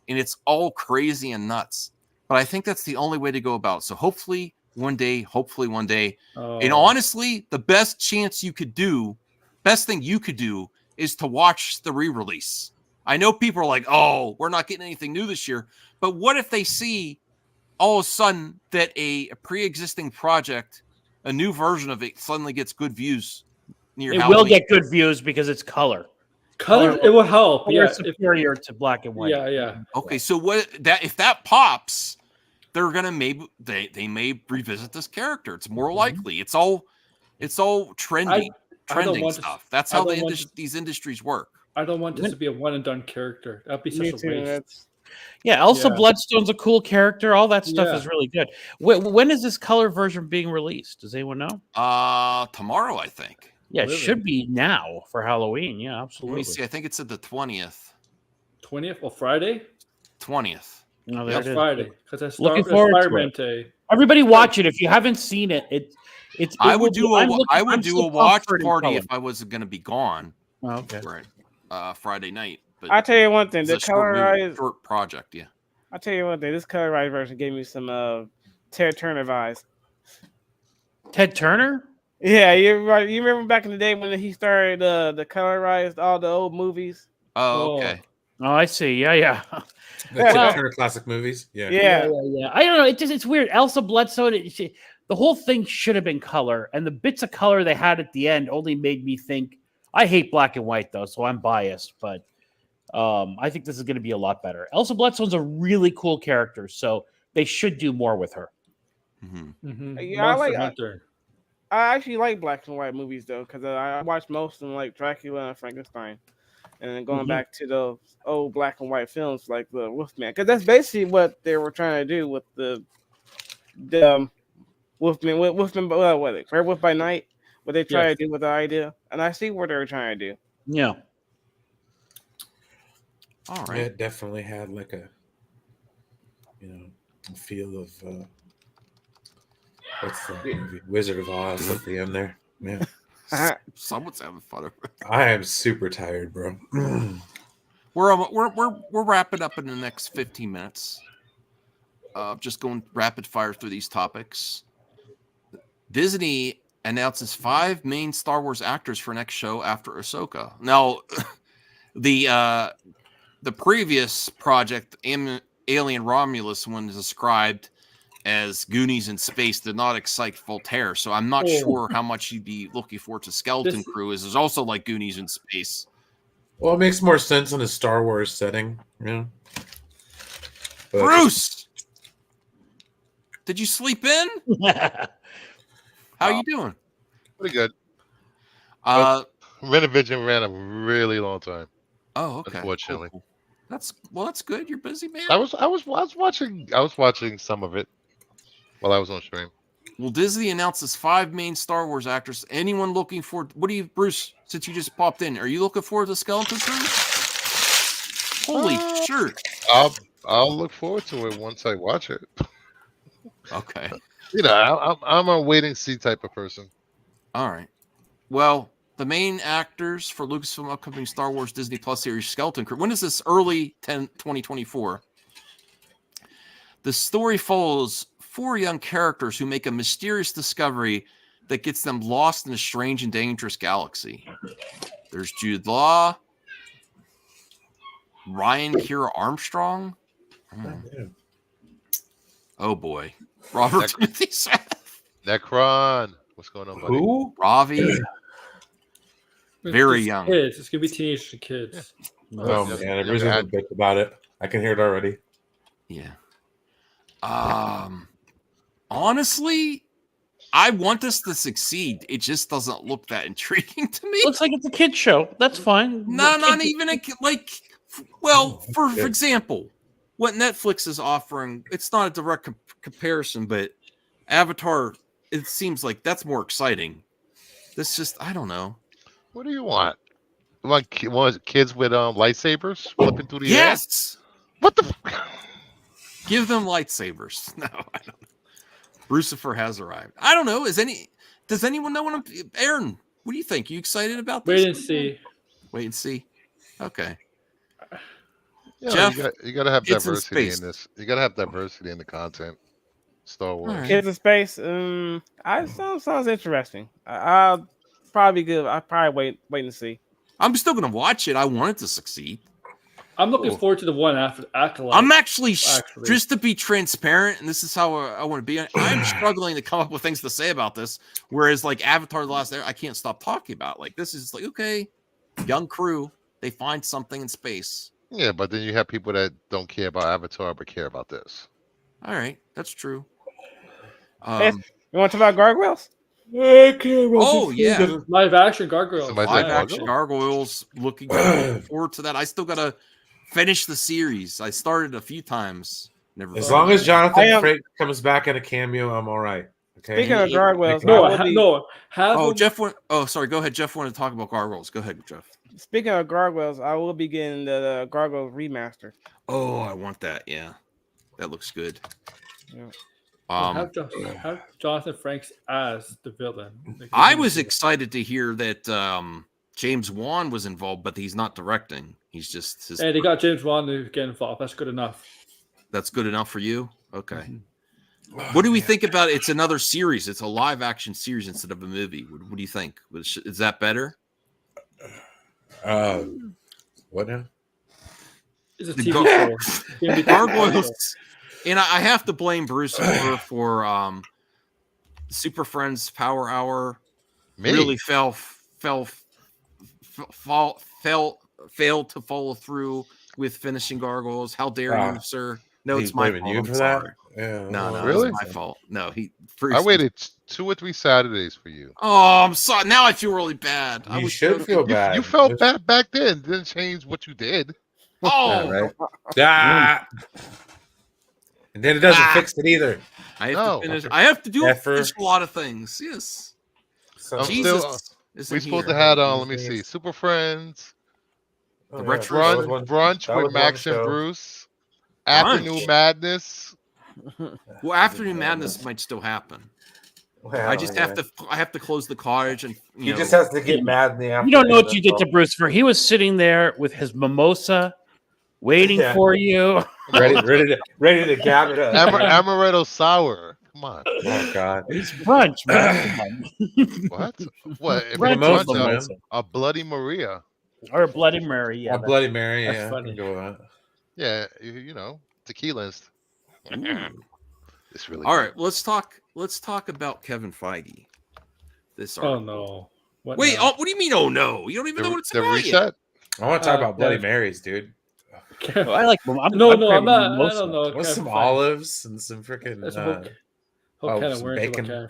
And it's all crazy and nuts. But I think that's the only way to go about it. So hopefully one day. And honestly, the best thing you could do is to watch the re-release. I know people are like, oh, we're not getting anything new this year. But what if they see all of a sudden that a pre-existing project, a new version of it, suddenly gets good views near It will get good views because it's color. Color, it will help. Color is superior to black and white. Yeah. Okay, so if that pops, they're gonna they may revisit this character. It's more likely. It's all trending stuff. That's how these industries work. I don't want this to be a one and done character. That'd be such a waste. Elsa Bloodstone's a cool character. All that stuff is really good. When is this color version being released? Does anyone know? Tomorrow, I think. Yeah, it should be now for Halloween. Yeah, absolutely. Let me see. I think it's at the 20th. 20th or Friday? 20th. No, that's Friday because that's looking forward Spider-Man to it. Day. Everybody watch it if you haven't seen it. I would do a watch party if I wasn't going to be gone. Oh, okay. For Friday night. But I'll tell you one thing. The short project, yeah. I'll tell you one thing. This colorized version gave me some Ted Turner vibes. Ted Turner? Yeah, you remember back in the day when he started the colorized all the old movies? Oh, okay. Oh, I see. Yeah. The Ted Turner classic movies. Yeah. I don't know. It's weird. Elsa Bloodstone. The whole thing should have been color, and the bits of color they had at the end only made me think. I hate black and white though, so I'm biased, but I think this is going to be a lot better. Elsa Bloodstone's a really cool character, so they should do more with her. Mm-hmm. Mm-hmm. Yeah, I actually like black and white movies though, because I watched most of them, like Dracula and Frankenstein, and then going back to those old black and white films like the Wolfman, because that's basically what they were trying to do with the Wolfman. Werewolf by Night. What they try to do with the idea, and I see what they're trying to do. Yeah. All right. It definitely had like a feel of what's the movie? Wizard of Oz at the end there. Yeah. Someone's having fun. I am super tired, bro. We're wrapping up in the next 15 minutes. Just going rapid fire through these topics. Disney announces 5 main Star Wars actors for next show after Ahsoka. Now, the previous project, Alien Romulus, one is described as Goonies in space, did not excite Voltaire. So I'm not sure how much you'd be looking forward to Skeleton Crew. Is also like Goonies in space. Well, it makes more sense in a Star Wars setting. Yeah. Bruce, did you sleep in? How you doing? Pretty good. Renovision ran a really long time. Oh, okay. Unfortunately, cool. That's good. You're busy, man. I was watching some of it while I was on stream. Well, Disney announces 5 main Star Wars actors. Anyone looking for? What do you, Bruce? Since you just popped in, are you looking forward to Skeleton Crew? Holy shirt! I'll look forward to it once I watch it. Okay. I'm a wait and see type of person. All right. Well, the main actors for Lucasfilm upcoming Star Wars Disney Plus series Skeleton Crew. When is this? Early 2024. The story follows 4 young characters who make a mysterious discovery that gets them lost in a strange and dangerous galaxy. There's Jude Law, Ryan Kira Armstrong. Oh boy. Robert Timothy Smith. Necron. What's going on, buddy? Who? Ravi. Very young. Kids. It's gonna be teenage kids. Oh man, everybody's gonna bitch about it. I can hear it already. Yeah. Honestly, I want this to succeed. It just doesn't look that intriguing to me. Looks like it's a kid show. That's fine. No, not even for example, what Netflix is offering, it's not a direct comparison, but Avatar, it seems like that's more exciting. This just, I don't know. What do you want? want kids with lightsabers flipping through the air? Yes. What the? Give them lightsabers. No, I don't know. Lucifer has arrived. I don't know. Does anyone know what Aaron, what do you think? You excited about this? Wait and see. Wait and see. Okay. Yeah, Jeff, you got to have kids in diversity in space. this. You got to have diversity in the content. Star Wars. right. Kids in space. Sounds interesting. I'll probably good. I'll probably wait and see. I'm still going to watch it. I want it to succeed. I'm looking forward to the one after Acolyte. I'm actually, just to be transparent, and this is how I want to be. I'm struggling to come up with things to say about this. Whereas, like Avatar: The Last Air, I can't stop talking about. Like this is like okay, young crew, they find something in space. Yeah, but then you have people that don't care about Avatar but care about this. All right, that's true. You want to talk about gargoyles? Oh yeah, live action gargoyles. Somebody live said action gargoyles. Looking forward to that. I still gotta finish the series. I started a few times. Never. As long as Jonathan Frakes comes back in a cameo, I'm all right. Okay. Speaking of gargoyles, Jeff. Sorry. Go ahead. Jeff wanted to talk about gargoyles. Go ahead, Jeff. Speaking of gargoyles, I will be getting the gargoyles remastered. Oh, I want that. Yeah, that looks good. Yeah. Have Jonathan Frakes as the villain. I was excited to hear that James Wan was involved, but he's not directing. He's just Hey, they got James Wan to get involved. That's good enough. That's good enough for you? Okay. What do we think about it? It's another series. It's a live action series instead of a movie. What do you think? Is that better? What now? It's a TV show. Gargoyles. And I have to blame Bruce for Super Friends Power Hour. Really failed to follow through with finishing Gargoyles. How dare you, sir? No, it's my fault. You for that? Yeah. No, really? It's my fault. No, I waited 2 or 3 Saturdays for you. Oh, I'm sorry. Now I feel really bad. You should feel bad. You felt bad back then. It didn't change what you did. Oh, right. And then it doesn't fix it either. I have to finish. I have to finish a lot of things. Yes. So Jesus. We're supposed to have let me see, Super Friends, the retro brunch with Max and Bruce, Afternoon Madness. Well, Afternoon Madness might still happen. Well, I just have to close the cottage and you just have to get mad in the afternoon. You don't know what you did to Bruce. He was sitting there with his mimosa, waiting for you, ready to gab it up. Amaretto sour. Come on. Oh God. It's brunch, man. What? What? Brunch, a Bloody Maria. Or a Bloody Mary, yeah. A Bloody Mary, that's yeah. funny. Yeah, you know, tequilas. It's really all good. right. Let's talk about Kevin Feige. This Oh article. no! Wait. Oh, what do you mean? Oh no! You don't even know what it's the about reset. yet. I want to talk about Bloody Marys, dude. I like them. I'm not. I don't know. With some olives and some freaking bacon.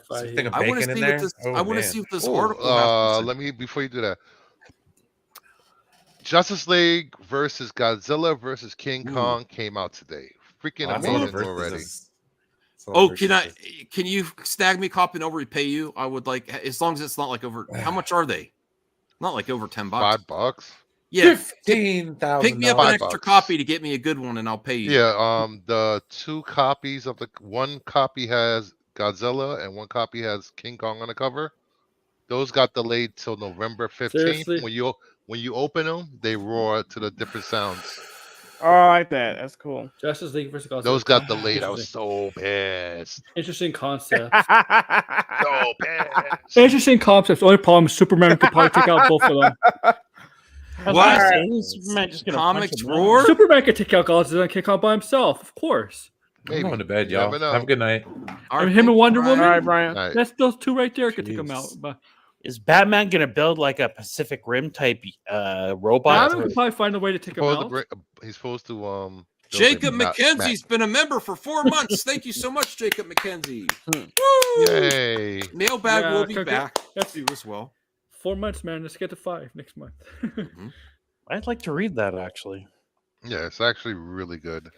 Something of bacon in there. I want to see what this article happens. Let me before you do that. Justice League versus Godzilla versus King Kong came out today. Freaking amazing already. Can you snag me a copy and repay you? I would like, as long as it's not like over. How much are they? Not like over $10. $5. Yeah, 15,000. Pick me up an extra copy to get me a good one, and I'll pay you. Yeah. The 2 copies of one copy has Godzilla and one copy has King Kong on the cover. Those got delayed till November 15th. Seriously? When you open them, they roar to the different sounds. Oh, I like that. That's cool. Justice League versus Godzilla. Those got delayed. I was so pissed. Interesting concept. So pissed. Interesting concepts. Only problem is Superman could probably take out both of them. What? Superman just gonna Comics roar? Superman could take out Godzilla and kick out by himself, of course. I'm going to bed, y'all. Have a good night. I mean, him and Wonder Woman. All right, Brian. That's those 2 right there could take them out. But is Batman gonna build like a Pacific Rim type robot? Batman could probably find a way to take him out. He's supposed to Jacob McKenzie's been a member for 4 months. Thank you so much, Jacob McKenzie. Yay! Mailbag will be back. That's you as well. 4 months, man. Let's get to 5 next month. I'd like to read that actually. Yeah, it's actually really good.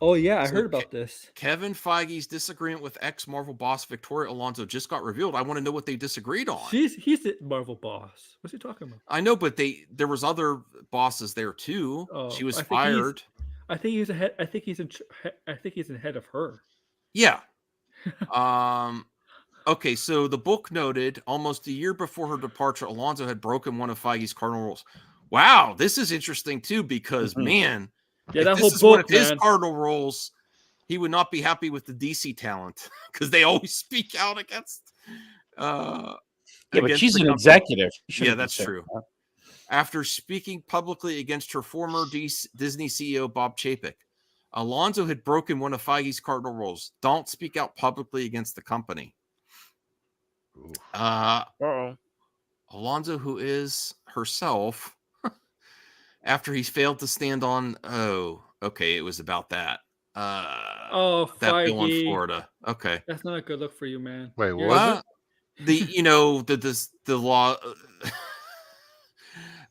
Oh yeah, I So heard about this. Kevin Feige's disagreement with ex-Marvel boss Victoria Alonso just got revealed. I want to know what they disagreed on. He's the Marvel boss. What's he talking about? I know, but there was other bosses there too. Oh, She was I think fired. I think he's ahead. I think he's ahead of her. Yeah. Okay, so the book noted almost a year before her departure, Alonso had broken one of Feige's cardinal rules. Wow, this is interesting too, because man, Yeah, if that this whole is one book, of his man. cardinal rules, he would not be happy with the DC talent because they always speak out against Yeah, but against she's the an company. executive. She Yeah, shouldn't be that's saying true. that. After speaking publicly against her former Disney CEO Bob Chapek, Alonso had broken one of Feige's cardinal rules: don't speak out publicly against the company. Uh-oh. Alonso, who is herself, after he's failed to stand on. Oh, okay, it was about that. Oh, That bill in Feige. Florida. Okay, That's not a good look for you, man. Wait, what You're- was it? the law,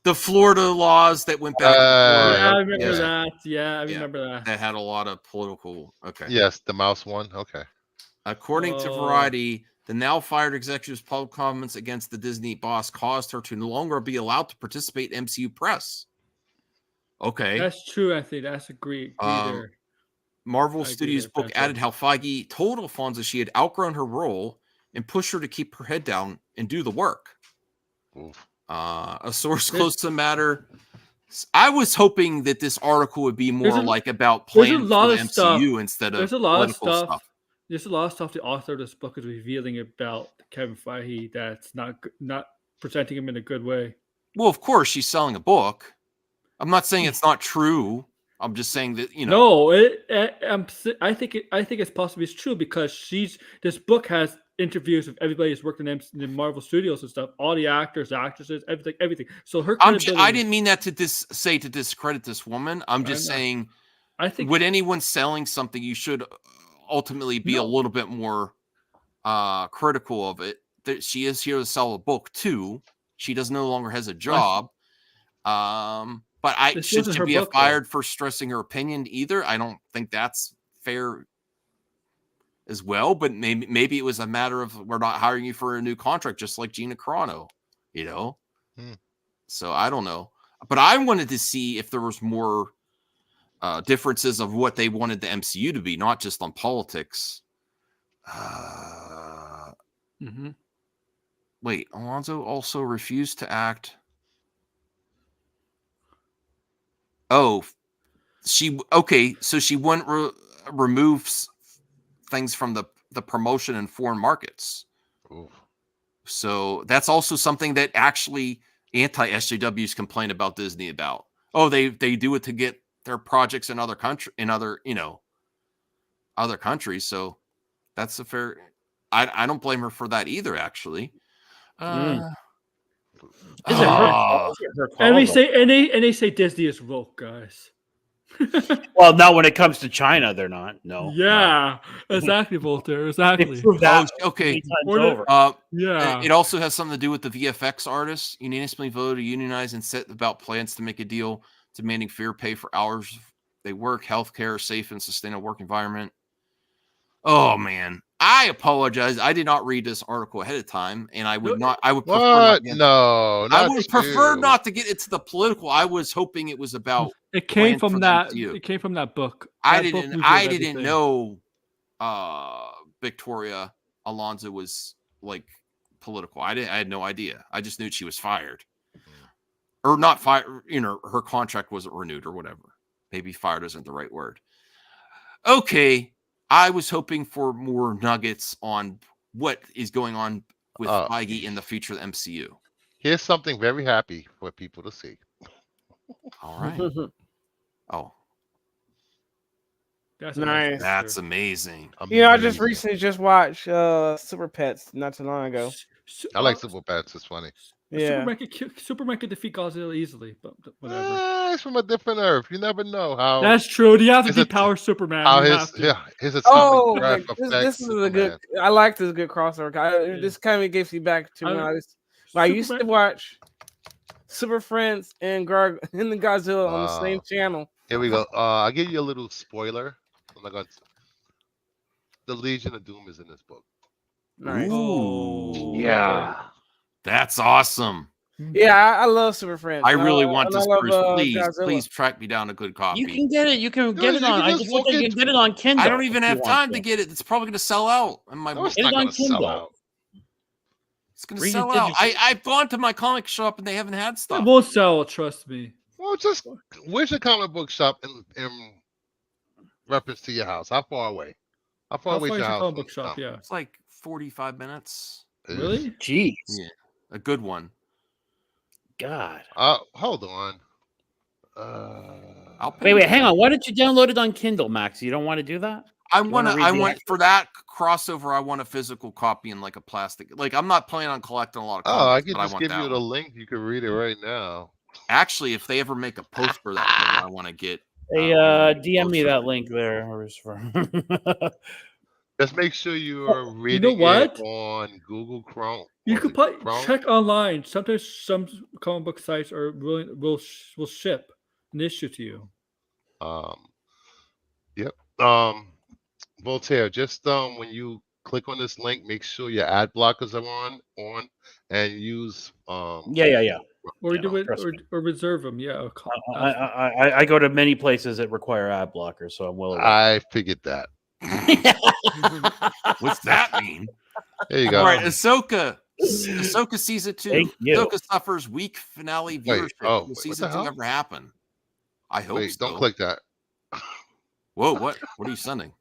the Florida laws that went back and forth. Yeah, I remember Yeah. that. Yeah, I Yeah. remember that. That had a lot of political. Okay. Yes, the mouse one. Okay. According to Oh. Variety, the now fired executive's public comments against the Disney boss caused her to no longer be allowed to participate in MCU press. Okay. That's true, Anthony. That's agree there. Marvel I agree Studios there, book Panther. added how Feige told Alfonso she had outgrown her role and pushed her to keep her head down and do the work. Oof. A source close to the matter. I was hoping that this article would be more like about there's a plans lot for the of stuff. MCU instead of There's a lot of political stuff. stuff. There's a lot of stuff the author of this book is revealing about Kevin Feige that's not presenting him in a good way. Well, of course, she's selling a book. I'm not saying it's not true. I'm just saying that No, I think it's possibly it's true because this book has interviews with everybody who's worked in the Marvel Studios and stuff, all the actors, actresses, everything. So her credibility. I didn't mean that to discredit this woman. I'm just saying. I think would anyone selling something, you should ultimately be a little bit more critical of it. That she is here to sell a book too. She no longer has a job. But should she be fired for stressing her opinion either? I don't think that's fair as well. But maybe it was a matter of we're not hiring you for a new contract, just like Gina Carano, So I don't know. But I wanted to see if there was more differences of what they wanted the MCU to be, not just on politics. Wait, Alonso also refused to act. Oh, so she wouldn't remove things from the promotion in foreign markets. Ooh. So that's also something that actually anti-SJWs complain about Disney about. Oh, they do it to get their projects in other countries. So that's a fair. I don't blame her for that either. Actually, Is it her call? And they say Disney is woke, guys. Well, not when it comes to China, they're not. No. Yeah, exactly, Voltaire. Exactly. They proved that okay. over. Yeah. It also has something to do with the VFX artists unanimously voted to unionize and set about plans to make a deal demanding fair pay for hours they work, healthcare, safe and sustainable work environment. Oh man, I apologize. I did not read this article ahead of time, and I would not. I would prefer What? not No, I would prefer not to get into the political. I was hoping it was about. It came from that. MCU. It came from that book. I That book didn't everything. know Victoria Alonso was like political. I had no idea. I just knew she was fired. Or not fired, her contract wasn't renewed or whatever. Maybe fired isn't the right word. Okay. I was hoping for more nuggets on what is going on with Feige in the future of the MCU. Here's something very happy for people to see. All right. Oh. That's nice. That's amazing. I just recently watched Super Pets not too long ago. I like Super Pets. It's funny. Yeah. Superman could defeat Godzilla easily, but whatever. It's from a different Earth. You never know how. That's true. You have to depower Superman. How his atomic breath affects this is a good. I like this good crossover. This kind of gives me back to when I used to watch Super Friends and the Godzilla on the same channel. Here we go. I'll give you a little spoiler. I'm not gonna. The Legion of Doom is in this book. Nice. Ooh, Yeah. that's awesome. Yeah, I love Super Friends. I really want and this, I love, Bruce. Please, Godzilla. please track me down a good copy. You can get it. You can Dude, get it you on. can I just just looked look at you at- can get it on Kindle. I don't even if you have want time to get it. It's probably going to sell out. And No, it's Get not it on gonna sell Kindle. out. It's going to Read it sell out. digitally. I've gone to my comic shop and they haven't had It stuff. won't sell. Trust me. Well, just where's your comic book shop in reference to your house? How far away? How far How away is far is your your house? comic from book shop? town? Yeah. It's like 45 minutes. Really? Jeez. Yeah, a good one. God. Hold on. I'll pay Wait, you hang that. on. Why don't you download it on Kindle, Max? You don't want to do that? I You wanna want to. read I the want actual- for that crossover. I want a physical copy in like a plastic. Like I'm not planning on collecting a lot of Oh, I comics, can but I just want give that you the one. link. You can read it right now. Actually, if they ever make a poster of that thing, I want to get. Hey, a DM me poster. that link there. Just make sure you are You reading know what? it on Google Chrome. You Was could it probably Chrome? check online. Sometimes some comic book sites are will ship an issue to you. Yep. Voltaire, just when you click on this link, make sure your ad blockers are on and use Yeah. Or Yeah, do it trust or reserve them. Yeah. I go to many places that require ad blockers, so I'm well aware. I figured that. What's that mean? There you go. All right, Ahsoka season 2. Thank you. Ahsoka suffers weak finale viewership. oh, Will wait, what season the 2 hell? ever happen? I hope Wait, so. don't click that. Whoa, what are you sending?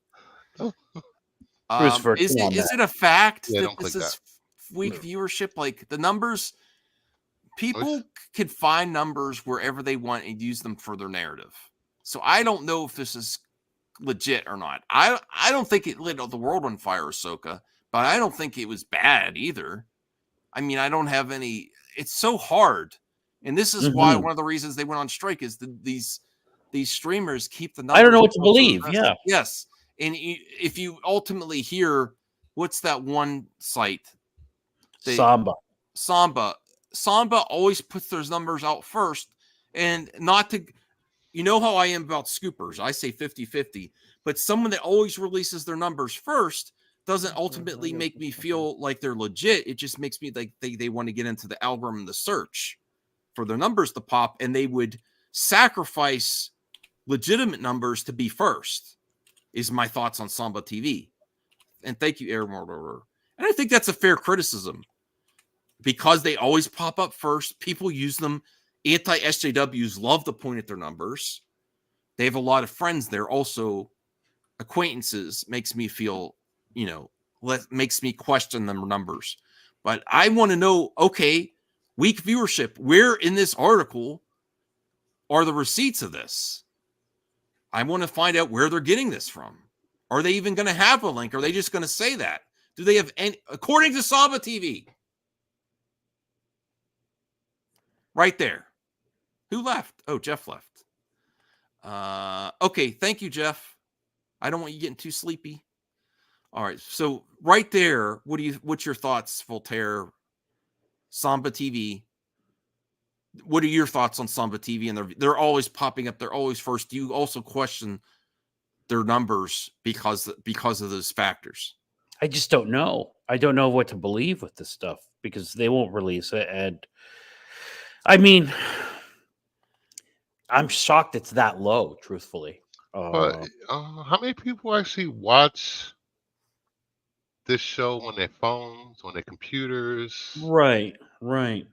Christopher, Is come on, it a fact Yeah, that don't this click is weak viewership? Like the numbers, people could find numbers wherever they want and use them for their narrative. So I don't know if this is legit or not. I don't think it lit the world on fire, Ahsoka, but I don't think it was bad either. I mean, I don't have any. It's so hard, and this is why one of the reasons they went on strike is these streamers keep the numbers. I don't know what to close the believe. vest. Yeah. Yes, and if you ultimately hear what's that one site? Samba always puts their numbers out first, and not to. You know how I am about scoopers. I say 50-50, but someone that always releases their numbers first doesn't ultimately make me feel like they're legit. It just makes me like they want to get into the algorithm, the search for their numbers to pop, and they would sacrifice legitimate numbers to be first, is my thoughts on Samba TV. And thank you, Air Murderer. And I think that's a fair criticism because they always pop up first. People use them. Anti-SJWs love to point at their numbers. They have a lot of friends there. Also, acquaintances makes me feel, makes me question them numbers. But I want to know, okay, weak viewership. Where in this article are the receipts of this? I want to find out where they're getting this from. Are they even going to have a link? Are they just going to say that? Do they have any, according to Saba TV? Right there. Who left? Oh, Jeff left. Okay, thank you, Jeff. I don't want you getting too sleepy. All right, so right there, what's your thoughts, Voltaire? Samba TV. What are your thoughts on Samba TV? And they're always popping up. They're always first. Do you also question their numbers because of those factors? I just don't know. I don't know what to believe with this stuff because they won't release it. And I mean, I'm shocked it's that low, truthfully. But how many people actually watch this show on their phones, on their computers, right. on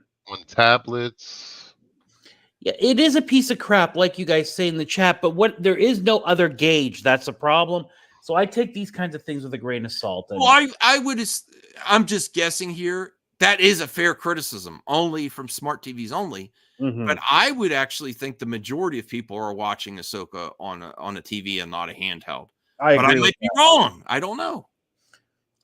tablets? Yeah, it is a piece of crap, like you guys say in the chat, but there is no other gauge. That's a problem. So I take these kinds of things with a grain of salt. Well, I'm just guessing here. That is a fair criticism, only from smart TVs only. But I would actually think the majority of people are watching Ahsoka on a TV and not a handheld. I might be wrong. I don't know.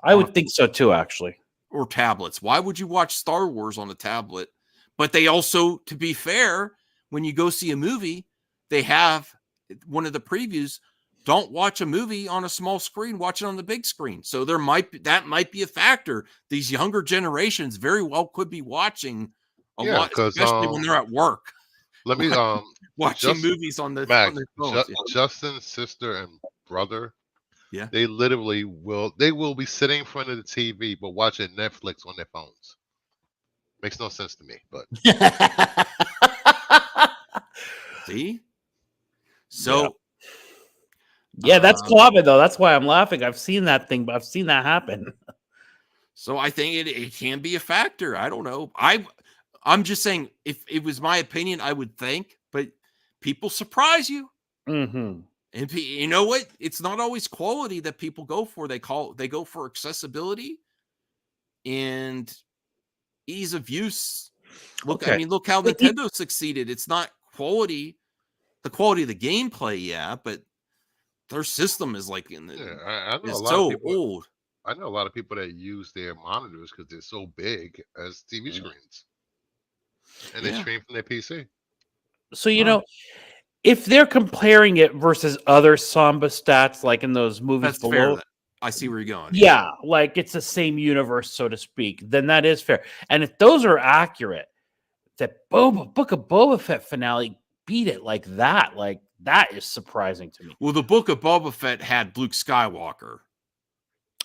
I would think so too, actually. Or tablets. Why would you watch Star Wars on a tablet? But they also, to be fair, when you go see a movie, they have one of the previews. Don't watch a movie on a small screen. Watch it on the big screen. So that might be a factor. These younger generations very well could be watching a lot, especially when they're at work. Let me watching movies on their phones. Justin's sister and brother. Yeah. They literally will be sitting in front of the TV but watching Netflix on their phones. Makes no sense to me, but See? So Yeah, that's common though. That's why I'm laughing. I've seen that thing, but I've seen that happen. so I think it can be a factor. I don't know. I'm just saying, if it was my opinion, I would think, but people surprise you. Mm-hmm. And you know what? It's not always quality that people go for. They go for accessibility and ease of use. Look, I Okay. mean, look how But it- Nintendo succeeded. It's not quality, the quality of the gameplay, yeah, but their system is like yeah, I know a is lot of so people. old. I know a lot of people that use their monitors because they're so big as TV Mm. screens, and they Yeah. stream from their PC. So Wow. if they're comparing it versus other Samba stats, like in those movies That's fair. below, I see where you're going. yeah, like it's the same universe, so to speak, then that is fair. And if those are accurate, that Book of Boba Fett finale beat it like that is surprising to me. Well, the Book of Boba Fett had Luke Skywalker,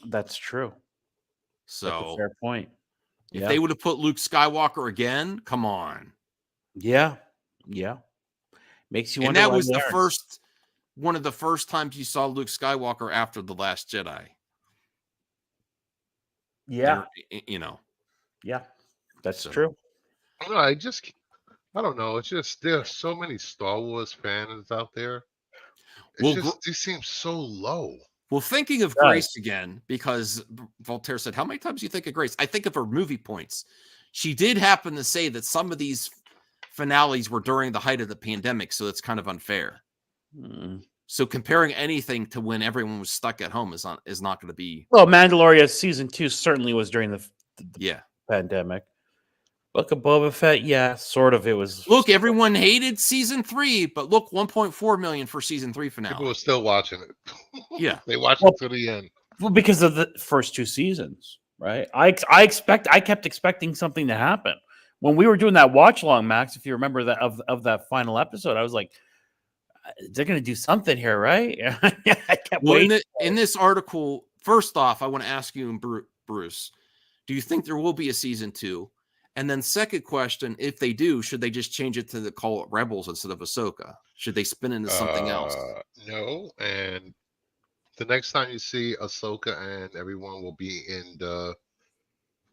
That's true. That's a so fair point. if Yeah. they would have put Luke Skywalker again, come on. Yeah. Makes you wonder. And that why was they the aren't. one of the first times you saw Luke Skywalker after The Last Jedi. Yeah. You know. Yeah. That's So- true. No, I don't know. It's just there are so many Star Wars fans out there. It's Well, just these seem so low. Well, thinking of Right. Grace again, because Voltaire said, how many times do you think of Grace? I think of her movie points. She did happen to say that some of these finales were during the height of the pandemic, so it's kind of unfair. Mm. So comparing anything to when everyone was stuck at home is not going to be. Well, Mandalorian season 2 certainly was during the Yeah. pandemic. Book of Boba Fett, yeah, sort of. It was. Look, everyone hated season 3, but look, 1.4 million for season 3 finale. People are still watching it. Yeah. They watched Well- it to the end. Well, because of the first 2 seasons, right? I kept expecting something to happen when we were doing that watch along, Max. If you remember that of that final episode, I was like, they're going to do something here, right? I kept Well, waiting. in this article, first off, I want to ask you, Bruce, do you think there will be a season 2? And then second question, if they do, should they just change it to call it Rebels instead of Ahsoka? Should they spin into something else? No, and the next time you see Ahsoka and everyone will be in the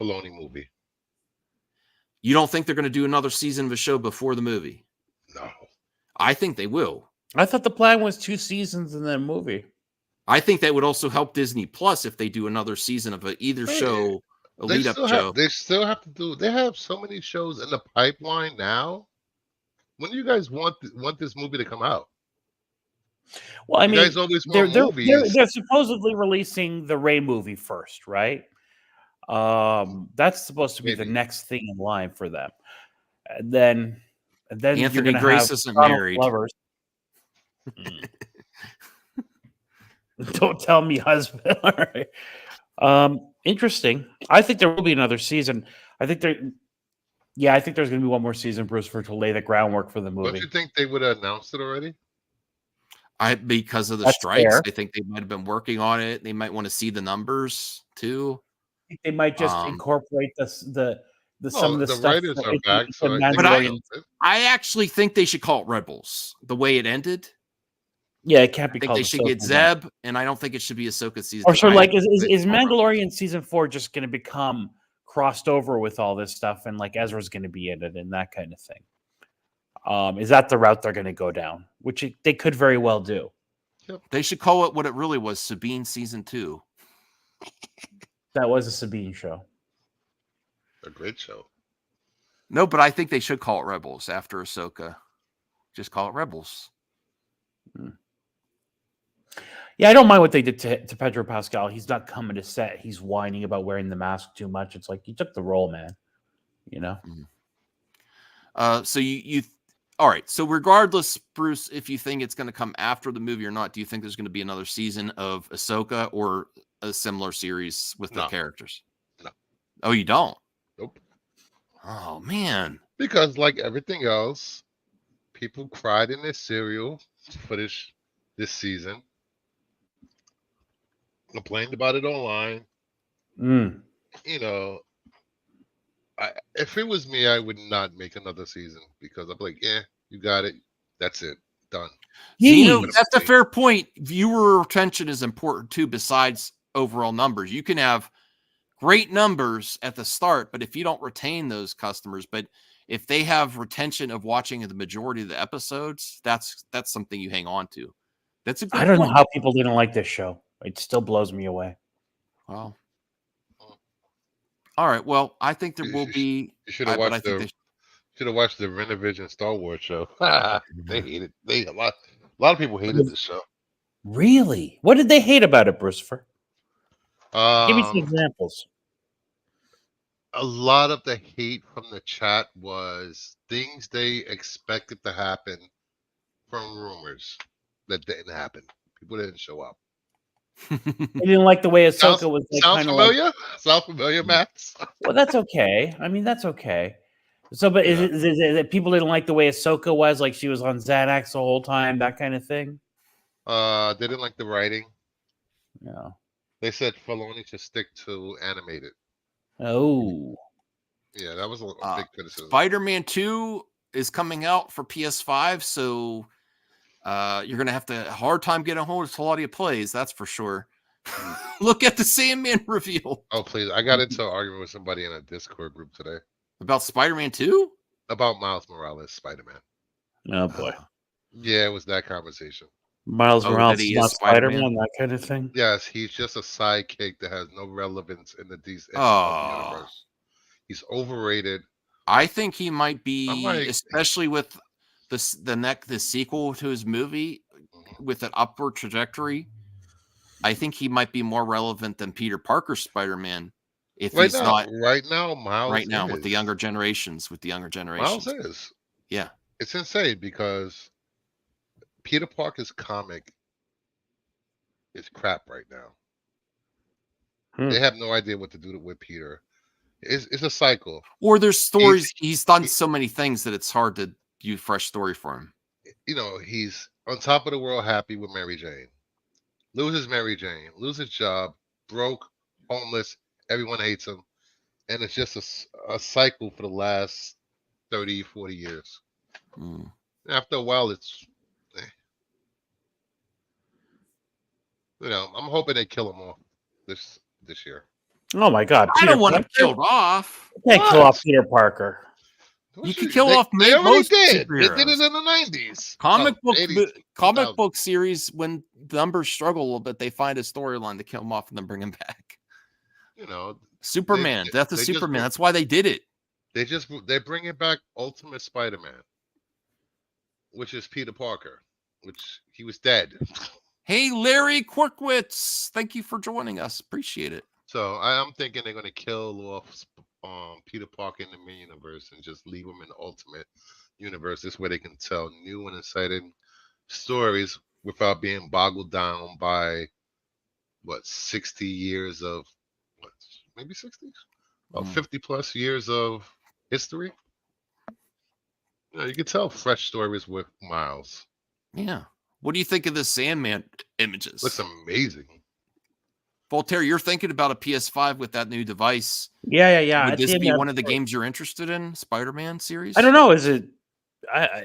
Filoni movie. You don't think they're going to do another season of a show before the movie? No. I think they will. I thought the plan was 2 seasons and then a movie. I think that would also help Disney Plus if they do another season of either show, a They lead-up still show. have, they still have to do. They have so many shows in the pipeline now. When do you guys want this movie to come out? Well, I You mean, guys always they're, want they're, movies. they're supposedly releasing the Ray movie first, right? That's supposed to be the Maybe. next thing in line for them. And then you're Anthony gonna Grace have isn't Donald married. Glover's. Don't tell me, husband. All right. Interesting. I think there will be another season. I think there's going to be one more season, Bruce, to lay the groundwork for the Don't movie. you think they would have announced it already? Because of the That's strikes, fair. I think they might have been working on it. They might want to see the numbers too. I think they might just incorporate some of the the stuff writers are into back, so I think But I- Mandalorian. I actually think they should call it Rebels. The way it ended, Yeah, it can't be I think called. they should get Ahsoka then. Zeb, and I don't think it should be Ahsoka season. Or so, I like, think is it's called Rebels. Mandalorian season 4 just going to become crossed over with all this stuff, and like Ezra's going to be in it and that kind of thing? Is that the route they're going to go down? Which they could very well do. They should call it what it really was: Sabine season 2. That was a Sabine show. A great show. No, but I think they should call it Rebels after Ahsoka. Just call it Rebels. Yeah, I don't mind what they did to Pedro Pascal. He's not coming to set. He's whining about wearing the mask too much. It's like, you took the role, man. You know? So you all right. So regardless, Bruce, if you think it's going to come after the movie or not, do you think there's going to be another season of Ahsoka or a similar series with the No. characters? No. Oh, you don't? Nope. Oh, man. Because like everything else, people cried in their cereal for this season. complained about it online. Mm. You know, if it was me, I would not make another season because I'm like, yeah, you got it. That's it. Done. Zeno, Jeez. that's a fair point. Viewer retention is important too, besides overall numbers. You can have great numbers at the start, but if you don't retain those customers, but if they have retention of watching the majority of the episodes, that's something you hang on to. That's a good I don't point. know how people didn't like this show. It still blows me away. Wow. All right. Well, I think there will be. You should have But I watched think the they should have watched the Renovision Star Wars show. They hated. A lot of people hated this show. Really? What did they hate about it, Brucifer? Give me some Um, examples. a lot of the hate from the chat was things they expected to happen from rumors that didn't happen. People didn't show up. They didn't like the way Sounds, Ahsoka was like sounds kind of like. familiar? Sound familiar, Max? Well, that's okay. I mean, that's okay. So, but Yeah. is it that people didn't like the way Ahsoka was, like she was on Xanax the whole time, that kind of thing? They didn't like the writing. No. They said Filoni should stick to animated. Oh. Yeah, that was a big criticism. Spider-Man 2 is coming out for PS5, so you're gonna have to hard time getting a hold of Claudia Plays, that's for sure. Look at the Sandman reveal. Oh please! I got into an argument with somebody in a Discord group today About Spider-Man 2? about Miles Morales, Spider-Man. Oh boy. Yeah, it was that conversation. Miles Morales that he is is not Spider-Man? Spider-Man, that kind of thing. Yes, he's just a sidekick that has no relevance in the DC Oh. universe. He's overrated. I think he might be, I'm like- especially with the sequel to his movie with an upward trajectory. I think he might be more relevant than Peter Parker's Spider-Man if Right he's now, not right now, Miles. right now is. with the younger generations. Miles is. Yeah. It's insane because Peter Parker's comic is crap right now. They have no idea what to do with Peter. It's a cycle. Or there's stories. He's done so many things that it's hard to do a fresh story for him. You know, he's on top of the world happy with Mary Jane. Loses Mary Jane, loses job, broke, homeless, everyone hates him. And it's just a cycle for the last 30, 40 years. After a while, it's, you know, I'm hoping they kill him off this year. Oh my God! I don't want him killed off. You can't kill off Peter Parker. You can kill They- off they already most did. They superheroes. did it in the 90s. Comic No, book 80s, comic 2000s. book series, when the numbers struggle a little bit, they find a storyline to kill him off and then bring him back. You know, Superman, Death of they just Superman. bring- That's why they did it. They bring it back Ultimate Spider-Man, which is Peter Parker, which he was dead. Hey, Larry Quirkwitz, thank you for joining us. Appreciate it. So I'm thinking they're gonna kill off Peter Parker in the main universe and just leave him in the Ultimate universe. This way they can tell new and exciting stories without being boggled down by 60 years of maybe 60? 50 plus years of history. You know, you can tell fresh stories with Miles. Yeah. What do you think of the Sandman images? Looks amazing. Voltaire, you're thinking about a PS5 with that new device. Yeah. Would this It's be in one of the that- games you're interested in? Spider-Man series? I don't know. Is it?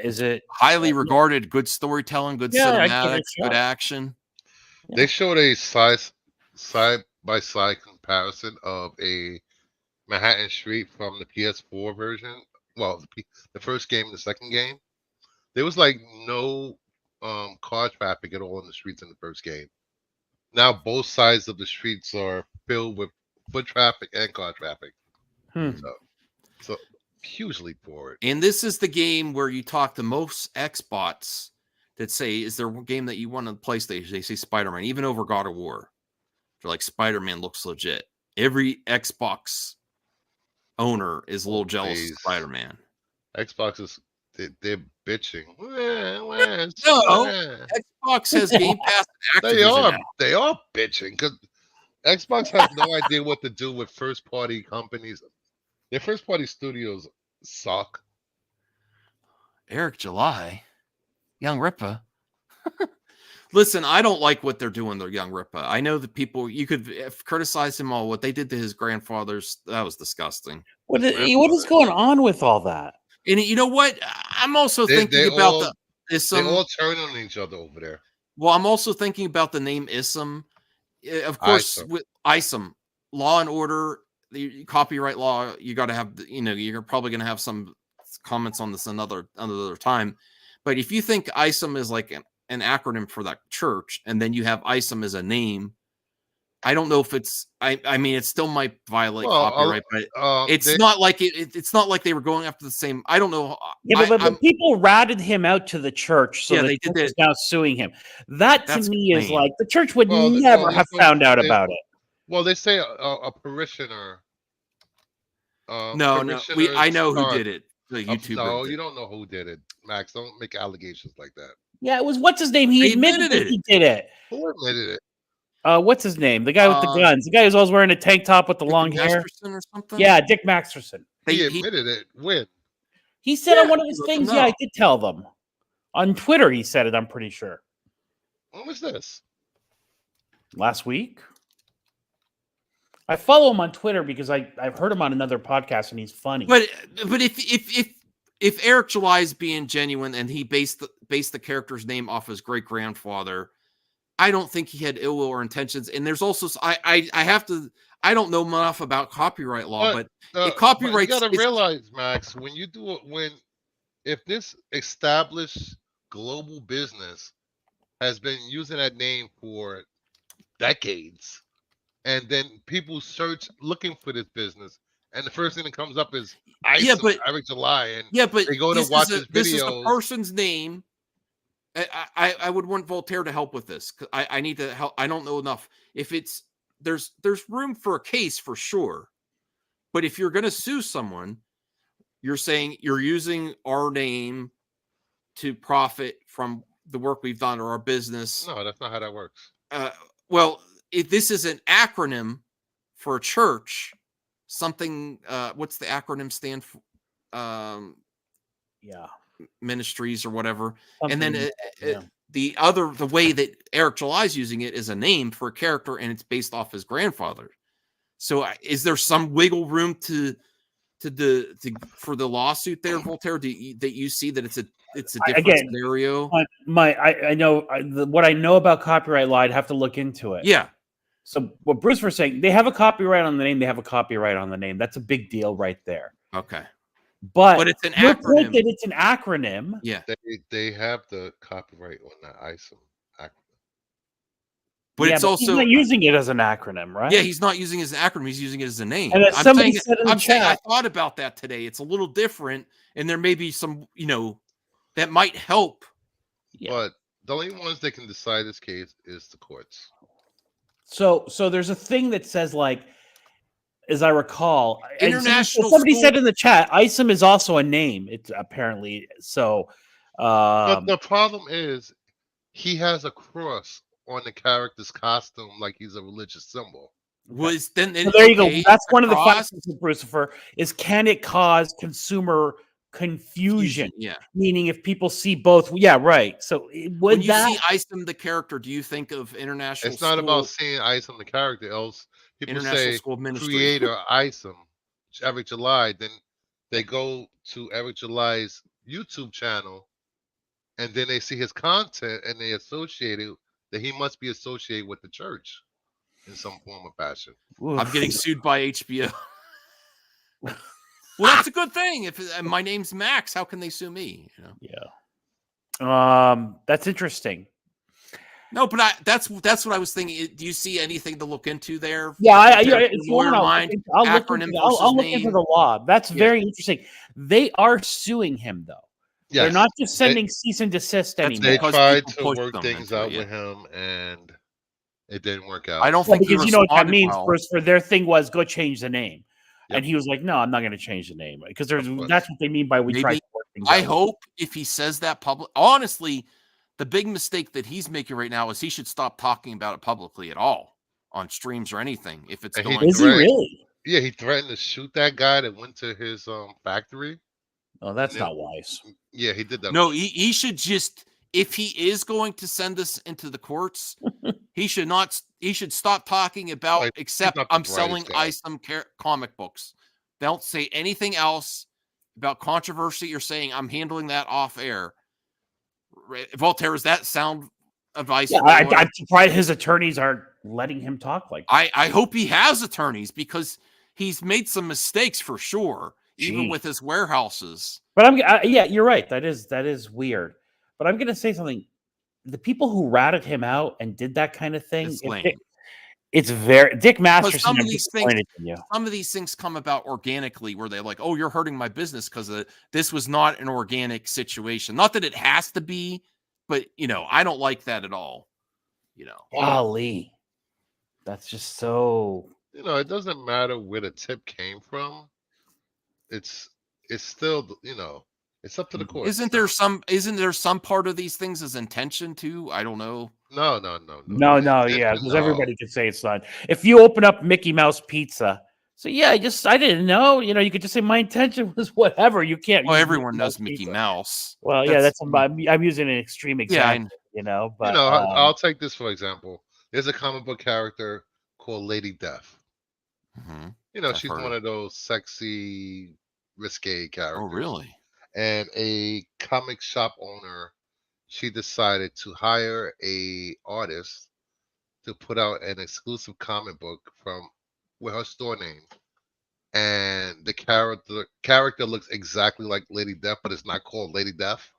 Is it Highly regarded, good storytelling, good Yeah, I'd give it a cinematics, good shot. action. They showed a side by side comparison of a Manhattan Street from the PS4 version. Well, the first game and the second game. There was like no car traffic at all in the streets in the first game. Now both sides of the streets are filled with foot traffic and car traffic. So huge leap forward. And this is the game where you talk to most Xbots that say, is there a game that you want on the PlayStation? They say Spider-Man, even over God of War. They're like, Spider-Man looks legit. Every Xbox owner is a little jealous of Spider-Man. Xbox is they're bitching. No, Xbox has Game Pass and Activision. They are bitching because Xbox has no idea what to do with first party companies. Their first party studios suck. Eric July, Young Rippa. Listen, I don't like what they're doing to young Ripa. I know that people, you could criticize him all. What they did to his grandfather's, that was disgusting. What is going on with all that? And you know what? I'm also thinking They about all, the they Ism. all turn on each other over there. Well, I'm also thinking about the name Ism. Of course, Isom. with Ism, Law and Order, the copyright law, you got to have, you're probably going to have some comments on this another time. But if you think Isom is like an acronym for that church, and then you have Isom as a name, I don't know if it's. I mean, it still might violate copyright, but it's not like it's not like they were going after the same. I don't know. Yeah, but people ratted him out to the church, so Yeah, the they did church is that. now suing him. That to That's me is lame. like the church would Well, never have found out about it. Well, they say a parishioner. No, I know who did it. The YouTuber. No, you don't know who did it, Max. Don't make allegations like that. Yeah, it was what's his name? He admitted that he did it. Who admitted it? What's his name? The guy with the guns. The guy who's always wearing a tank top with the Dick long hair. Masterson or something? Yeah, Dick Masterson. He admitted it. When? He said on one of his things, yeah, I did tell them. On Twitter, he said it, I'm pretty sure. When was this? Last week. I follow him on Twitter because I've heard him on another podcast and he's funny. But if Eric July is being genuine and he based the character's name off his great grandfather, I don't think he had ill will or intentions. And there's also I don't know enough about copyright law, but copyright. You gotta realize, Max, when you do it, if this established global business has been using that name for decades, and then people search looking for this business, and the first thing that comes up is Eric July, and but they go to watch this video. This is the person's name. I would want Voltaire to help with this. I need to help. I don't know enough. If it's there's room for a case for sure, but if you're going to sue someone, you're saying you're using our name to profit from the work we've done or our business. No, that's not how that works. Well, if this is an acronym for a church, something. What's the acronym stand for? Ministries or whatever. Something, and then the way that Eric July is using it is a name for a character, and it's based off his grandfather. So is there some wiggle room for the lawsuit there, Voltaire? That you see that it's a different scenario? I know what I know about copyright law. I'd have to look into it. Yeah. So what Bruce was saying, they have a copyright on the name. They have a copyright on the name. That's a big deal right there. Okay. But it's an acronym. That it's an acronym. Yeah. They have the copyright on that ISOM acronym. But it's also he's not using it as an acronym, right? Yeah, he's not using it as an acronym. He's using it as a name. And I'm saying I thought about that today. It's a little different, and there may be some, that might help. Yeah. But the only ones that can decide this case is the courts. So there's a thing that says, like, as I recall, international. Somebody said in the chat, ISOM is also a name. It's apparently so. But the problem is, he has a cross on the character's costume, like he's a religious symbol. So there you go. That's one of the questions of Brucifer is: can it cause consumer confusion? Yeah. Meaning, if people see both, yeah, right. So when you see Isom the character, do you think of international? It's not about seeing Isom the character. Else people say creator Isom, Eric July. Then they go to Eric July's YouTube channel, and then they see his content, and they associate it that he must be associated with the church in some form or fashion. Oof. I'm getting sued by HBO. Well, that's a good thing. If my name's Max, how can they sue me? Yeah. That's interesting. No, but that's what I was thinking. Do you see anything to look into there? Yeah, I'll look into the law. That's very interesting. They are suing him, though. Yes. They're not just sending cease and desist anymore. They tried to work things out with him, and it didn't work out. I don't think because you know what that means. First, for their thing was go change the name, and he was like, "No, I'm not going to change the name," because that's what they mean by we tried to work things out. I hope if he says that public, honestly, the big mistake that he's making right now is he should stop talking about it publicly at all on streams or anything. If it's going, is he really? Yeah, he threatened to shoot that guy that went to his factory. Oh, that's not wise. Yeah, he did that. No, he should just, if he is going to send this into the courts, he should not. He should stop talking about Like, he's except not the I'm selling brightest guy. comic books. Don't say anything else about controversy. You're saying I'm handling that off air. Voltaire, is that sound advice? Yeah, from a lawyer? I'm surprised his attorneys aren't letting him talk like that. I hope he has attorneys because he's made some mistakes for sure, even Gee. with his warehouses. But yeah, you're right. That is weird. But I'm gonna say something. The people who ratted him out and did that kind of thing, It's lame. it's very Dick But Masterson. some I'm of these things, disappointed in you. some of these things come about organically, where they're like, "Oh, you're hurting my business because this was not an organic situation." Not that it has to be, but I don't like that at all. Golly, that's just so. It doesn't matter where the tip came from. It's still, it's up to the court. Isn't there some part of these things as intention too? I don't know. No. No, yeah, because everybody could say it's not. If you open up Mickey Mouse Pizza, so yeah, I didn't know. You could just say my intention was whatever. You can't. Well, use everyone knows Mickey Mickey Pizza. Mouse. Well, yeah, I'm using an extreme example. But I'll take this for example. There's a comic book character called Lady Death. Mhm. She's one of those sexy, risque characters. Oh, really? And a comic shop owner, she decided to hire a artist to put out an exclusive comic book with her store name. And the character looks exactly like Lady Death, but it's not called Lady Death.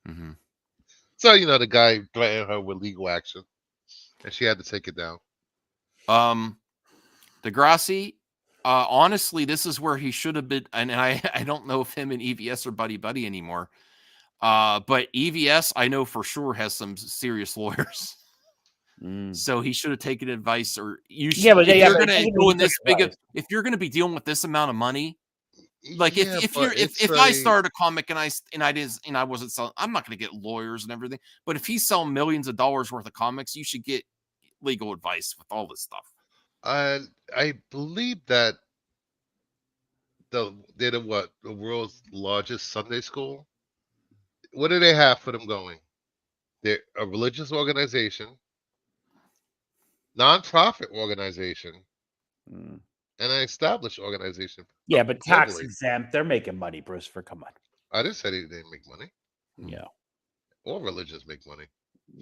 Mm-hmm. So the guy threatened her with legal action, and she had to take it down. Degrassi, honestly, this is where he should have been, and I don't know if him and EVS are buddy anymore. But EVS, I know for sure, has some serious lawyers. So he should have taken advice, or you should. If you're going to be dealing with this amount of money, like if I started a comic and I wasn't selling, I'm not going to get lawyers and everything. But if he's selling millions of dollars worth of comics, you should get legal advice with all this stuff. I believe that they're the world's largest Sunday school. What do they have for them going? They're a religious organization, nonprofit organization, and an established organization. Yeah, but tax exempt. They're making money, Bruce. Come on. I didn't say they didn't make money. Yeah. All religions make money.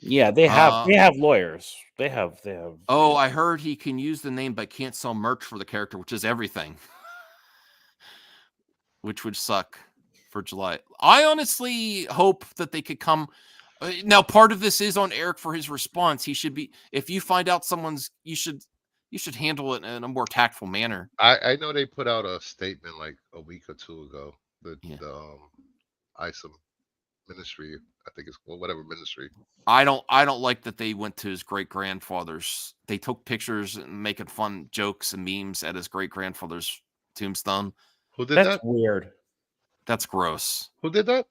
Yeah, they have lawyers. They have. Oh, I heard he can use the name but can't sell merch for the character, which is everything. Which would suck for July. I honestly hope that they could come. Now, part of this is on Eric for his response. He should be. If you find out you should handle it in a more tactful manner. I know they put out a statement like a week or two ago. The ISOM ministry, I think it's called, whatever ministry. I don't like that they went to his great grandfather's. They took pictures and making fun jokes and memes at his great grandfather's tombstone. Who did that? That's weird. That's gross. Who did that?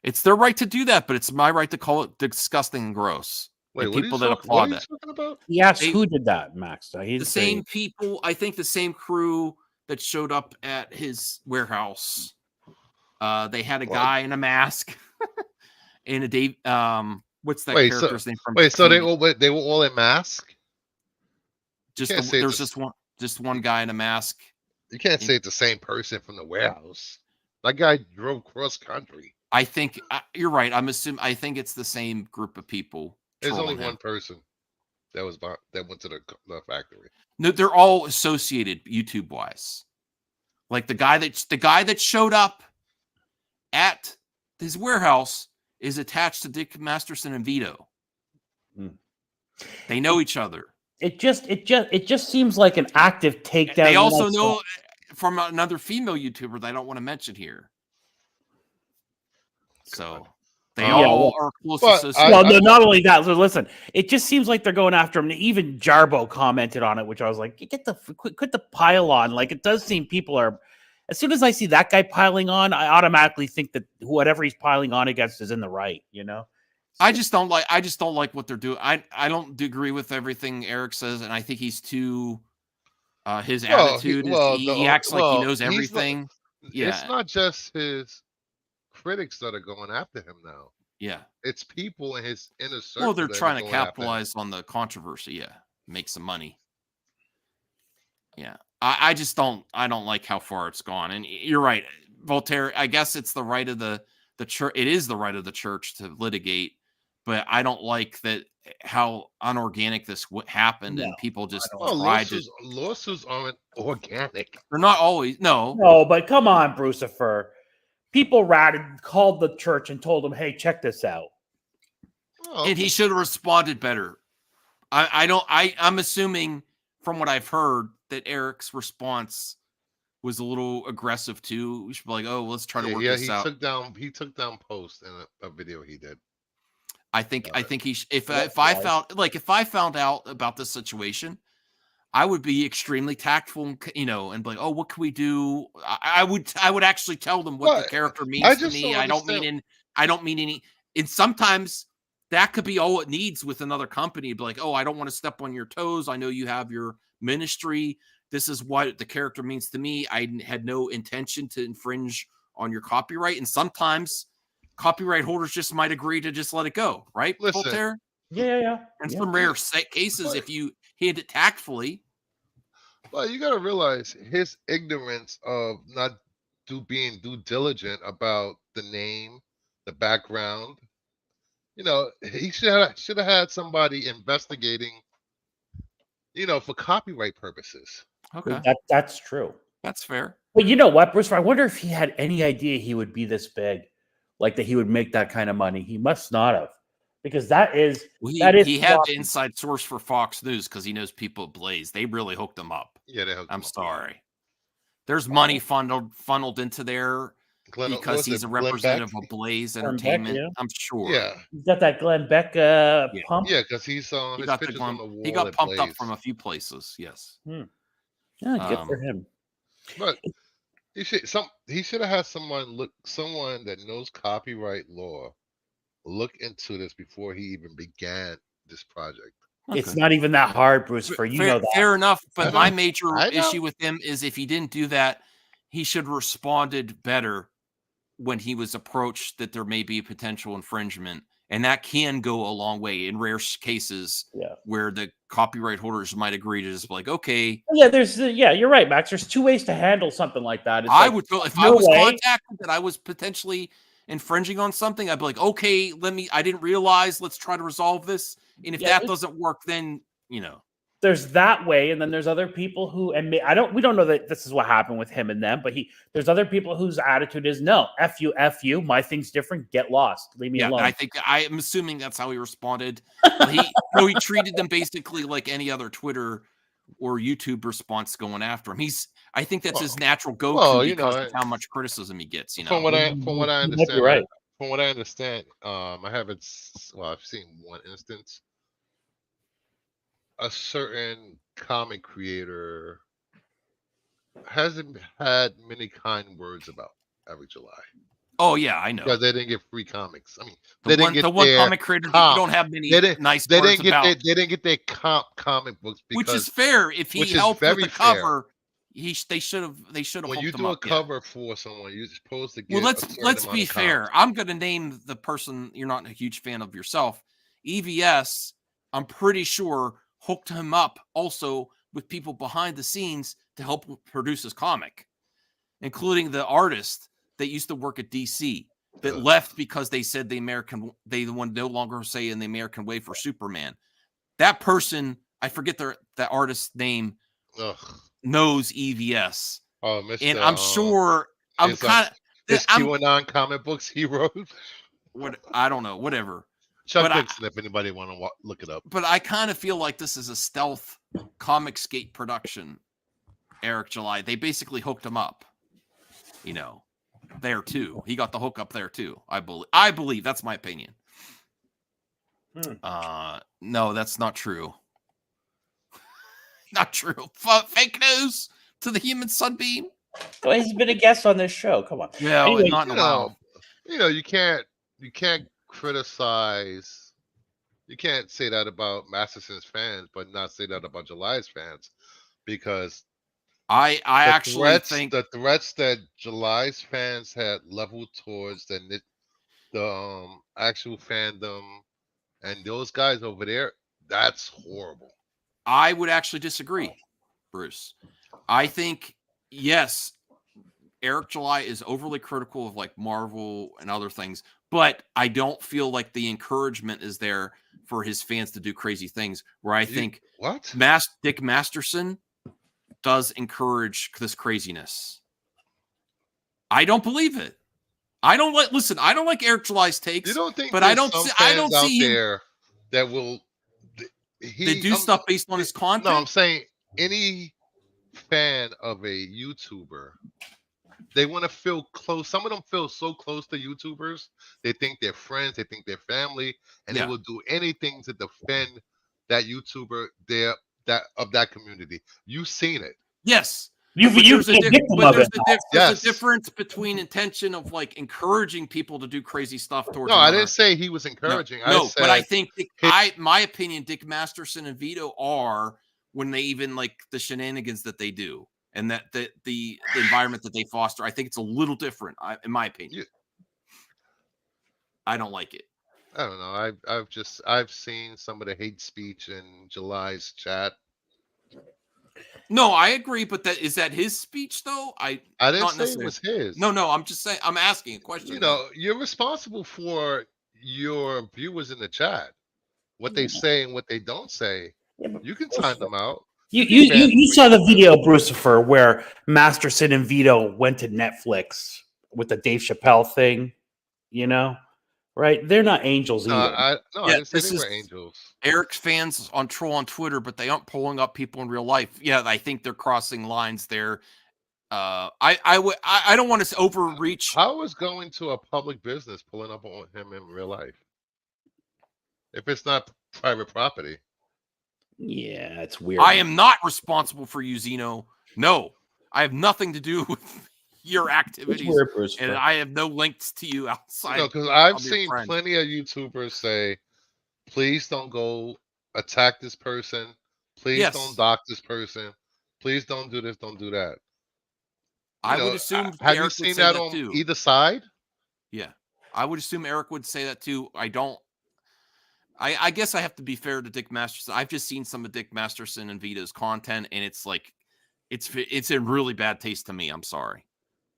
It's their right to do that, but it's my right to call it disgusting and gross. Wait, people that applaud that. He asked who did that, Max. The same people, I think the same crew that showed up at his warehouse. They had a guy in a mask and a Dave. What's that character's name from? So they were all in mask. There's just one guy in a mask. You can't say it's the same person from the warehouse. That guy drove cross country. I think you're right. I think it's the same group of people. There's only one person that went to the factory. No, they're all associated YouTube wise. Like the guy that showed up at his warehouse is attached to Dick Masterson and Vito. They know each other. It just seems like an active takedown. They also know from another female YouTuber that I don't want to mention here. So they all are close associated. Well, no, not only that. So listen, it just seems like they're going after him. Even Jarbo commented on it, which I was like, quit the pile on. Like, it does seem people are. As soon as I see that guy piling on, I automatically think that whatever he's piling on against is in the right. I just don't like what they're doing. I don't agree with everything Eric says, and I think he's too. His attitude he acts like he knows everything. It's not just his critics that are going after him now. Yeah. It's people in his inner circle. Well, they're that are trying to going after him. capitalize on the controversy. Yeah, make some money. Yeah, I just don't. I don't like how far it's gone. And you're right, Voltaire. I guess it's the right of the church. It is the right of the church to litigate, but I don't like that how unorganic this happened, and people just tried to. Lawsuits aren't organic. They're not always. No, No, but come on, Brucifer. People ratted, called the church and told them, "Hey, check this out." Oh, and he should have responded better. I'm assuming from what I've heard that Eric's response was a little aggressive too. We should be like, oh, let's try to work this out. He took down post in a video he did. I think he if I found out about this situation, I would be extremely tactful, and be like, oh, what can we do? I would actually tell them what the character means to me. I don't mean any. And sometimes that could be all it needs with another company. Be like, oh, I don't want to step on your toes. I know you have your ministry. This is what the character means to me. I had no intention to infringe on your copyright. And sometimes copyright holders just might agree to just let it go, right, Voltaire? Yeah. And some rare cases, if you hit it tactfully. Well, you got to realize his ignorance of not being due diligent about the name, the background. He should have had somebody investigating, for copyright purposes. Okay. That's true. That's fair. But you know what, Bruce? I wonder if he had any idea he would be this big, like that he would make that kind of money. He must not have, because he had the inside source for Fox News because he knows people at Blaze. They really hooked him up. Yeah, they hooked him up. I'm sorry. There's money funneled into there. Because he's a representative of Blaze Entertainment, Beck, yeah. I'm sure. Yeah, he's got that Glenn Beck pump. Yeah, because he's on. His pictures on the wall. He got pumped up from a few places. Yes. Yeah, good for him. But he should have had someone that knows copyright law look into this before he even began this project. Okay. It's not even that hard, Bruce. Know that. Fair enough. But my major issue with him is if he didn't do that, he should have responded better when he was approached that there may be a potential infringement, and that can go a long way in rare cases where the copyright holders might agree to just be like, okay. Yeah, you're right, Max. There's two ways to handle something like that. It's I would feel if I was contacted that I was potentially infringing on something, I'd be like, okay, I didn't realize, let's try to resolve this. And if that doesn't work, then, there's that way, and then there's other people who, and we don't know that this is what happened with him and them, but there's other people whose attitude is no, F you, my thing's different, get lost, leave me alone. I'm assuming that's how he responded. He treated them basically like any other Twitter or YouTube response going after him. I think that's his natural go-to because of how much criticism he gets. From what I understand, right. From what I understand, I've seen one instance. A certain comic creator hasn't had many kind words about Every July. Oh yeah, I know. Because they didn't get free comics. I mean, the one comic creator that you don't have many nice words about. They didn't get their comic books, which is fair. If he helped with the cover, they should have. When you do a cover for someone, you're supposed to get. Well, let's be fair. I'm going to name the person you're not a huge fan of yourself. EVS, I'm pretty sure, hooked him up also with people behind the scenes to help produce his comic, including the artist that used to work at DC that left because they said they would no longer say in the American way for Superman. That person, I forget the artist's name, knows EVS. And I'm sure I'm kind of this QAnon comic books he wrote. I don't know, whatever. Chuck Dixon, if anybody want to look it up. But I kind of feel like this is a stealth Comicsgate production, Eric July. They basically hooked him up, there too. He got the hook up there too. I believe that's my opinion. No, that's not true. Not true. Fake news to the human sunbeam. Well, he's been a guest on this show. Come on. Yeah, anyway, not in a while. You can't criticize. You can't say that about Masterson's fans, but not say that about July's fans, because I actually think the threats that July's fans had leveled towards the the actual fandom and those guys over there, that's horrible. I would actually disagree, Bruce. I think, yes, Eric July is overly critical of like Marvel and other things, but I don't feel like the encouragement is there for his fans to do crazy things. Where I think What? Dick Masterson does encourage this craziness. I don't believe it. I don't like Eric July's takes. You don't think but there's I don't some see, fans I don't out see him. there that will They do stuff based on his content. No, I'm saying any fan of a YouTuber, they want to feel close. Some of them feel so close to YouTubers. They think they're friends. They think they're family, and Yeah. they will do anything to defend that YouTuber of that community. You've seen it. Yes. You've But been there's a victim of it. there's Yes. a difference between intention of like encouraging people to do crazy stuff towards No, I another. didn't say he was encouraging. No, I said, but I think my opinion, Dick Masterson and Vito are when they even like the shenanigans that they do and that the environment that they foster. I think it's a little different, in my opinion. I don't like it. I don't know. I've seen some of the hate speech in July's chat. No, I agree, but is that his speech though? I didn't not say it necessarily. was his. No, I'm just saying. I'm asking a question. You know, you're responsible for your viewers in the chat, what they say and what they don't say. You can time them out. You saw the video, Brucifer, where Masterson and Vito went to Netflix with the Dave Chappelle thing. You know, right? They're not angels either. I didn't say they were angels. Eric's fans on troll on Twitter, but they aren't pulling up people in real life. Yeah, I think they're crossing lines there. I don't want to overreach. How is going to a public business pulling up on him in real life if it's not private property? Yeah, it's weird. I am not responsible for you, Zeno. No, I have nothing to do with your activities, weird, and I have no links to you outside. No, because I've seen plenty of YouTubers say, "Please don't go attack this person. Please don't dock this person. Please don't do this. Don't do that." I would assume. Have you seen that on either side? Yeah, I would assume Eric would say that too. I don't. I guess I have to be fair to Dick Masterson. I've just seen some of Dick Masterson and Vito's content, and it's like, it's in really bad taste to me. I'm sorry,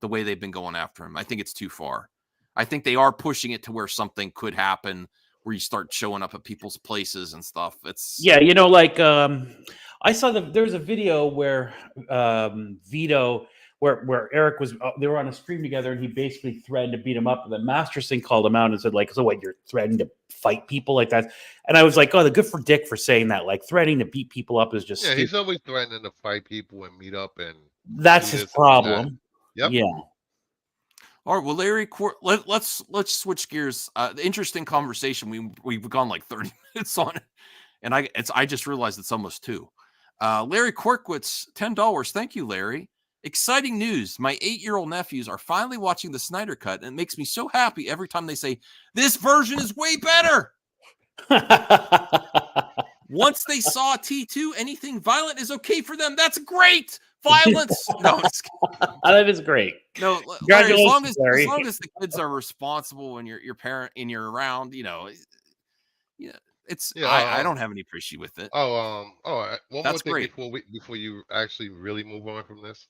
the way they've been going after him. I think it's too far. I think they are pushing it to where something could happen, where you start showing up at people's places and stuff. You know, like I saw there was a video where Vito. Where Eric was, they were on a stream together, and he basically threatened to beat him up. And then Masterson called him out and said, like, "So what? You're threatening to fight people like that?" And I was like, "Oh, the good for Dick for saying that. Like, threatening to beat people up is just he's always threatening to fight people and meet up, and that's his problem." Yep. Yeah. All right. Well, Larry, let's switch gears. Interesting conversation. We've gone like 30 minutes on it, and I just realized it's almost 2. Larry Corkwitz, $10. Thank you, Larry. Exciting news. My 8-year-old nephews are finally watching the Snyder Cut, and it makes me so happy every time they say, "This version is way better." Once they saw T2, anything violent is okay for them. That's great. Violence. No, that is great. No, Larry, as long as the kids are responsible and your parent and you're around, you know, I don't have any issue with it. One more thing great. before you actually really move on from this.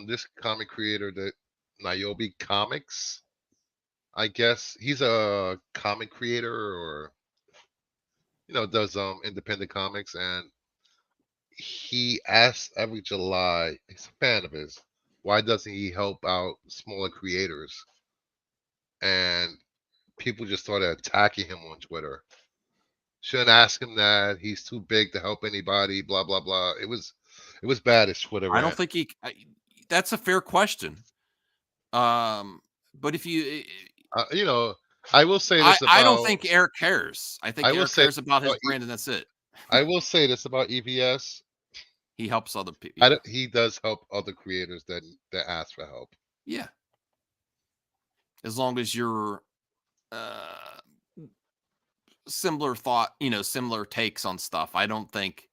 This comic creator, that Niobe Comics, I guess he's a comic creator, or does independent comics, and he asks every July, he's a fan of his, why doesn't he help out smaller creators? And people just started attacking him on Twitter. Shouldn't ask him that. He's too big to help anybody. Blah blah blah. It was bad as Twitter. I don't think that's a fair question. But if you, I will say this. I don't think Eric cares. I think Eric cares about his brand, and that's it. I will say this about EVS. He helps other people. He does help other creators that ask for help. Yeah. As long as you're similar thought, similar takes on stuff. I don't think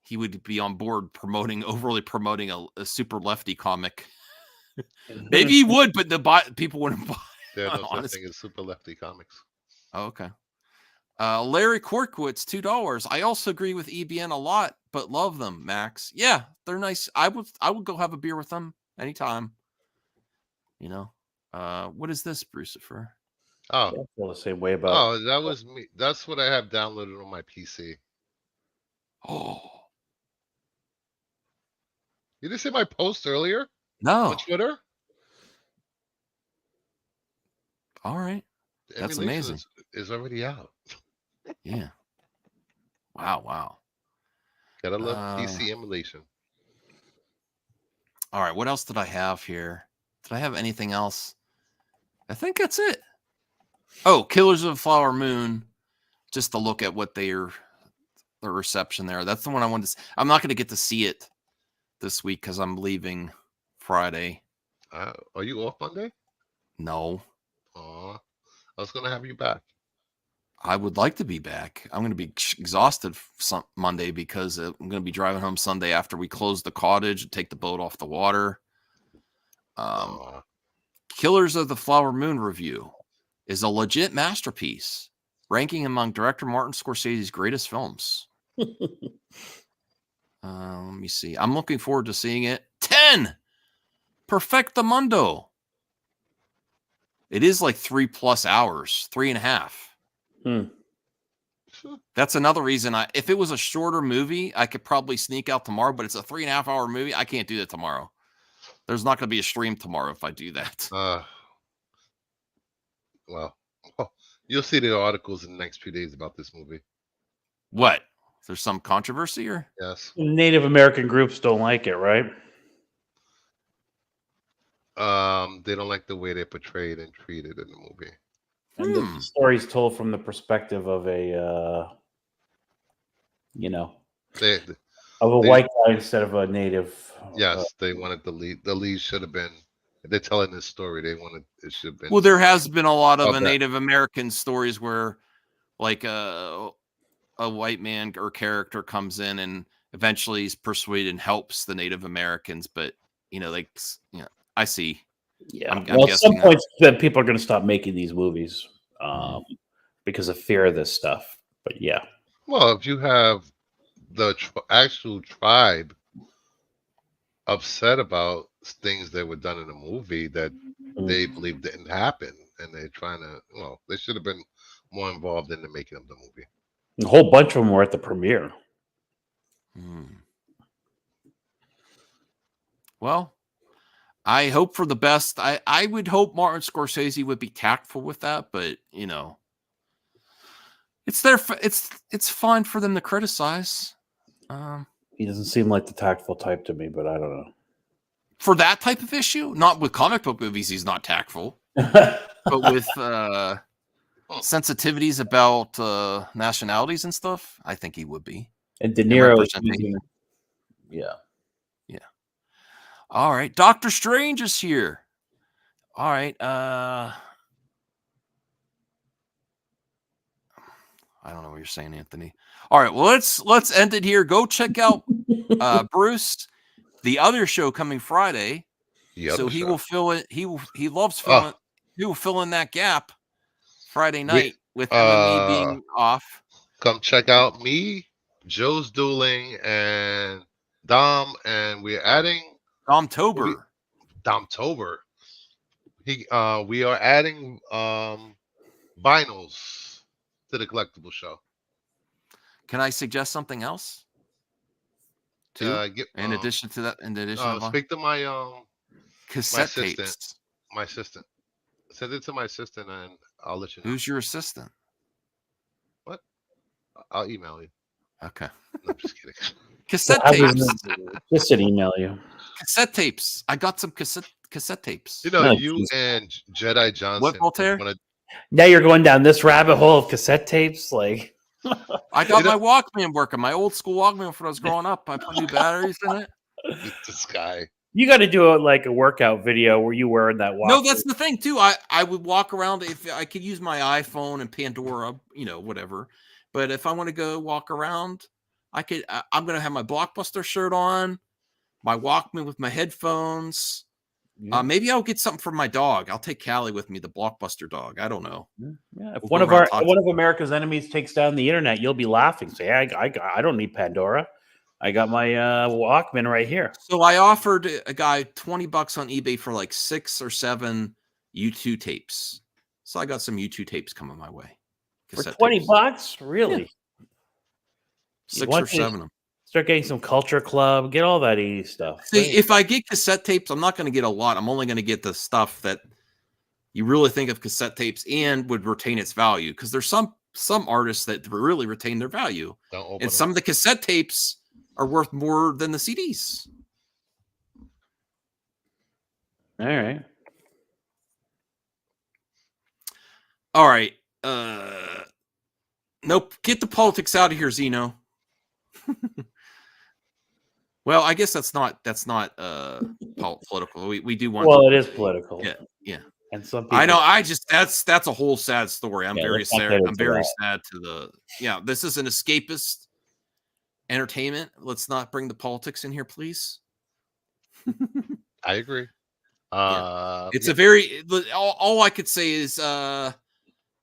he would be on board overly promoting a super lefty comic. Maybe he would, but people wouldn't buy There are no such Honest- thing as super lefty comics. Oh, okay. Larry Korkowitz, $2. I also agree with EBN a lot, but love them, Max. Yeah, they're nice. I would go have a beer with them anytime. You know. What is this, Brucifer? Oh, I feel the same way about. oh, that was me. That's what I have downloaded on my PC. Oh You didn't see my post earlier no. on Twitter? All right. The That's emulation amazing. is already out. Yeah. Wow. Gotta love PC emulation. All right. What else did I have here? Did I have anything else? I think that's it. Oh, Killers of the Flower Moon. Just to look at what the reception there. That's the one I wanted to see. I'm not going to get to see it this week because I'm leaving Friday. Are you off Monday? No. Aw, I was gonna have you back. I would like to be back. I'm going to be exhausted Monday because I'm going to be driving home Sunday after we close the cottage and take the boat off the water. Aw. Killers of the Flower Moon review is a legit masterpiece, ranking among director Martin Scorsese's greatest films. Let me see. I'm looking forward to seeing it. 10! Perfectamundo. It is like 3+ hours, 3.5. That's another reason if it was a shorter movie, I could probably sneak out tomorrow, but it's a 3.5-hour movie. I can't do that tomorrow. There's not going to be a stream tomorrow if I do that. Well, you'll see the articles in the next few days about this movie. What? There's some controversy or? Yes. Native American groups don't like it, right? They don't like the way they portrayed and treated in the movie. And the story's told from the perspective of a, of a white guy instead of a native. Yes, they wanted the lead. The lead should have been. They're telling this story. They wanted it should have been. Well, there has been a lot of that. Native American stories where, like, a white man or character comes in and eventually is persuaded and helps the Native Americans. But I see. Yeah. I'm Well, at some guessing point, that people are going to stop making these movies because of fear of this stuff. But yeah. Well, if you have the actual tribe upset about things that were done in a movie that they believe didn't happen, and they're trying to, they should have been more involved in the making of the movie. A whole bunch of them were at the premiere. Well, I hope for the best. I would hope Martin Scorsese would be tactful with that, but it's it's fine for them to criticize. He doesn't seem like the tactful type to me, but I don't know. For that type of issue, not with comic book movies, he's not tactful, but with sensitivities about nationalities and stuff, I think he would be. And De Niro, yeah. All right, Doctor Strange is here. All right, I don't know what you're saying, Anthony. All right, well let's end it here. Go check out Bruce, the other show coming Friday. So he will fill it. He loves filling. He will fill in that gap Friday night with MME being off. Come check out me, Joe's Dueling, and Dom, and we're adding Domtober. We are adding vinyls to the collectible show. Can I suggest something else? In addition to that, speak to my cassette my tapes. My assistant. Send it to my assistant, and I'll let you know. Who's your assistant? What? I'll email you. Okay. No, I'm just kidding. Cassette tapes. Just an email you. Cassette tapes. I got some cassette tapes. You and Jedi Johnson. What, Voltaire? Now you're going down this rabbit hole of cassette tapes, like. I got my Walkman working, my old school Walkman when I was growing up. I put new batteries in it. This guy. You got to do a workout video where you wearing that Walkman. No, that's the thing too. I would walk around if I could use my iPhone and Pandora, whatever. But if I want to go walk around, I could. I'm gonna have my Blockbuster shirt on, my Walkman with my headphones, Yeah. Maybe I'll get something for my dog. I'll take Callie with me, the Blockbuster dog. I don't know. Yeah, if We'll go around talking. one of America's enemies takes down the internet, you'll be laughing. Say, I don't need Pandora. I got my Walkman right here. So I offered a guy $20 on eBay for like 6 or 7 U2 tapes. So I got some U2 tapes coming my way. For Cassette $20, tapes. really? 6 or 7 of them. Start getting some Culture Club. Get all that 80s stuff. See, if I get cassette tapes, I'm not going to get a lot. I'm only going to get the stuff that you really think of cassette tapes and would retain its value. Because there's some artists that really retain their value. And some of the cassette tapes are worth more than the CDs. All right. All right. Nope. Get the politics out of here, Zeno. Well, I guess that's not political. We do want. Well, it is political. Yeah. And some people, I know. That's a whole sad story. I'm very sad. I'm very sad to the. Yeah, this is an escapist entertainment. Let's not bring the politics in here, please. I agree. It's a very. All I could say is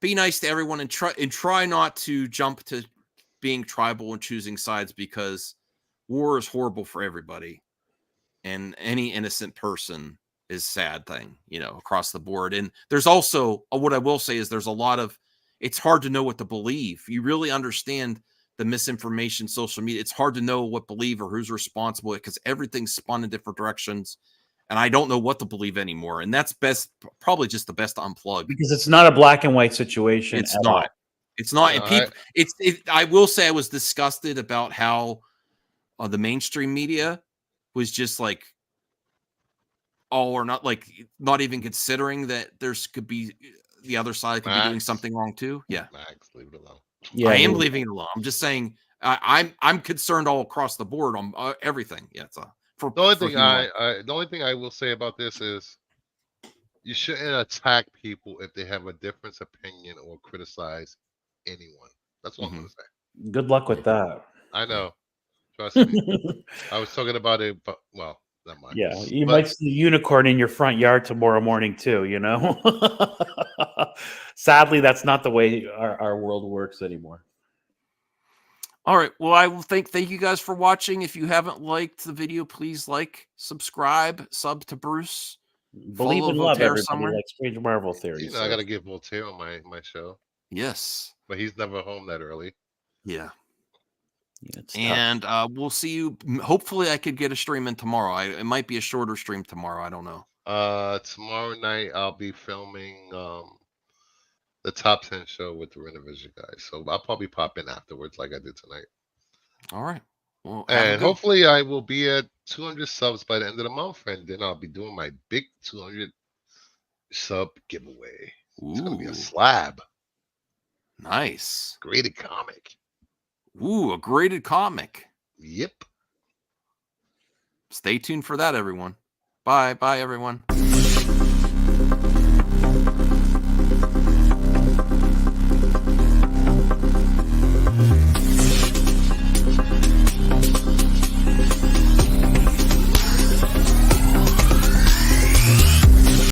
be nice to everyone and try not to jump to being tribal and choosing sides, because war is horrible for everybody, and any innocent person is a sad thing, across the board. And there's also what I will say is there's a lot of. It's hard to know what to believe. You really understand the misinformation, social media. It's hard to know what to believe or who's responsible, because everything's spun in different directions. And I don't know what to believe anymore. And that's probably just the best to unplug. because it's not a black and white situation. It's not. It's not. And people, I will say I was disgusted about how the mainstream media was just like all or not, like not even considering that could be the other side could be doing something wrong too. Yeah. Max, leave it alone. Yeah, I am leaving it alone. I'm just saying I'm concerned all across the board on everything. Yeah. It's The only thing I will say about this is you shouldn't attack people if they have a different opinion or criticize anyone. That's what I'm going to say. Good luck with that. I know. Trust me. I was talking about it, but well, not mine. Yeah, you might see a unicorn in your front yard tomorrow morning too. Sadly, that's not the way our world works anymore. All right. Well, I will thank you guys for watching. If you haven't liked the video, please like, subscribe, sub to Bruce. Believe in love, everybody, like Strange Marvel Theories. I got to give Voltaire on my show. Yes. But he's never home that early. Yeah. And we'll see you. Hopefully, I could get a stream in tomorrow. It might be a shorter stream tomorrow. I don't know. Tomorrow night, I'll be filming the top 10 show with the Renovision guys. So I'll probably pop in afterwards like I did tonight. All right. Well, and hopefully I will be at 200 subs by the end of the month, and then I'll be doing my big 200 sub giveaway. It's going to be a slab. Nice. Graded comic. Ooh, a graded comic. Yep. Stay tuned for that, everyone. Bye. Bye, everyone.